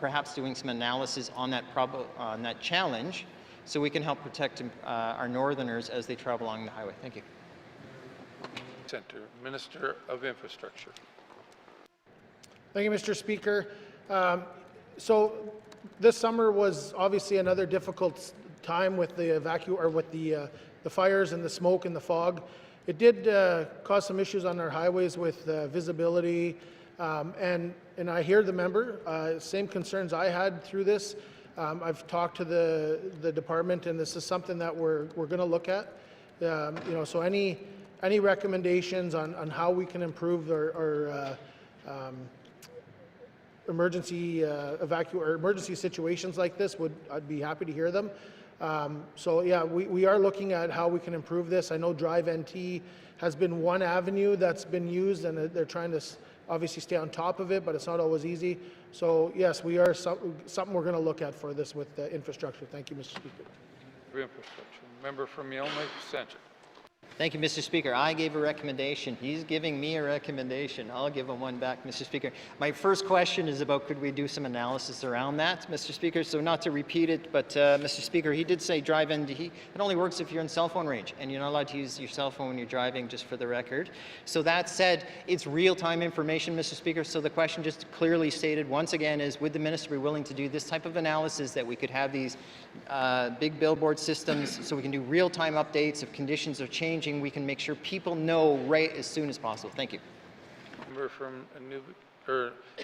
[SPEAKER 6] perhaps doing some analysis on that challenge so we can help protect our northerners as they travel along the highway? Thank you.
[SPEAKER 1] Centre. Minister of Infrastructure.
[SPEAKER 15] Thank you, Mr. Speaker. So this summer was obviously another difficult time with the the fires and the smoke and the fog. It did cause some issues on our highways with visibility, and I hear the member. Same concerns I had through this. I've talked to the department, and this is something that we're going to look at. You know, so any recommendations on how we can improve our emergency emergency situations like this, I'd be happy to hear them. So yeah, we are looking at how we can improve this. I know Drive NT has been one avenue that's been used, and they're trying to obviously stay on top of it, but it's not always easy. So yes, we are something we're going to look at for this with infrastructure. Thank you, Mr. Speaker.
[SPEAKER 1] Infrastructure. Member from Yellowknife Centre.
[SPEAKER 6] Thank you, Mr. Speaker. I gave a recommendation. He's giving me a recommendation. I'll give him one back, Mr. Speaker. My first question is about could we do some analysis around that, Mr. Speaker? So not to repeat it, but Mr. Speaker, he did say drive NT. It only works if you're in cell phone range, and you're not allowed to use your cell phone when you're driving, just for the record. So that said, it's real-time information, Mr. Speaker. So the question just clearly stated once again is, would the minister be willing to do this type of analysis that we could have these big billboard systems so we can do real-time updates if conditions are changing? We can make sure people know right as soon as possible. Thank you.
[SPEAKER 1] Member from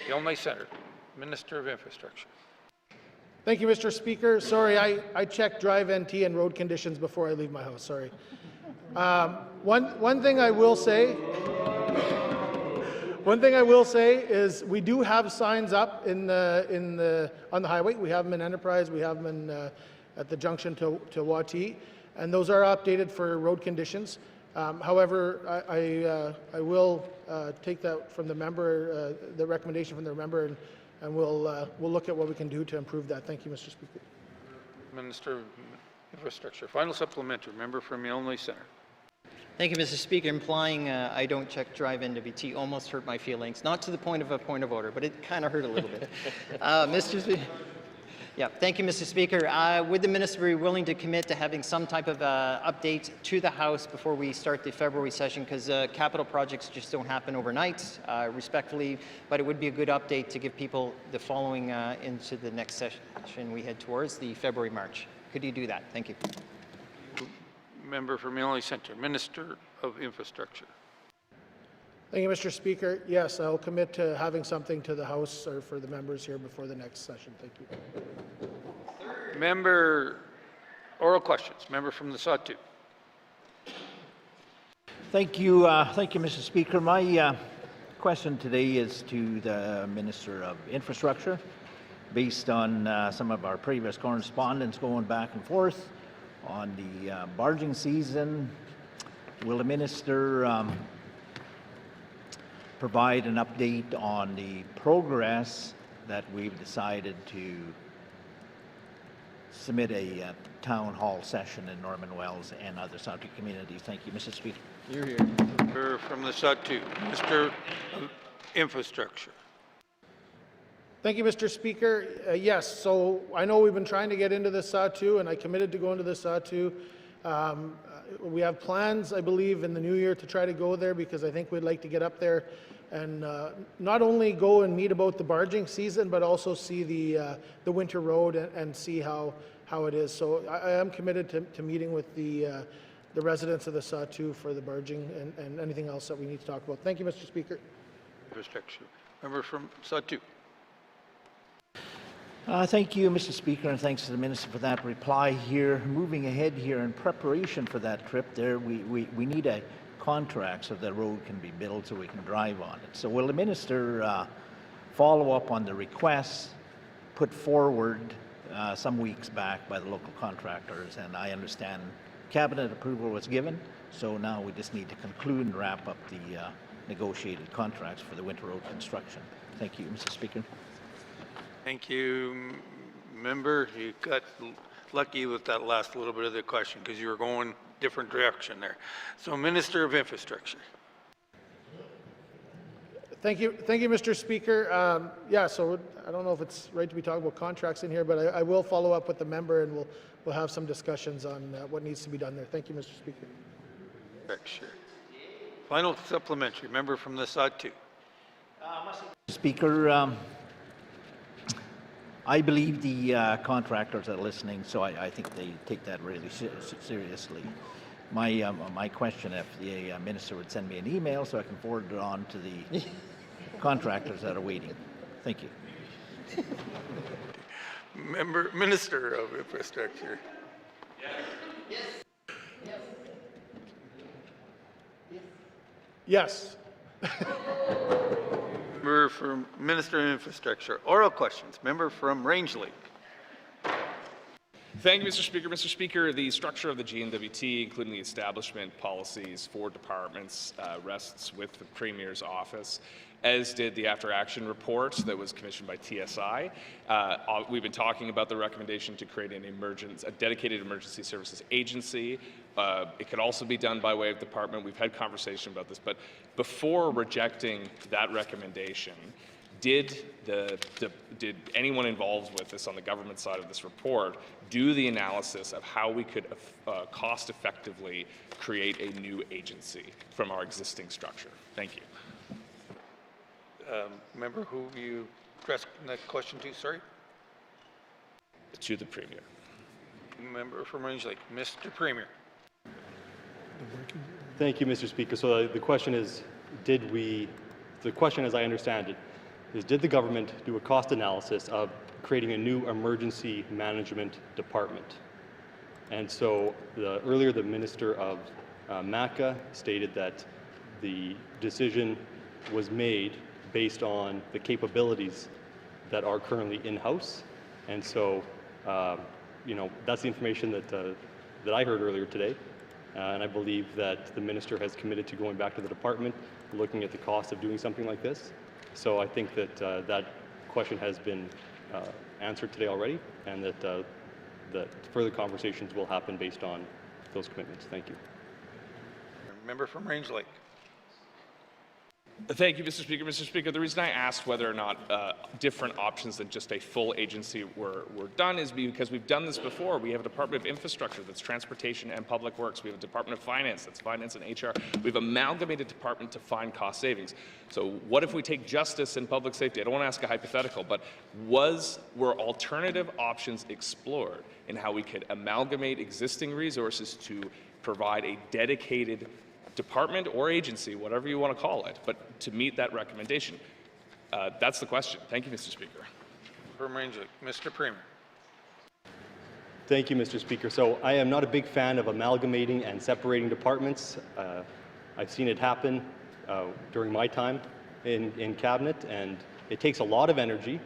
[SPEAKER 1] Yellowknife Centre. Minister of Infrastructure.
[SPEAKER 15] Thank you, Mr. Speaker. Sorry, I check Drive NT and road conditions before I leave my house. Sorry. One thing I will say. One thing I will say is we do have signs up on the highway. We have them in Enterprise. We have them at the junction to Wati, and those are updated for road conditions. However, I will take that from the member, the recommendation from the member, and we'll look at what we can do to improve that. Thank you, Mr. Speaker.
[SPEAKER 1] Minister of Infrastructure. Final supplementary. Member from Yellowknife Centre.
[SPEAKER 6] Thank you, Mr. Speaker. Implying I don't check Drive NWT almost hurt my feelings. Not to the point of a point of order, but it kind of hurt a little bit. Yeah, thank you, Mr. Speaker. Would the minister be willing to commit to having some type of update to the House before we start the February session? Because capital projects just don't happen overnight, respectfully, but it would be a good update to give people the following into the next session we head towards, the February, March. Could you do that? Thank you.
[SPEAKER 1] Member from Illinois Centre, Minister of Infrastructure.
[SPEAKER 15] Thank you, Mr. Speaker. Yes, I'll commit to having something to the House or for the members here before the next session. Thank you.
[SPEAKER 1] Member, oral questions. Member from the Sawtooth.
[SPEAKER 13] Thank you, Mr. Speaker. My question today is to the Minister of Infrastructure. Based on some of our previous correspondence going back and forth on the barging season, will the Minister provide an update on the progress that we've decided to submit a town hall session in Norman Wells and other Sawtooth communities? Thank you, Mr. Speaker.
[SPEAKER 1] Member from the Sawtooth, Minister of Infrastructure.
[SPEAKER 15] Thank you, Mr. Speaker. Yes, so I know we've been trying to get into the Sawtooth, and I committed to going to the Sawtooth. We have plans, I believe, in the new year to try to go there because I think we'd like to get up there and not only go and meet about the barging season, but also see the winter road and see how it is. So I am committed to meeting with the residents of the Sawtooth for the barging and anything else that we need to talk about. Thank you, Mr. Speaker.
[SPEAKER 1] Infrastructure. Member from Sawtooth.
[SPEAKER 13] Thank you, Mr. Speaker, and thanks to the Minister for that reply here. Moving ahead here in preparation for that trip there, we need a contract so the road can be built so we can drive on it. So will the Minister follow up on the requests put forward some weeks back by the local contractors? And I understand Cabinet approval was given, so now we just need to conclude and wrap up the negotiated contracts for the winter road construction. Thank you, Mr. Speaker.
[SPEAKER 1] Thank you, member. You got lucky with that last little bit of the question because you were going different direction there. So, Minister of Infrastructure.
[SPEAKER 15] Thank you, Mr. Speaker. Yeah, so I don't know if it's right to be talking about contracts in here, but I will follow up with the member and we'll have some discussions on what needs to be done there. Thank you, Mr. Speaker.
[SPEAKER 1] Sure. Final supplementary, member from the Sawtooth.
[SPEAKER 13] Speaker, I believe the contractors are listening, so I think they take that really seriously. My question, if the minister would send me an email so I can forward it on to the contractors that are waiting. Thank you.
[SPEAKER 1] Minister of Infrastructure.
[SPEAKER 15] Yes.
[SPEAKER 1] Member from Minister of Infrastructure. Oral questions. Member from Rangeley.
[SPEAKER 5] Thank you, Mr. Speaker. Mr. Speaker, the structure of the GNWT, including the establishment policies for departments, rests with the Premier's office, as did the after-action report that was commissioned by TSI. We've been talking about the recommendation to create a dedicated emergency services agency. It could also be done by way of department. We've had conversation about this, but before rejecting that recommendation, did anyone involved with this on the government side of this report do the analysis of how we could cost effectively create a new agency from our existing structure? Thank you.
[SPEAKER 1] Member, who you addressed that question to, sorry?
[SPEAKER 5] To the Premier.
[SPEAKER 1] Member from Rangeley. Mr. Premier.
[SPEAKER 3] Thank you, Mr. Speaker. So the question is, the question as I understand it, is did the government do a cost analysis of creating a new emergency management department? And so earlier the Minister of MACA stated that the decision was made based on the capabilities that are currently in-house. And so, that's the information that I heard earlier today. And I believe that the minister has committed to going back to the department, looking at the cost of doing something like this. So I think that that question has been answered today already, and that further conversations will happen based on those commitments. Thank you.
[SPEAKER 1] Member from Rangeley.
[SPEAKER 5] Thank you, Mr. Speaker. Mr. Speaker, the reason I asked whether or not different options than just a full agency were done is because we've done this before. We have a Department of Infrastructure that's Transportation and Public Works. We have a Department of Finance that's Finance and HR. We've amalgamated department to find cost savings. So what if we take justice and public safety? I don't want to ask a hypothetical, but were alternative options explored in how we could amalgamate existing resources to provide a dedicated department or agency, whatever you want to call it, but to meet that recommendation? That's the question. Thank you, Mr. Speaker.
[SPEAKER 1] From Rangelick, Mr. Premier.
[SPEAKER 3] Thank you, Mr. Speaker. So I am not a big fan of amalgamating and separating departments. I've seen it happen during my time in cabinet, and it takes a lot of energy,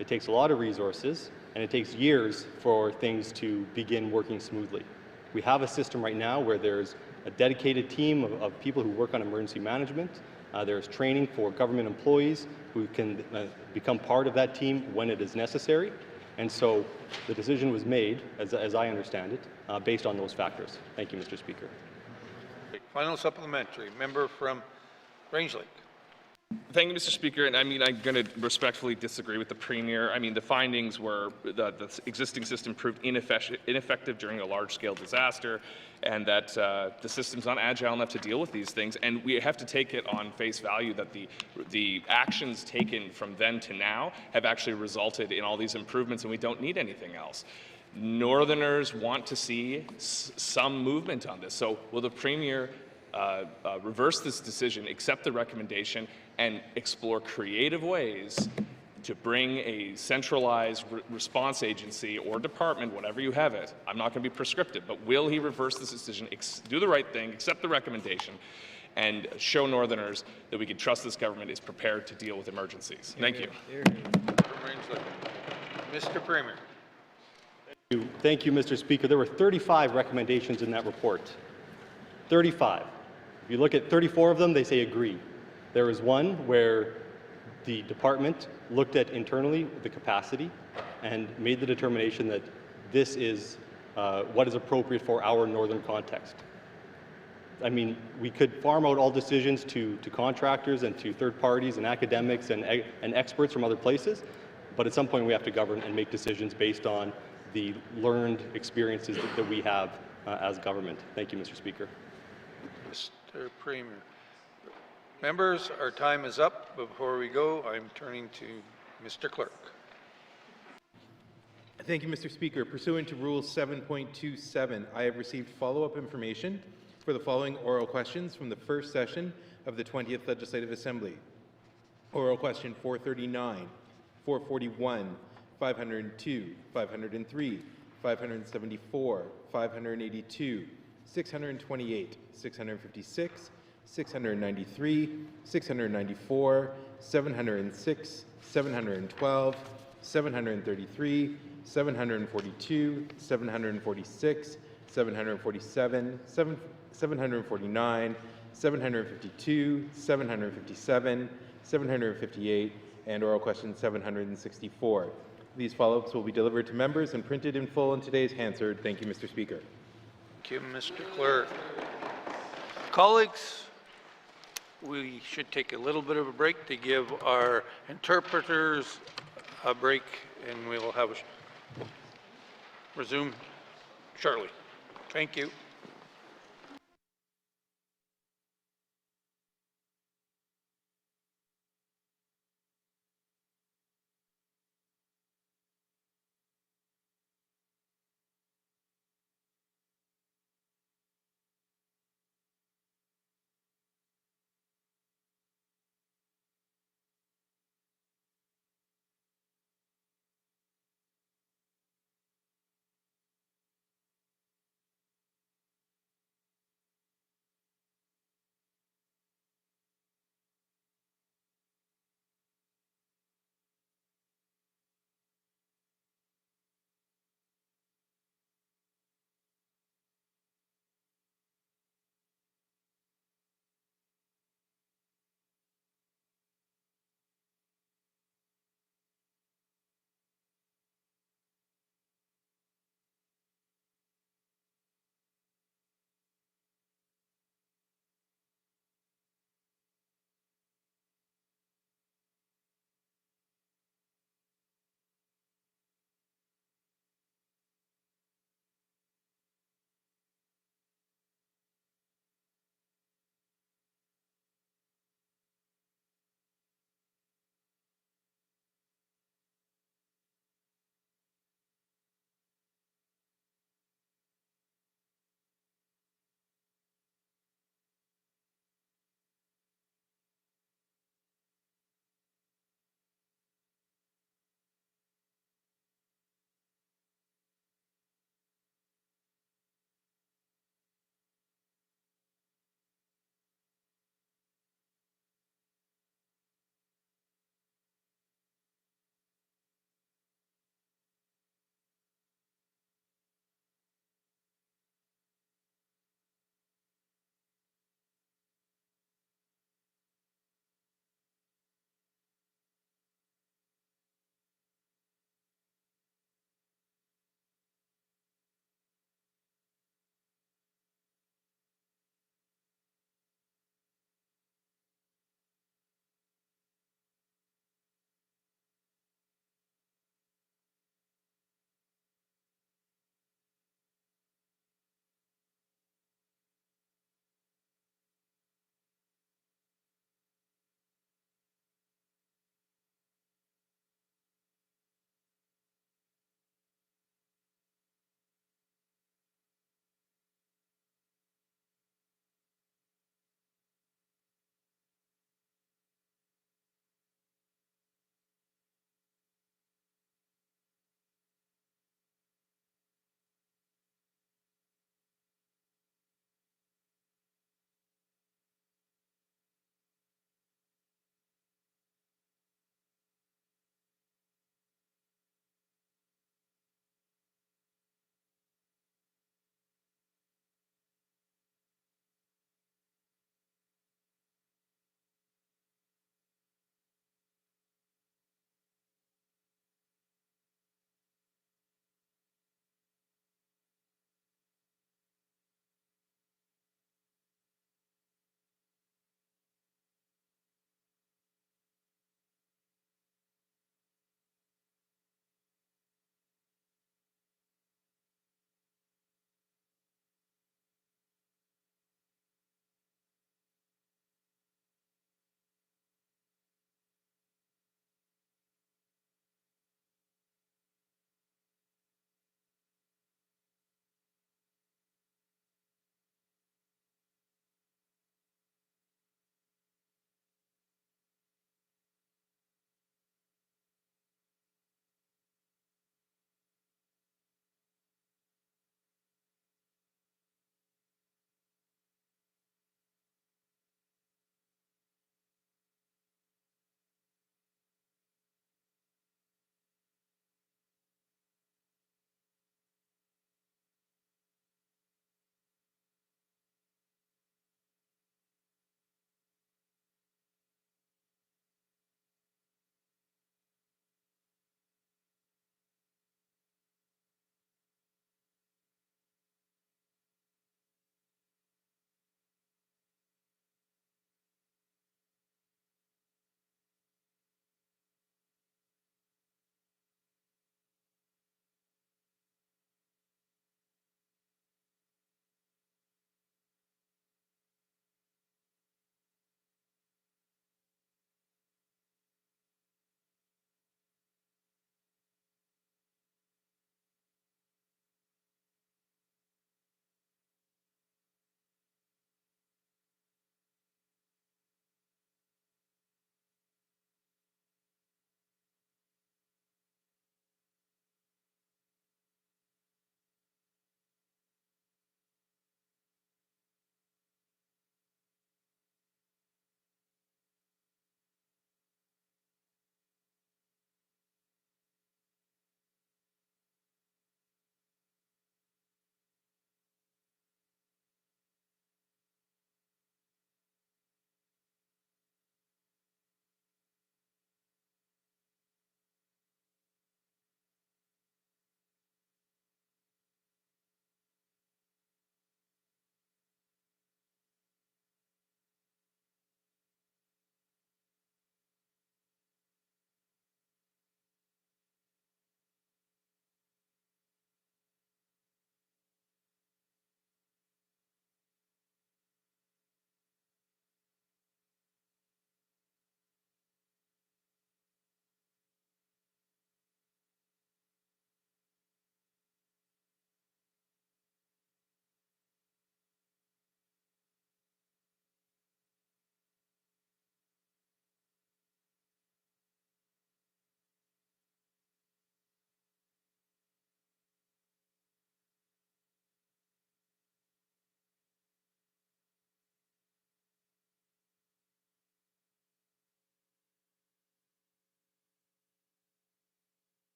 [SPEAKER 3] it takes a lot of resources, and it takes years for things to begin working smoothly. We have a system right now where there's a dedicated team of people who work on emergency management. There's training for government employees who can become part of that team when it is necessary. And so the decision was made, as I understand it, based on those factors. Thank you, Mr. Speaker.
[SPEAKER 1] Final supplementary, member from Rangelick.
[SPEAKER 5] Thank you, Mr. Speaker. And I mean, I'm going to respectfully disagree with the Premier. I mean, the findings were the existing system proved ineffective during a large-scale disaster, and that the system's not agile enough to deal with these things. And we have to take it on face value that the actions taken from then to now have actually resulted in all these improvements, and we don't need anything else. Northerners want to see some movement on this. So will the Premier reverse this decision, accept the recommendation, and explore creative ways to bring a centralized response agency or department, whatever you have it? I'm not going to be prescriptive, but will he reverse this decision, do the right thing, accept the recommendation, and show Northerners that we can trust this government is prepared to deal with emergencies? Thank you.
[SPEAKER 1] Mr. Premier.
[SPEAKER 3] Thank you, Mr. Speaker. There were 35 recommendations in that report. 35. If you look at 34 of them, they say agree. There was one where the department looked at internally the capacity and made the determination that this is what is appropriate for our northern context. I mean, we could farm out all decisions to contractors and to third parties and academics and experts from other places, but at some point we have to govern and make decisions based on the learned experiences that we have as government. Thank you, Mr. Speaker.
[SPEAKER 1] Mr. Premier. Members, our time is up. Before we go, I'm turning to Mr. Clerk.
[SPEAKER 18] Thank you, Mr. Speaker. Pursuant to Rule 7.27, I have received follow-up information for the following oral questions from the first session of the 20th Legislative Assembly. Oral question 439, 441, 502, 503, 574, 582, 628, 656, 693, 694, 706, 712, 733, 742, 746, 747, 749, 752, 757, 758, and oral question 764. These follow-ups will be delivered to members and printed in full in today's Hansard. Thank you, Mr. Speaker.
[SPEAKER 1] Thank you, Mr. Clerk. Colleagues, we should take a little bit of a break to give our interpreters a break, and we'll have resume shortly. Thank you.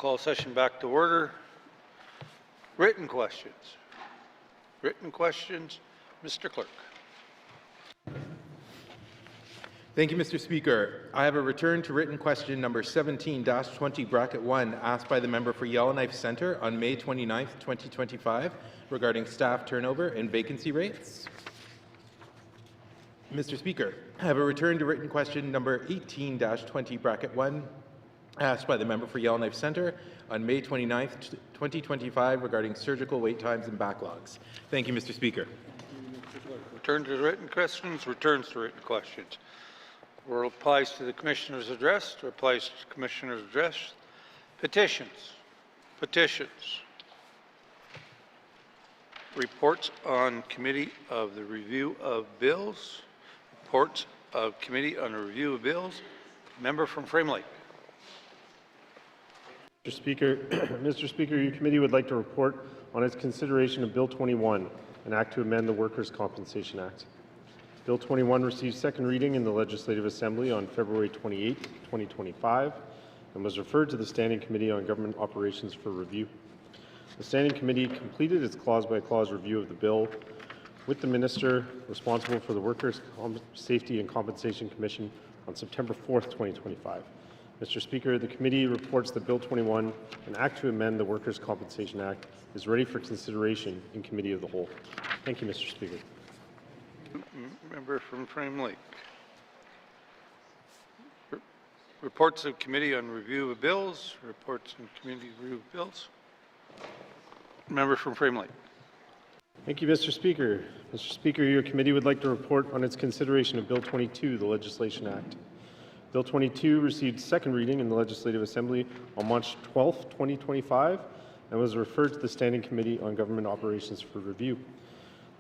[SPEAKER 1] Call session back to order. Written questions. Written questions. Mr. Clerk.
[SPEAKER 18] Thank you, Mr. Speaker. I have a return to written question number 17-20 bracket 1 asked by the member for Yellowknife Centre on May 29th, 2025 regarding staff turnover and vacancy rates. Mr. Speaker, I have a return to written question number 18-20 bracket 1 asked by the member for Yellowknife Centre on May 29th, 2025 regarding surgical wait times and backlogs. Thank you, Mr. Speaker.
[SPEAKER 1] Return to written questions. Returns to written questions. Replies to the Commissioner's address. Replies to the Commissioner's address. Petitions. Petitions. Reports on Committee of the Review of Bills. Reports of Committee on the Review of Bills. Member from Frame Lake.
[SPEAKER 10] Mr. Speaker, Mr. Speaker, your committee would like to report on its consideration of Bill 21, an act to amend the Workers' Compensation Act. Bill 21 received second reading in the Legislative Assembly on February 28, 2025, and was referred to the Standing Committee on Government Operations for review. The Standing Committee completed its clause-by-clause review of the bill with the Minister responsible for the Workers' Safety and Compensation Commission on September 4, 2025. Mr. Speaker, the committee reports that Bill 21, an act to amend the Workers' Compensation Act, is ready for consideration in Committee of the Whole. Thank you, Mr. Speaker.
[SPEAKER 1] Member from Frame Lake. Reports of Committee on Review of Bills. Reports on Committee Review of Bills. Member from Frame Lake.
[SPEAKER 10] Thank you, Mr. Speaker. Mr. Speaker, your committee would like to report on its consideration of Bill 22, the Legislation Act. Bill 22 received second reading in the Legislative Assembly on March 12, 2025, and was referred to the Standing Committee on Government Operations for review.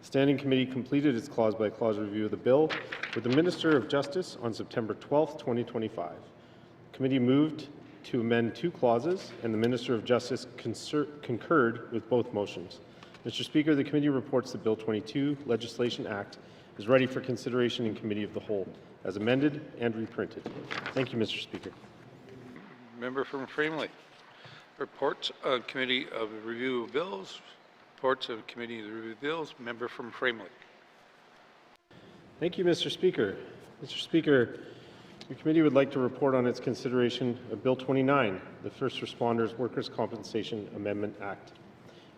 [SPEAKER 10] The Standing Committee completed its clause-by-clause review of the bill with the Minister of Justice on September 12, 2025. The committee moved to amend two clauses, and the Minister of Justice concurred with both motions. Mr. Speaker, the committee reports that Bill 22, Legislation Act, is ready for consideration in Committee of the Whole, as amended and reprinted. Thank you, Mr. Speaker.
[SPEAKER 1] Member from Frame Lake. Reports of Committee of the Review of Bills. Reports of Committee of the Review of Bills. Member from Frame Lake.
[SPEAKER 10] Thank you, Mr. Speaker. Mr. Speaker, your committee would like to report on its consideration of Bill 29, the First Responders Workers' Compensation Amendment Act.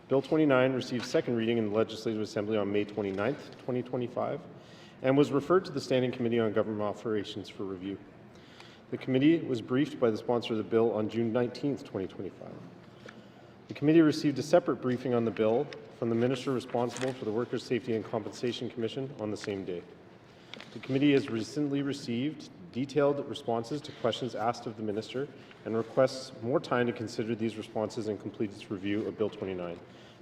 [SPEAKER 10] Bill 29 received second reading in the Legislative Assembly on May 29, 2025, and was referred to the Standing Committee on Government Operations for review. The committee was briefed by the sponsor of the bill on June 19, 2025. The committee received a separate briefing on the bill from the Minister responsible for the Workers' Safety and Compensation Commission on the same day. The committee has recently received detailed responses to questions asked of the Minister and requests more time to consider these responses and complete its review of Bill 29.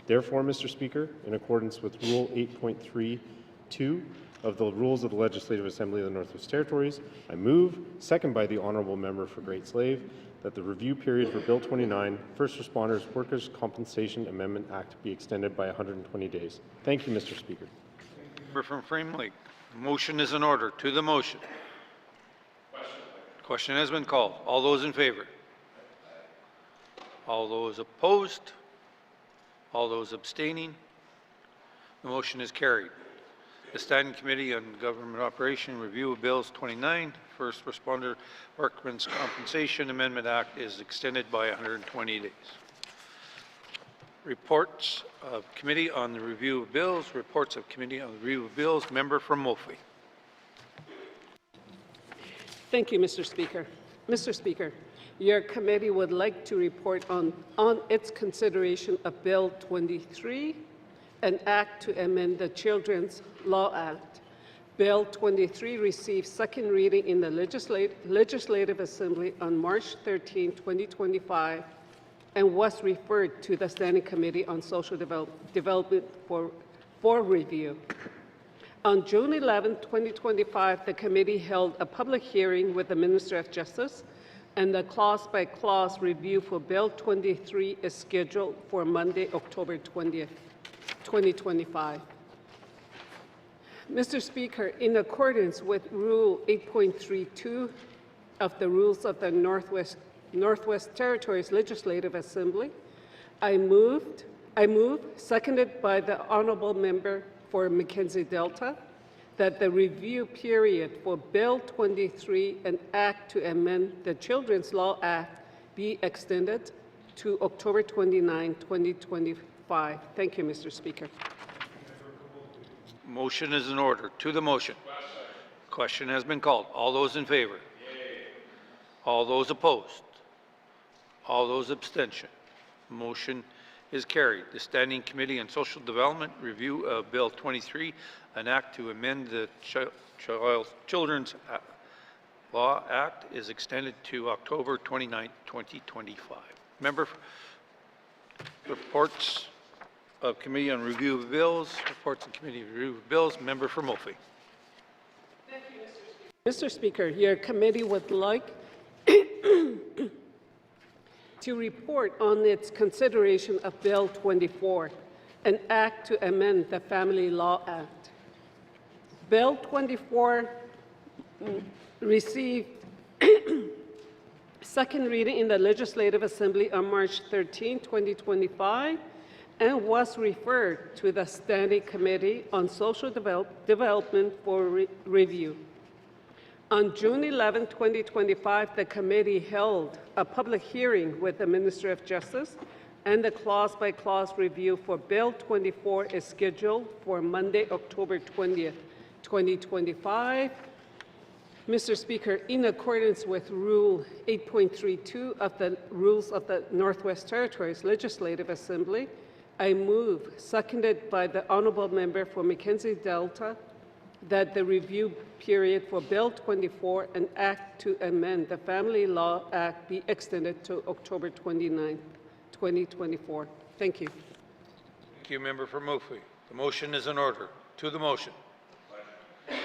[SPEAKER 10] Therefore, Mr. Speaker, in accordance with Rule 8.32 of the Rules of the Legislative Assembly of the Northwest Territories, I move, second by the Honourable Member for Great Slave, that the review period for Bill 29, First Responders Workers' Compensation Amendment Act, be extended by 120 days. Thank you, Mr. Speaker.
[SPEAKER 1] Member from Frame Lake. Motion is in order. To the motion. Question has been called. All those in favor? All those opposed? All those abstaining? The motion is carried. The Standing Committee on Government Operation Review of Bills 29, First Responder Workmen's Compensation Amendment Act is extended by 120 days. Reports of Committee on the Review of Bills. Reports of Committee on the Review of Bills. Member from Mophie.
[SPEAKER 8] Thank you, Mr. Speaker. Mr. Speaker, your committee would like to report on its consideration of Bill 23, an act to amend the Children's Law Act. Bill 23 received second reading in the Legislative Assembly on March 13, 2025, and was referred to the Standing Committee on Social Development for review. On June 11, 2025, the committee held a public hearing with the Minister of Justice, and the clause-by-clause review for Bill 23 is scheduled for Monday, October 20th, 2025. Mr. Speaker, in accordance with Rule 8.32 of the Rules of the Northwest Northwest Territories Legislative Assembly. I move, seconded by the honorable member for Mackenzie Delta, that the review period for Bill 23, an act to amend the Children's Law Act, be extended to October 29, 2025. Thank you, Mr. Speaker.
[SPEAKER 1] Motion is in order. To the motion. Question has been called. All those in favor? All those opposed? All those abstention? Motion is carried. The Standing Committee on Social Development review of Bill 23, an act to amend the Children's Law Act, is extended to October 29, 2025. Member reports of Committee on Review of Bills. Reports of Committee on Review of Bills. Member for Mophie.
[SPEAKER 8] Thank you, Mr. Speaker. Your committee would like to report on its consideration of Bill 24, an act to amend the Family Law Act. Bill 24 received second reading in the Legislative Assembly on March 13, 2025, and was referred to the Standing Committee on Social Development for review. On June 11, 2025, the committee held a public hearing with the Minister of Justice, and the clause-by-clause review for Bill 24 is scheduled for Monday, October 20th, 2025. Mr. Speaker, in accordance with Rule 8.32 of the Rules of the Northwest Territories Legislative Assembly, I move, seconded by the honourable member for Mackenzie Delta, that the review period for Bill 24, an act to amend the Family Law Act, be extended to October 29, 2024. Thank you.
[SPEAKER 1] Thank you, Member for Mophie. The motion is in order. To the motion.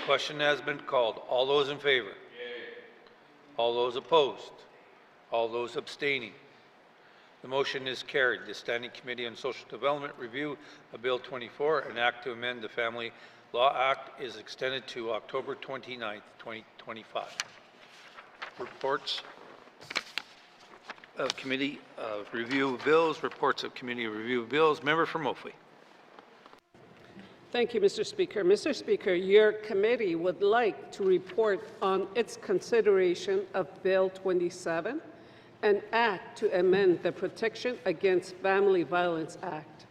[SPEAKER 1] Question has been called. All those in favor? All those opposed? All those abstaining? The motion is carried. The Standing Committee on Social Development review of Bill 24, an act to amend the Family Law Act, is extended to October 29, 2025. Reports of Committee of Review of Bills. Reports of Committee of Review of Bills. Member for Mophie.
[SPEAKER 8] Thank you, Mr. Speaker. Mr. Speaker, your committee would like to report on its consideration of Bill 27, an act to amend the Protection Against Family Violence Act.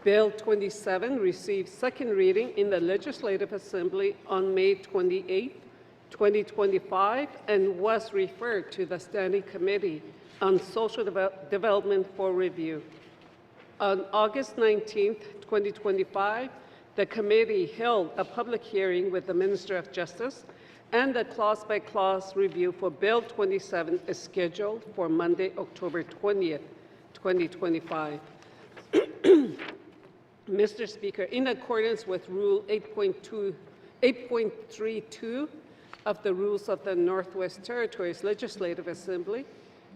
[SPEAKER 8] Bill 27 received second reading in the Legislative Assembly on May 28, 2025, and was referred to the Standing Committee on Social Development for review. On August 19, 2025, the committee held a public hearing with the Minister of Justice, and the clause-by-clause review for Bill 27 is scheduled for Monday, October 20th, 2025. Mr. Speaker, in accordance with Rule 8.32 of the Rules of the Northwest Territories Legislative Assembly,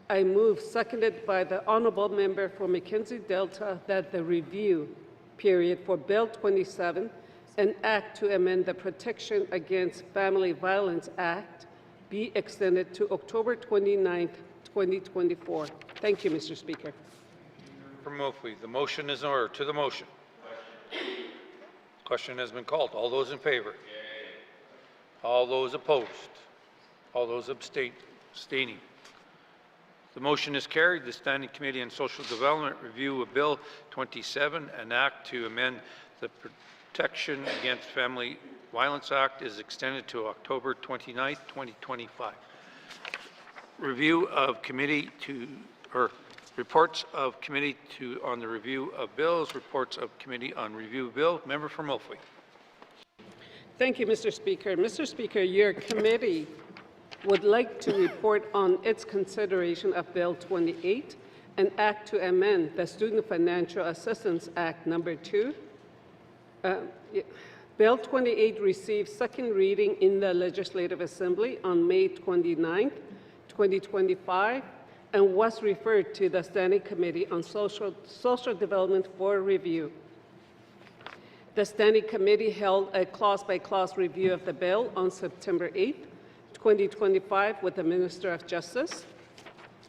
[SPEAKER 8] I move, seconded by the honourable member for Mackenzie Delta, that the review period for Bill 27, an act to amend the Protection Against Family Violence Act, be extended to October 29, 2024. Thank you, Mr. Speaker.
[SPEAKER 1] For Mophie, the motion is in order. To the motion. Question has been called. All those in favor? All those opposed? All those abstaining? The motion is carried. The Standing Committee on Social Development review of Bill 27, an act to amend the Protection Against Family Violence Act, is extended to October 29, 2025. Review of committee reports of committee on the review of bills. Reports of committee on review of bill. Member for Mophie.
[SPEAKER 8] Thank you, Mr. Speaker. Mr. Speaker, your committee would like to report on its consideration of Bill 28, an act to amend the Student Financial Assistance Act number 2. Bill 28 received second reading in the Legislative Assembly on May 29, 2025, and was referred to the Standing Committee on Social Development for review. The Standing Committee held a clause-by-clause review of the bill on September 8, 2025, with the Minister of Justice,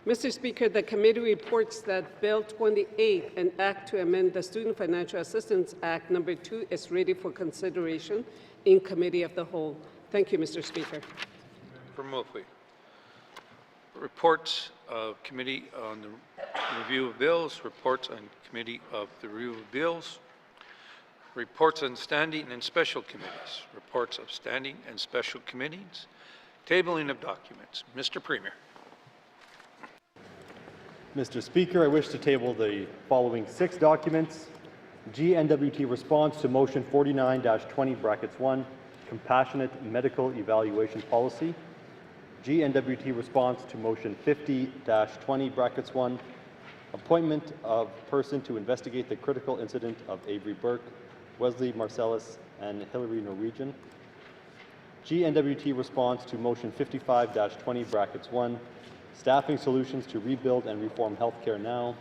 [SPEAKER 8] Mr. Speaker, the committee reports that Bill 28, an act to amend the Student Financial Assistance Act No. 2, is ready for consideration in Committee of the Whole. Thank you, Mr. Speaker.
[SPEAKER 1] For Murphy. Reports of Committee on the Review of Bills, reports on Committee of the Review of Bills, reports on standing and special committees, reports of standing and special committees, tabling of documents. Mr. Premier.
[SPEAKER 3] Mr. Speaker, I wish to table the following 6 documents. GNWT response to motion 49-20(1), compassionate medical evaluation policy. GNWT response to motion 50-20(1), appointment of person to investigate the critical incident of Avery Burke, Wesley Marcellus, and Hillary Norwegian. GNWT response to motion 55-20(1), staffing solutions to rebuild and reform healthcare now.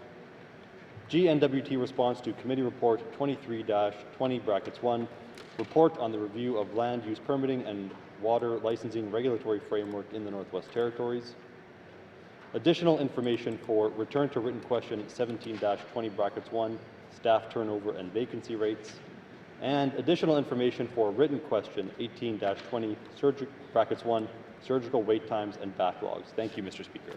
[SPEAKER 3] GNWT response to committee report 23-20(1), report on the review of land use permitting and water licensing regulatory framework in the Northwest Territories. Additional information for return to written question 17-20(1), staff turnover and vacancy rates. And additional information for written question 18-20(1), surgical wait times and backlogs. Thank you, Mr. Speaker.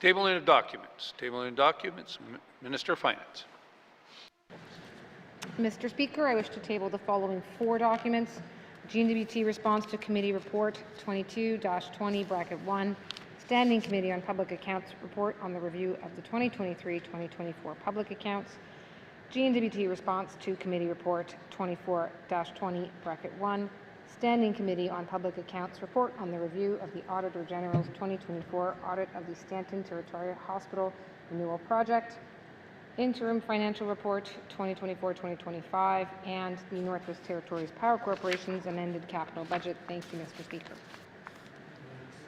[SPEAKER 1] Tabling of documents. Tabling of documents. Minister of Finance.
[SPEAKER 16] Mr. Speaker, I wish to table the following 4 documents. GNWT response to committee report 22-20(1), Standing Committee on Public Accounts report on the review of the 2023-2024 public accounts. GNWT response to committee report 24-20(1), Standing Committee on Public Accounts report on the review of the Auditor General's 2024 audit of the Stanton Territorial Hospital Renewal Project. Interim Financial Report 2024-2025, and the Northwest Territories Power Corporation's amended capital budget. Thank you, Mr. Speaker.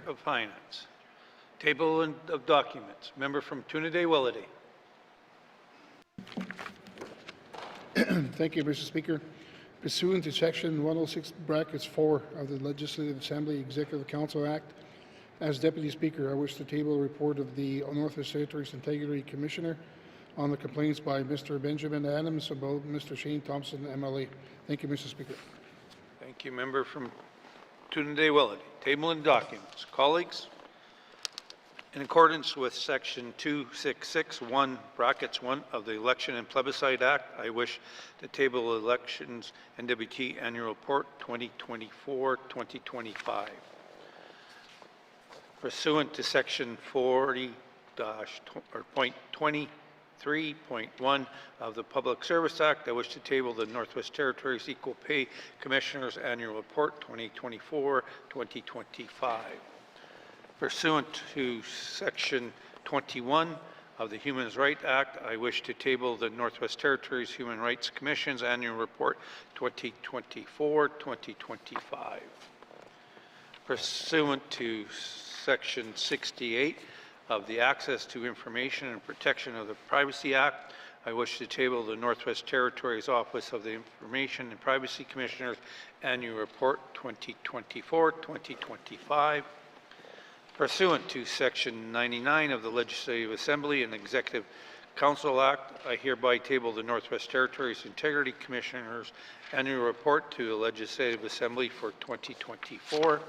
[SPEAKER 1] Of Finance. Table of documents. Member from Trinidad-Willity.
[SPEAKER 4] Thank you, Mr. Speaker. Pursuant to Section 106(4) of the Legislative Assembly Executive Council Act, as Deputy Speaker, I wish to table a report of the Northwest Territories Integrity Commissioner on the complaints by Mr. Benjamin Adams about Mr. Shane Thompson, MLA. Thank you, Mr. Speaker.
[SPEAKER 1] Thank you, member from Trinidad-Willity. Table and documents. Colleagues, in accordance with Section 266(1) of the Election and Plebiscite Act, I wish to table Elections NWT Annual Report 2024-2025. Pursuant to Section 40.23.1 of the Public Service Act, I wish to table the Northwest Territories Equal Pay Commissioners Annual Report 2024-2025. Pursuant to Section 21 of the Human Rights Act, I wish to table the Northwest Territories Human Rights Commission's Annual Report 2024-2025. Pursuant to Section 68 of the Access to Information and Protection of the Privacy Act, I wish to table the Northwest Territories Office of the Information and Privacy Commissioner's Annual Report 2024-2025. Pursuant to Section 99 of the Legislative Assembly and Executive Council Act, I hereby table the Northwest Territories Integrity Commissioner's Annual Report to the Legislative Assembly for 2024.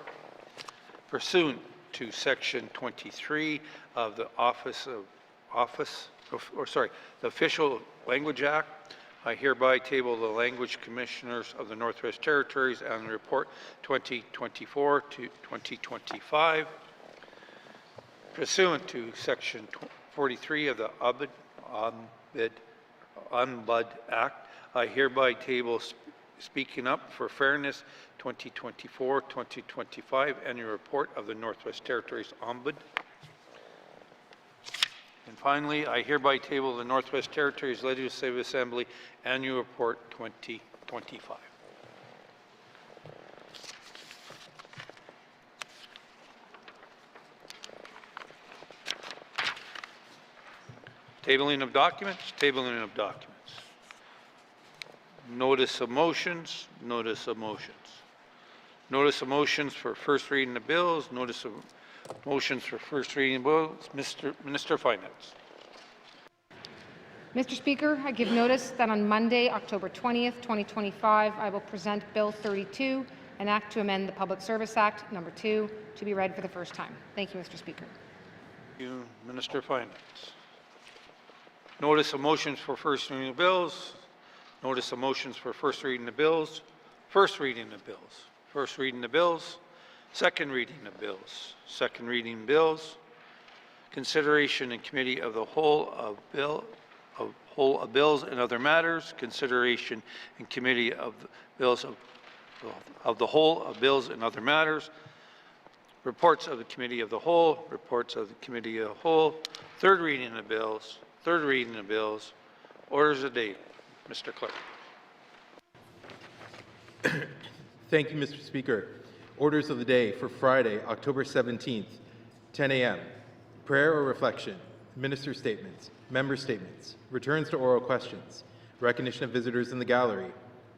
[SPEAKER 1] Pursuant to Section 23 of the the Official Language Act, I hereby table the Language Commissioners of the Northwest Territories Annual Report 2024 to 2025. Pursuant to Section 43 of the Ombudsman Act, I hereby table Speaking Up for Fairness 2024-2025 Annual Report of the Northwest Territories Ombudsman. And finally, I hereby table the Northwest Territories Legislative Assembly Annual Report 2025. Tabling of documents, tabling of documents. Notice of motions, notice of motions. Notice of motions for first reading of bills, notice of Motions for first reading of bills. Minister of Finance.
[SPEAKER 16] Mr. Speaker, I give notice that on Monday, October 20th, 2025, I will present Bill 32, an act to amend the Public Service Act, number 2, to be read for the first time. Thank you, Mr. Speaker.
[SPEAKER 1] Thank you, Minister of Finance. Notice of motions for first reading of bills. Notice of motions for first reading of bills. First reading of bills. First reading of bills. Second reading of bills. Second reading of bills. Consideration in committee of the whole of bills and other matters. Consideration in committee of the bills of the whole of bills and other matters. Reports of the committee of the whole. Reports of the committee of the whole. Third reading of bills. Third reading of bills. Orders of the day. Mr. Clerk.
[SPEAKER 18] Thank you, Mr. Speaker. Orders of the day for Friday, October 17th, 10 a.m. Prayer or reflection, minister statements, member statements, returns to oral questions, recognition of visitors in the gallery,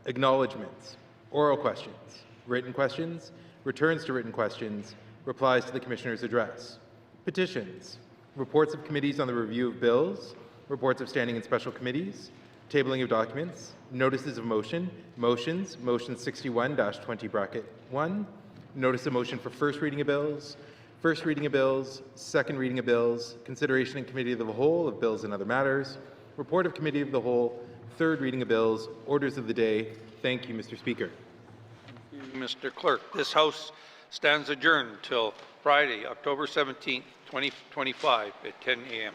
[SPEAKER 18] acknowledgements, oral questions, written questions, returns to written questions, replies to the Commissioner's address, petitions, reports of committees on the review of bills, reports of standing and special committees, tabling of documents, notices of motion, motions, motion 61-20(1), notice of motion for first reading of bills, first reading of bills, second reading of bills, consideration in committee of the whole of bills and other matters, report of committee of the whole, third reading of bills, orders of the day. Thank you, Mr. Speaker.
[SPEAKER 1] Thank you, Mr. Clerk. This House stands adjourned until Friday, October 17th, 2025 at 10 a.m.